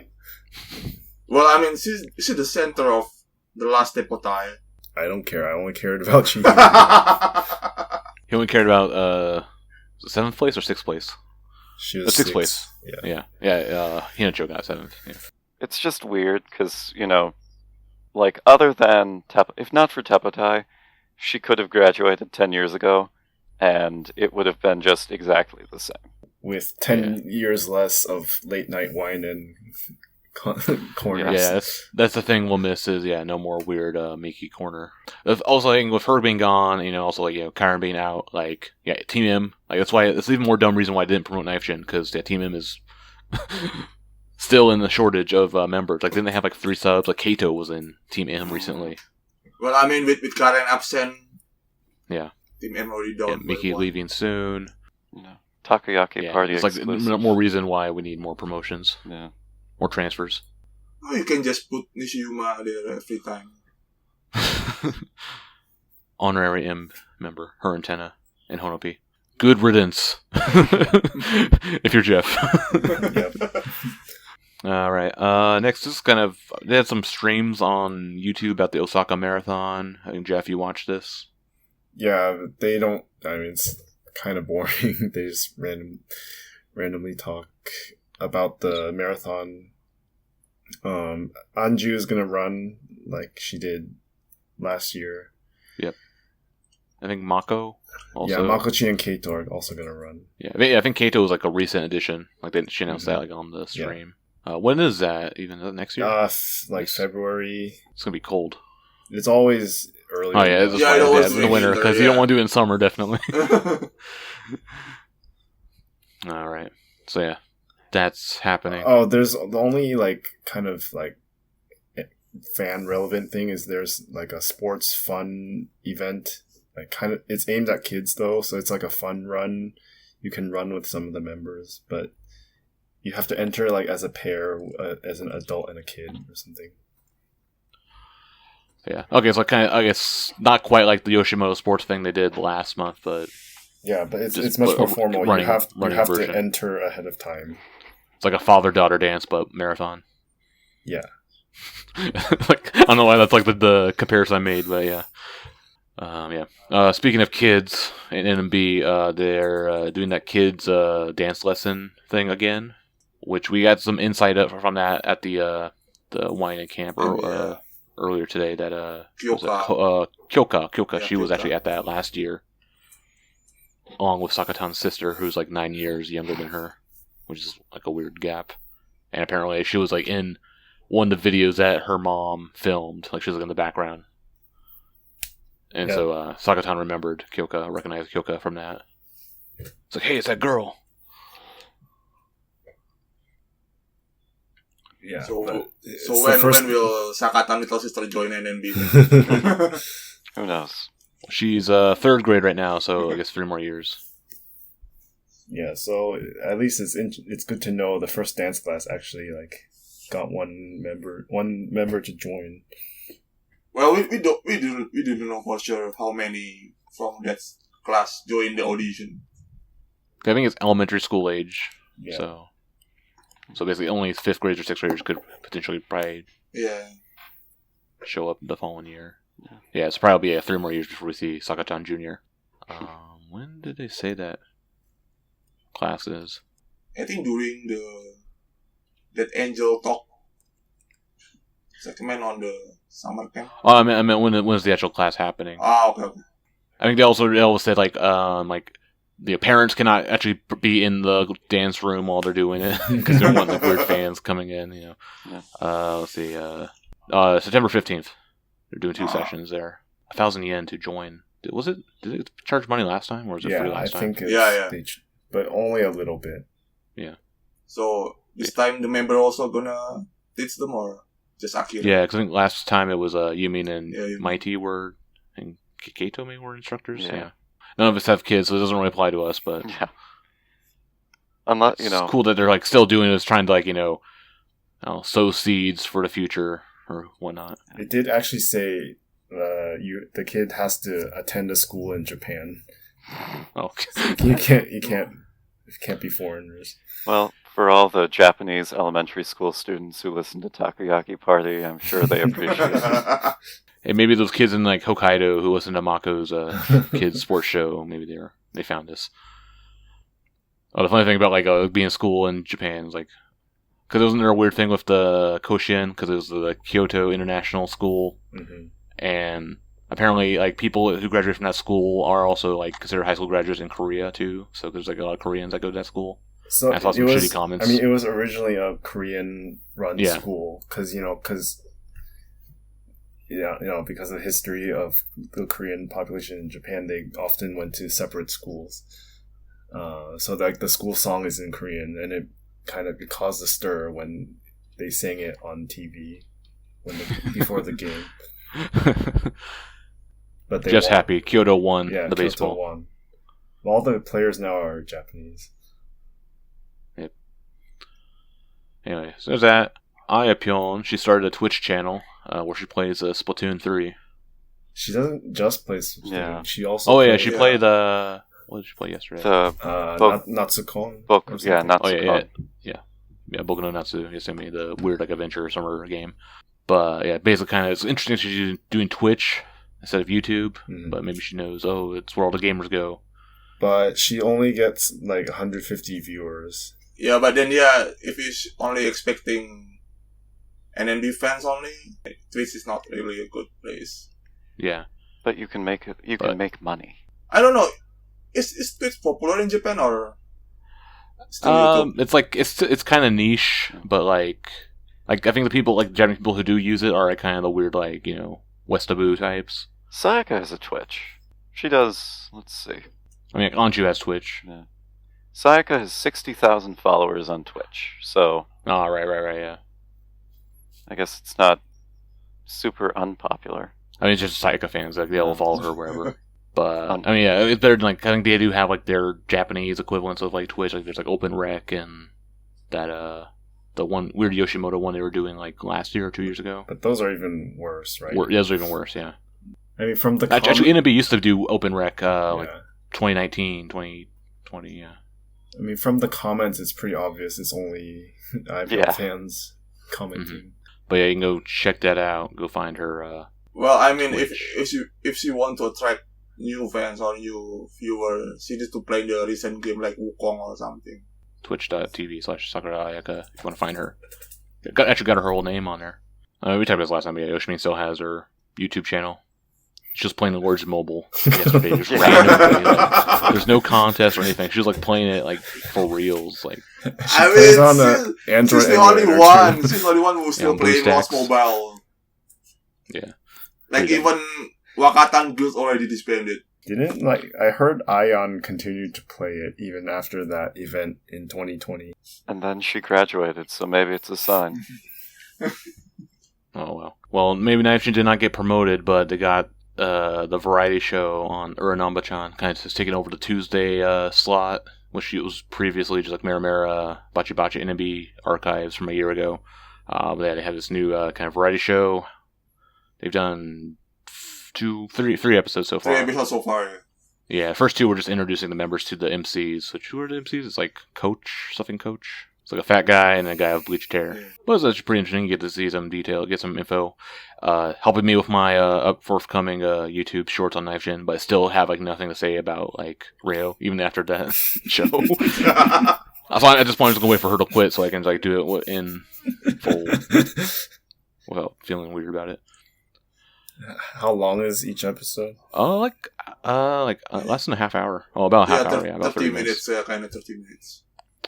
Well, I mean, she's the center of the last Tepotai. I don't care. I only cared about you. He only cared about 7th place or 6th place? She was 6th place. Yeah. Yeah. Hinacho got 7th. Yeah. It's just weird because, like, other than if not for Tepotai, she could have graduated 10 years ago, and it would have been just exactly the same. With 10 years less of late night wine and corners. Yeah, that's the thing we'll miss is, no more weird Miiki corner. Also, like, with her being gone, also, like, Kyron being out, like, Team M, like, that's even more dumb reason why I didn't promote Knife Shin, because, Team M is still in the shortage of members. Like, didn't they have, like, 3 subs? Like, Kato was in Team M recently. Well, I mean, with Karen absent, Yeah. Team M already done. Yeah, Miiki leaving soon. Takoyaki party it's like exclusive. more reason why we need more promotions. Yeah. More transfers. Oh, you can just put Nishiyuma there every time. Honorary M member, her and Tenna, and Honopi. Good riddance. If you're Jeff. Yep. Alright, next is they had some streams on YouTube about the Osaka Marathon. I think, Jeff, you watched this? Yeah, they don't. I mean, it's kind of boring. They just randomly talk about the marathon. Anju is gonna run like she did last year. Yep. I think Mako also. Yeah, Makochi and Kato are also gonna run. Yeah, I think Kato was like a recent addition. Like she announced that like on the stream. When is that? Even is that next year? Like February. It's gonna be cold. It's always early. Oh yeah, it's just in the winter because you don't want to do it in summer, definitely. All right, so yeah, that's happening. Oh, there's the only kind of fan relevant thing is there's like a sports fun event. Like it's aimed at kids though, so it's like a fun run. You can run with some of the members, but you have to enter as a pair, as an adult and a kid or something. Yeah. Okay, so I guess not quite like the Yoshimoto sports thing they did last month, but yeah, but it's much more formal. You have to enter ahead of time. It's like a father-daughter dance, but marathon. Yeah. I don't know why that's like the comparison I made, but yeah. Speaking of kids in NMB, they're doing that kids dance lesson thing again, which we got some insight from that at the YNN camp earlier today. That Kyoka, Yeah, she was Kyoka. actually at that last year, along with Sakatan's sister, who's like 9 years younger than her, which is like a weird gap. And apparently she was like in one of the videos that her mom filmed, like she was like in the background. And so Sakatan recognized Kyoka from that. It's like, hey, it's that girl. Yeah. So when first... will Sakatan little sister join NMB? Who knows? She's 3rd grade right now, so I guess 3 more years. Yeah, so at least it's good to know the first dance class actually got one member to join. Well, we didn't know for sure how many from that class join the audition. I think it's elementary school age. Yeah. So basically, only 5th graders or 6th graders could potentially probably show up the following year. Yeah, it's probably 3 more years before we see Sakatan Jr. When did they say that class is? I think during that Angel talk segment on the summer camp. Oh, I meant when is the actual class happening? Okay. I think they also said like the parents cannot actually be in the dance room while they're doing it because they don't want like weird fans coming in. Let's see. September 15th, they're doing 2 sessions there. 1,000 yen to join. Did it charge money last time, or was it free last time? I think it's but only a little bit. Yeah. So this time the member also gonna teach them or just Akira? Yeah, because I think last time it was Yumin and Mighty were, and Kato maybe were instructors. Yeah. None of us have kids, so it doesn't really apply to us. But unless it's cool that they're like still doing this, trying to like sow seeds for the future or whatnot. It did actually say the kid has to attend a school in Japan. Oh, you can't be foreigners. Well, for all the Japanese elementary school students who listen to Takoyaki Party, I'm sure they appreciate it. Hey, maybe those kids in like Hokkaido who listen to Mako's kids sports show, maybe they found this. Oh, the funny thing about like being in school in Japan is like, because wasn't there a weird thing with the Koshien, because it was the Kyoto International School, and apparently like people who graduate from that school are also like considered high school graduates in Korea too. So there's like a lot of Koreans that go to that school. So I saw some shitty comments. I mean, it was originally a Korean-run school because because of the history of the Korean population in Japan, they often went to separate schools. So like the school song is in Korean, and it caused a stir when they sang it on TV before the game. But they just won. happy Kyoto won the Kyoto baseball. Won. All the players now are Japanese. Yep. Anyway, so there's that. Ayapyon, she started a Twitch channel where she plays Splatoon 3. She doesn't just play Splatoon. Yeah. She also she played what did she play yesterday? Natsukon. Natsukon. Yeah, Boku no Natsu Yasumi, the weird like adventure summer game. But yeah, basically it's interesting she's doing Twitch instead of YouTube, but maybe she knows, it's where all the gamers go. But she only gets like 150 viewers. Yeah, but then if he's only expecting NMB fans only, Twitch is not really a good place. Yeah. But you can make make money. I don't know. Is Twitch popular in Japan or still YouTube? It's like it's kind of niche, but like I think the people like Japanese people who do use it are like kind of the weird like Westaboo types. Sayaka has a Twitch. She does. Let's see. I mean, Anju has Twitch. Yeah. Sayaka has 60,000 followers on Twitch. So. Oh, right, yeah. I guess it's not super unpopular. I mean, it's just Sayaka fans. Like, they'll follow her wherever. But, I mean, yeah, it's better than, like, I think they do have, like, their Japanese equivalents of, like, Twitch. Like, there's, like, Open Rec and that, the one, Weird Yoshimoto one they were doing, like, last year or 2 years ago. But those are even worse, right? Those are even worse, yeah. I mean, from the... Actually, NMB used to do Open Rec, like, 2019, 2020, yeah. I mean, from the comments, it's pretty obvious it's only Ayapyon fans commenting. But yeah, you can go check that out. Go find her. Well, I mean, Twitch. if she want to attract new fans or new viewers, she needs to play the recent game like Wukong or something. Twitch.tv/Sakura Ayaka if you want to find her. Actually got her whole name on there. We talked about this last time. Yeah, Yoshimi still has her YouTube channel. She's just playing the Words Mobile yesterday. Just randomly, like, there's no contest or anything. She was like playing it like for reals. Like she's on the Android. She's the only one. She's the only one who's still playing Lost Mobile. Yeah. Like even Wakatan Guild already disbanded. Didn't I heard Ion continued to play it even after that event in 2020. And then she graduated, so maybe it's a sign. Oh well. Well, maybe Naifshin did not get promoted, but they got the variety show on Ura Namba Chan kind of just taking over the Tuesday slot, which it was previously just like Maramara, Bachi Bachi NMB archives from a year ago. But they have this new kind of variety show. They've done three episodes so far. 3 episodes so far. Yeah, first two were just introducing the members to the MCs. Which who are the MCs? It's like Coach. It's like a fat guy and a guy with bleached hair. Yeah. But it's actually pretty interesting. You get to see some detail, get some info. Helping me with my forthcoming YouTube shorts on Knife Gin, but I still have like nothing to say about like Ryo, even after that show. So at this point, I'm just gonna wait for her to quit so I can like do it in full without feeling weird about it. How long is each episode? Oh, like less than a half hour. Oh, about a half hour. Yeah, about 30 minutes. Kind of 30 minutes.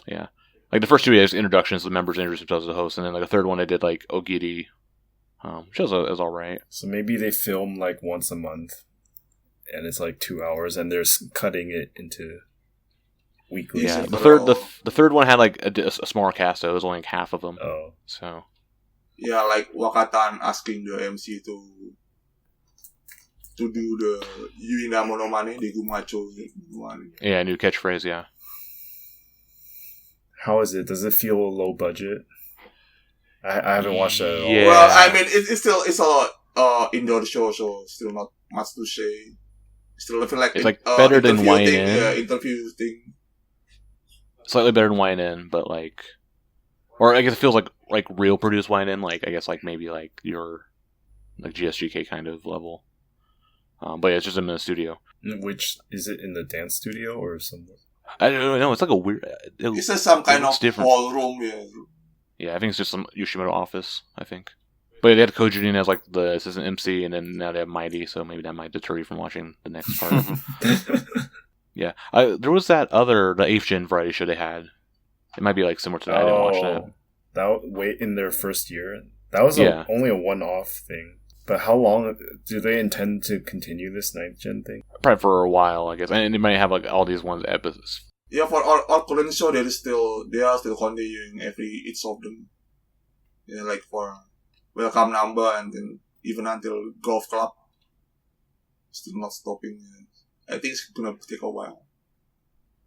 Yeah. Like the first two days, introductions, the members introduce themselves as the host, and then like the third one, they did like Ogiri, which is all right. So maybe they film like once a month, and it's like 2 hours, and they're cutting it into weekly. Yeah, the third one had like a smaller cast, so it was only like half of them. Oh, so yeah, like Wakatan asking the MC to do the Yuina Monomane, the Gumacho one. Yeah, new catchphrase. Yeah. how is it? Does it feel low budget? I haven't watched it at all. Yeah. Well, I mean, it's a indoor show, so still not much to say. Still, I feel like it's like better than YNN. Yeah, interview thing. Slightly better than YNN, but like, or I guess it feels like real produced YNN. Like I guess like maybe like your like GSGK kind of level. But yeah, it's just in the studio. Which is it in the dance studio or somewhere? I don't know. It's like a weird. It's just some kind of different. ballroom. Yeah. Yeah, I think it's just some Yoshimoto office. I think. But yeah, they had Kojin as like the assistant MC, and then now they have Mighty, so maybe that might deter you from watching the next part. Yeah, there was the 8th Gen variety show they had. It might be like similar to that. I didn't watch that. Wait, in their first year, that was only a one-off thing. But how long do they intend to continue this 9th Gen thing? Probably for a while, I guess. And they might have like all these ones episodes. Yeah, for our current show, they are still continuing each of them. Yeah, like for Welcome Number and then even until Golf Club, still not stopping. I think it's gonna take a while.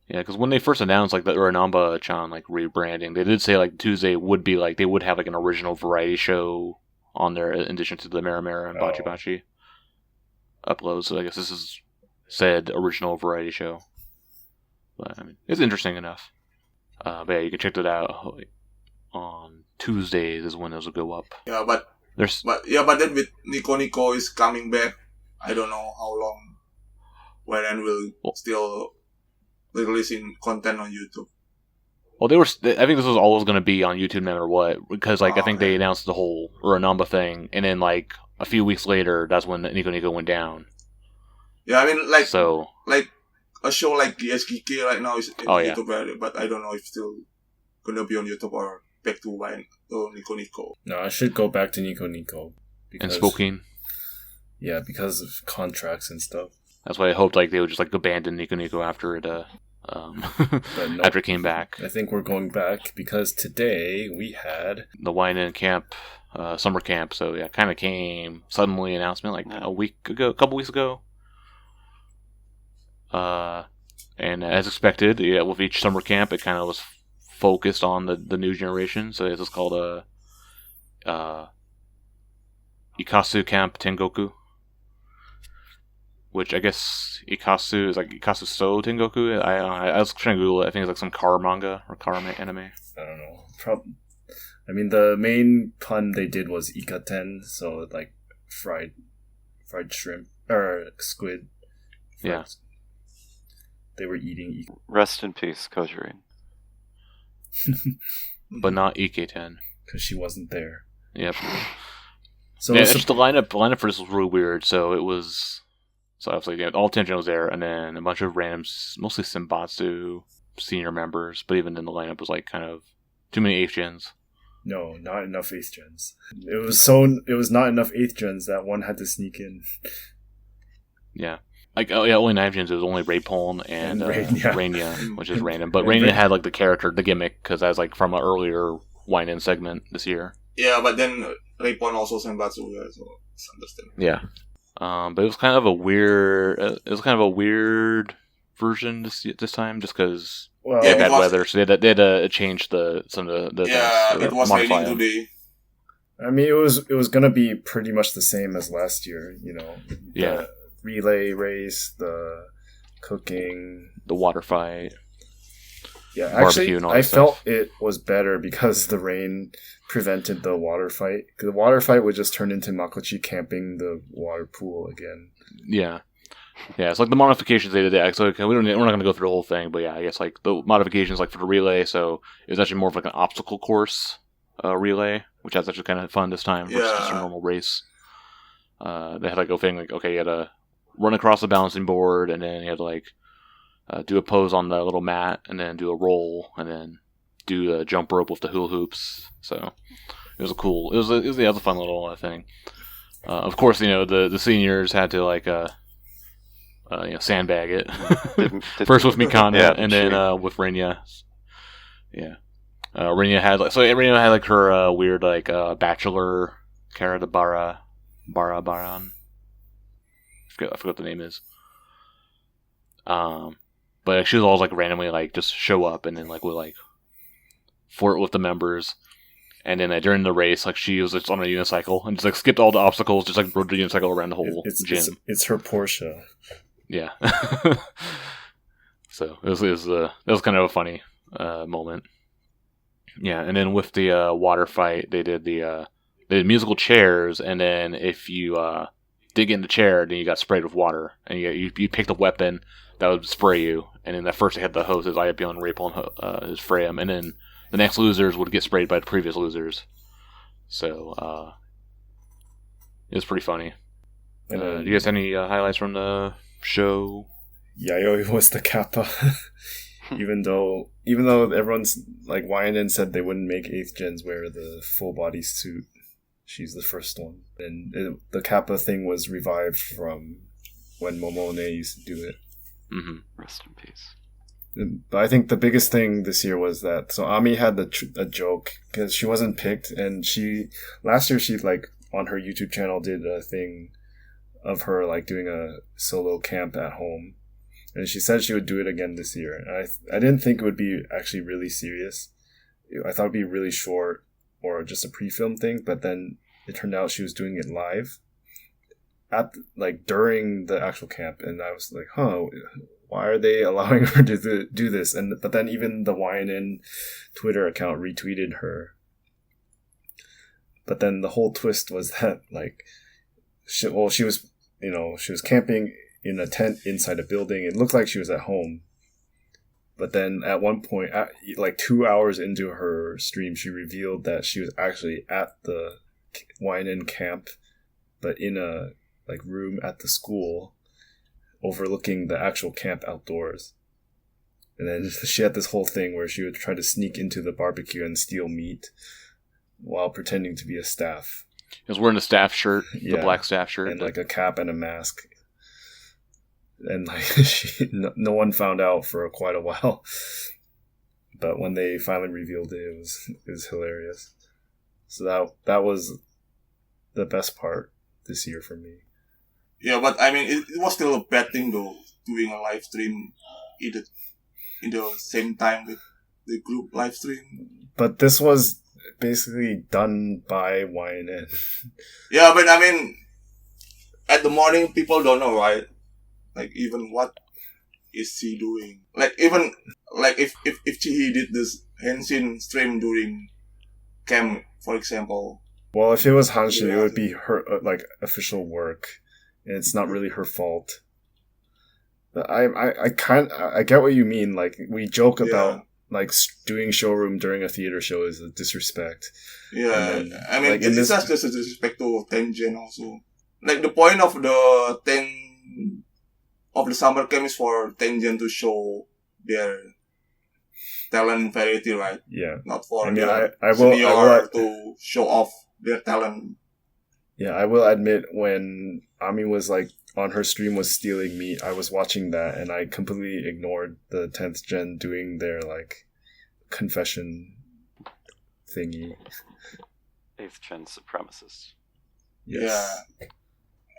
Yeah, because when they first announced like the Ura Namba Chan like rebranding, they did say like Tuesday would be like they would have like an original variety show on there in addition to the Mera and Bachi Bachi uploads. So I guess this is said original variety show. But I mean, it's interesting enough. But yeah, you can check that out on Tuesdays is when those will go up. Yeah, but then with Nico is coming back, I don't know how long YNN will still releasing content on YouTube. Well, I think this was always going to be on YouTube no matter what, because like I think they announced the whole Ura Namba thing, and then like a few weeks later, that's when Nico went down. Yeah, I mean like a show like the SKK right now is in YouTube, but I don't know if it's still gonna be on YouTube or back to Nico. No, I should go back to Nico. And Spokane. Yeah, because of contracts and stuff. That's why I hoped like they would just like abandon Nico after it after it came back. I think we're going back because today we had the YNN camp, summer camp. So yeah, kind of came suddenly announcement like a couple weeks ago. And as expected, yeah, with each summer camp, it kind of was focused on the new generation. So it's called Ikasu Camp Tengoku, which I guess Ikasu is like Ikasu So Tengoku. I was trying to Google it. I think it's like some car manga or car anime. I don't know. I mean, the main pun they did was Ikaten, so like fried shrimp or squid. Yeah. They were eating. Rest in peace, Kojirin. But not Ike-ten. Because she wasn't there. Yep. So yeah, just the lineup for this was really weird. So it was. So obviously, all 10 was there, and then a bunch of randoms, mostly Senbatsu senior members. But even then, the lineup was like kind of too many 8th gens. No, not enough 8th gens. It was not enough 8th gens that one had to sneak in. Yeah. Like, only 9 gens. It was only Raypon and Rainia, which is random. But Rainia had, like, the gimmick, because that was, like, from an earlier YNN segment this year. Yeah, but then Raypon also Senbatsu, so it's understandable. Yeah. But it was kind of a weird version this time, just because they had bad weather, so they had to change some of the yeah, events, it was raining today. I mean, it was gonna be pretty much the same as last year, you know. Yeah. Relay race, the cooking, the water fight. Yeah, Barbecue actually, and all I that stuff. felt it was better because the rain prevented the water fight. 'Cause the water fight would just turn into Makochi camping the water pool again. Yeah. Yeah, it's like the modifications they did. Yeah, so we're not going to go through the whole thing, but yeah, I guess like the modifications like for the relay, so it was actually more of like an obstacle course relay, which was actually kind of fun this time versus just a Yeah. normal race. They had like a thing like, okay, you had to run across the balancing board, and then you had to like do a pose on the little mat, and then do a roll, and then do a jump rope with the hula hoops. So it was a cool, it was a fun little thing. Of course, the seniors had to like sandbag it. First with Mikana, Yeah, and then with Rinya. Yeah, Rinya had like her weird like bachelor Karadabara Baran. I forgot what the name is. But she was always like randomly like just show up and then like would like flirt with the members. And then during the race, like she was just on a unicycle and just like skipped all the obstacles, just like rode the unicycle around the whole gym. It's her Porsche. Yeah. So that was kind of a funny moment. Yeah, and then with the water fight, they did musical chairs, and then if you dig in the chair, then you got sprayed with water, and you picked a weapon that would spray you, and then at first they had the host as Ayapyon, Rapon, as Freyam, and then the next losers would get sprayed by the previous losers. So it was pretty funny. And Do you guys have any highlights from the show? Yayoi was the kappa. even though everyone's like YNN said they wouldn't make 8th gens wear the full body suit, she's the first one. And the kappa thing was revived from when Momone used to do it. Mm-hmm. Rest in peace. But I think the biggest thing this year was that Ami had a joke because she wasn't picked, and last year she like on her YouTube channel did a thing of her like doing a solo camp at home, and she said she would do it again this year. And I didn't think it would be actually really serious. I thought it'd be really short or just a pre-film thing, but then it turned out she was doing it live during the actual camp, and I was like, why are they allowing her to do this? But then even the YNN Twitter account retweeted her. But then the whole twist was that like, she was camping in a tent inside a building. It looked like she was at home. But then at one point, like 2 hours into her stream, she revealed that she was actually at the YNN camp, but in a like room at the school, overlooking the actual camp outdoors. And then she had this whole thing where she would try to sneak into the barbecue and steal meat while pretending to be a staff. He was wearing a staff shirt, the black staff shirt. And like a cap and a mask. And like no one found out for quite a while. But when they finally revealed it, it was hilarious. So that was the best part this year for me. Yeah, but I mean, it was still a bad thing though, doing a live stream in the same time with the group live stream. But this was basically done by YNN. Yeah, but I mean, at the morning, people don't know, right? Like, even what is she doing? Like, even, like, if Chihi did this Henshin stream during camp, for example. Well, if it was Hanshin, it would be her, like, official work. And it's not really her fault. But I get what you mean. Like, we joke about, like, doing showroom during a theater show is a disrespect. Yeah, then, I mean, like, it's not just a disrespect to Tengen also. Like, the point of the summer camp is for Tengen to show their talent and variety, right? Yeah. Not for senior to show off their talent. Yeah, I will admit when Ami was like on her stream was stealing meat, I was watching that and I completely ignored the 10th gen doing their like confession thingy. 8th gen supremacists. Yes. Yeah.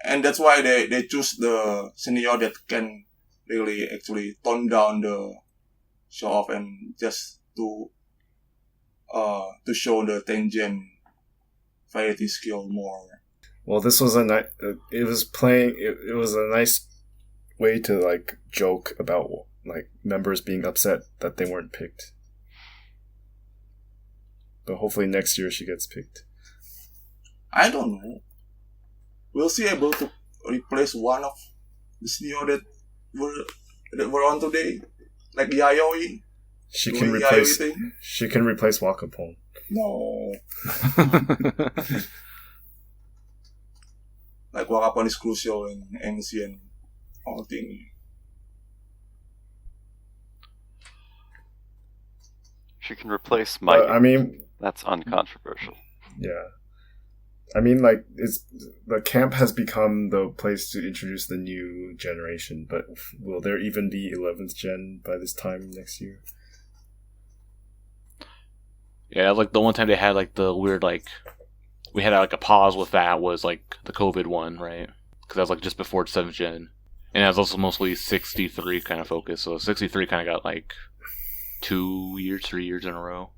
And that's why they choose the senior that can really actually tone down the show off and just to show the Tengen variety skill more. Well, this was it was a nice way to like joke about like members being upset that they weren't picked. But hopefully next year she gets picked. I don't know. Will she able to replace one of the senior that were on today, like Yayoi? She Doing can replace. Yayoi thing? She can replace Wakapon. No. Like Wakapon is crucial in MC and all thing. She can replace Miiki. I mean, That's uncontroversial. yeah. I mean, like, the camp has become the place to introduce the new generation, but will there even be 11th gen by this time next year? Yeah, like the one time they had like the weird like we had like a pause with that was like the COVID one, right? Because that was like just before 7th gen, and it was also mostly 63 kind of focus. So 63 kind of got like 3 years in a row.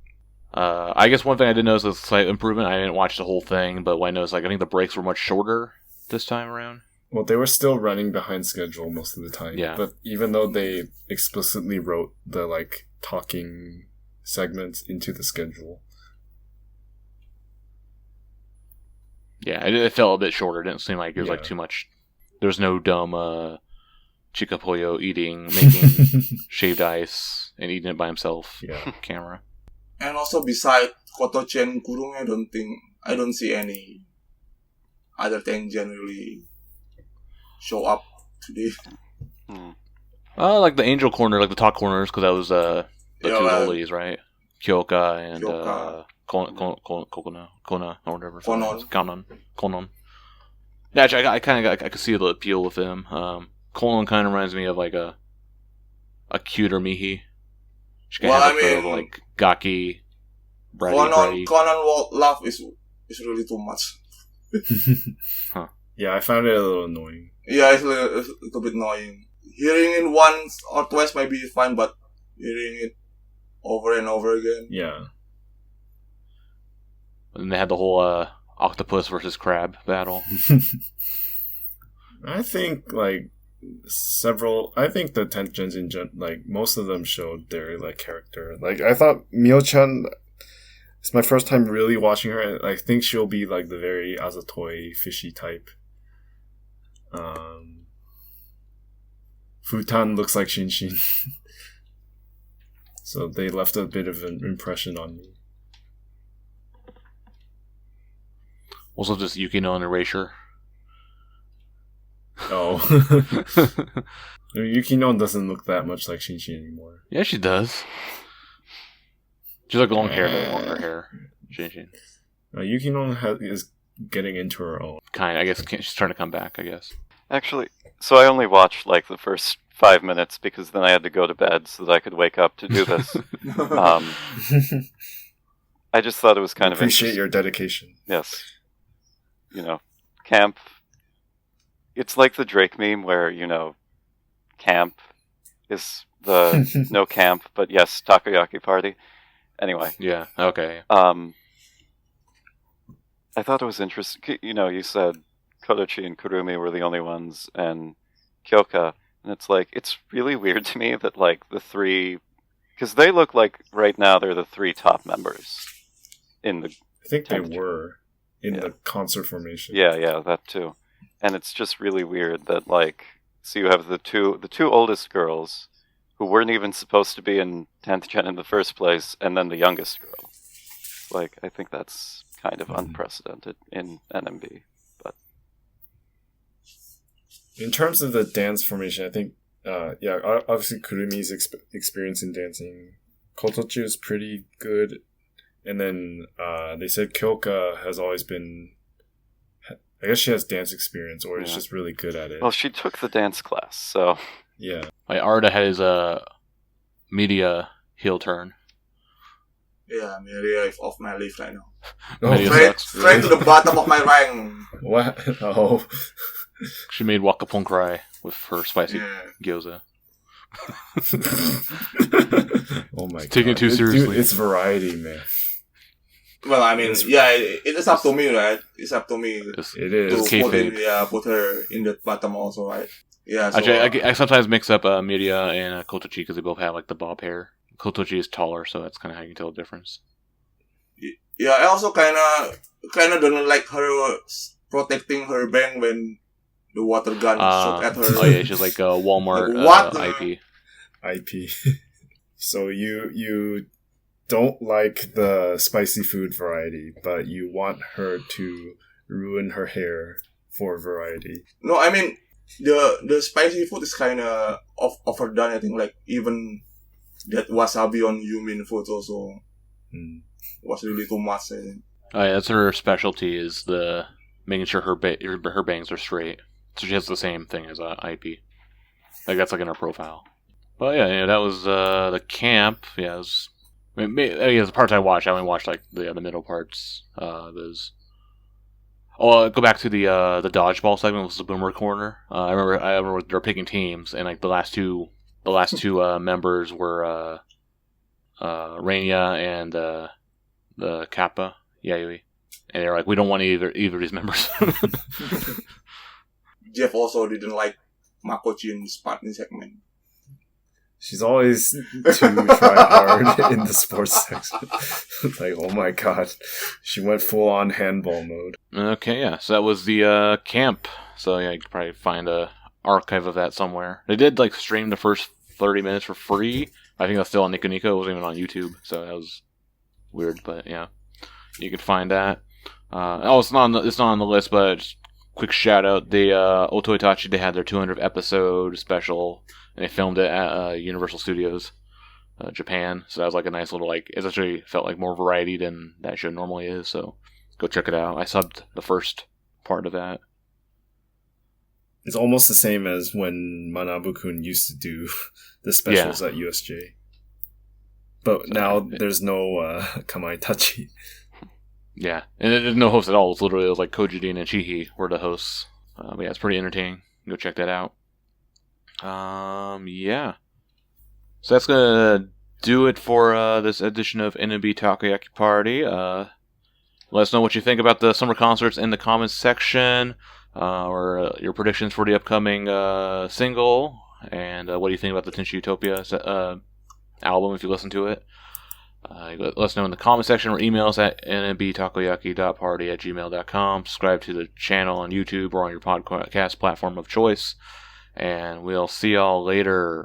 I guess one thing I did notice was a slight improvement. I didn't watch the whole thing, but what I noticed, like I think the breaks were much shorter this time around. Well, they were still running behind schedule most of the time. Yeah. But even though they explicitly wrote the like talking segments into the schedule. Yeah, it felt a bit shorter. It didn't seem like it was like Yeah. too much. There was no dumb Chikapoyo making shaved ice and eating it by himself. Yeah. Camera. And also beside Kotochi and Kurumi, I don't see any other thing generally show up today. Hmm. Like the angel corner, like the top corners, because that was the Yeah, two well, ladies, right? Kyoka and Kyoka. Kona, or whatever. Konon. Yeah, actually, I could see the appeal with him. Konon kind of reminds me of like a cuter Mihi. She kind of Well, has I a bit of mean, like gaki, bratty. Conan laugh is really too much. Yeah, I found it a little annoying. Yeah, it's a little bit annoying. Hearing it once or twice might be fine, but hearing it over and over again. Yeah. And they had the whole octopus versus crab battle. I think like I think the 10th gens like most of them showed their like character. Like I thought Mio-chan, it's my first time really watching her, and I think she'll be like the very Azatoi fishy type. Futan looks like Shinshin. So they left a bit of an impression on me. Also, just Yukino and Erasure. Oh. Yukino doesn't look that much like Shinshin anymore. Yeah, she does. She's like long hair, though, longer hair. Shinshin. Yukino is getting into her own. I guess she's trying to come back, I guess. Actually, so I only watched like the first 5 minutes because then I had to go to bed so that I could wake up to do this. I just thought it was kind of Appreciate interesting. your dedication. Yes. You know, camp. It's like the Drake meme where, you know, camp is the no camp, but yes, takoyaki party. Anyway. Yeah, okay. I thought it was interesting. You know, you said Kotochi and Kurumi were the only ones, and Kyoka. And it's like, it's really weird to me that, like, the three... Because they look like, right now, they're the three top members in the... I think they temperature. were in the concert formation. Yeah, that too. And it's just really weird that, like... So you have the two oldest girls, who weren't even supposed to be in 10th gen in the first place, and then the youngest girl. Like, I think that's kind of unprecedented in NMB. But in terms of the dance formation, I think, obviously Kurumi's experience in dancing. Kotochi is pretty good. And then they said Kyoka has always been... I guess she has dance experience, or is just really good at it. well, she took the dance class, so... Yeah. Like, Arda had his media heel turn. Yeah, I'm really off my leaf right now. Media Straight to the bottom of my rank. What? Oh. She made Wakapon cry with her spicy Yeah. gyoza. Oh my god. Taking it too seriously. Dude, it's variety, man. Well, I mean, yeah, it is up to me, right? It's up to me It to is. It's kayfabe. put her in the bottom also, right? Yeah, so, Actually, I sometimes mix up Miria and Kotochi because they both have like the bob hair. Kotochi is taller, so that's kind of how you can tell the difference. yeah, I also kind of don't like her protecting her bang when the water gun shot at her. Oh yeah, she's like Walmart Like, what? IP. IP. So you don't like the spicy food variety, but you want her to ruin her hair for variety. No, I mean the spicy food is kind of overdone. I think like even that wasabi on Yumin food also was really too much. I think. Oh yeah, that's her specialty is the making sure her bangs are straight. So she has the same thing as IP. Like that's like in her profile. But yeah, that was the camp. Yeah, it was. I mean, the parts I watched, I only watched like the middle parts. There's. Oh, I'll go back to the dodgeball segment, which was the Boomer Corner. I remember they were picking teams, and like the last two members were Rainia and the Kappa Yayoi, and they were like, we don't want either of these members. Jeff also didn't like Makochi in this segment. She's always too try hard in the sports section. Like, oh my god. She went full on handball mode. Okay, yeah. So that was the camp. So yeah, you could probably find a archive of that somewhere. They did like stream the first 30 minutes for free. I think that's still on Nico Nico. It wasn't even on YouTube. So that was weird, but yeah. You could find that. It's not on the list, but just quick shout out. The Otoitachi, they had their 200th episode special. And they filmed it at Universal Studios, Japan. So that was like a nice little, like, it actually felt like more variety than that show normally is. So go check it out. I subbed the first part of that. It's almost the same as when Manabu-kun used to do the specials at USJ. But now there's no Kamaitachi. Yeah, and there's no host at all. It was like Kojidin and Chihi were the hosts. But yeah, it's pretty entertaining. Go check that out. Yeah. So that's gonna do it for this edition of NMB Takoyaki Party. Let us know what you think about the summer concerts in the comments section, or your predictions for the upcoming single, and what do you think about the Tenshi Utopia album if you listen to it. Let us know in the comment section or email us at nmbtakoyaki.party@gmail.com. Subscribe to the channel on YouTube or on your podcast platform of choice. And we'll see y'all later.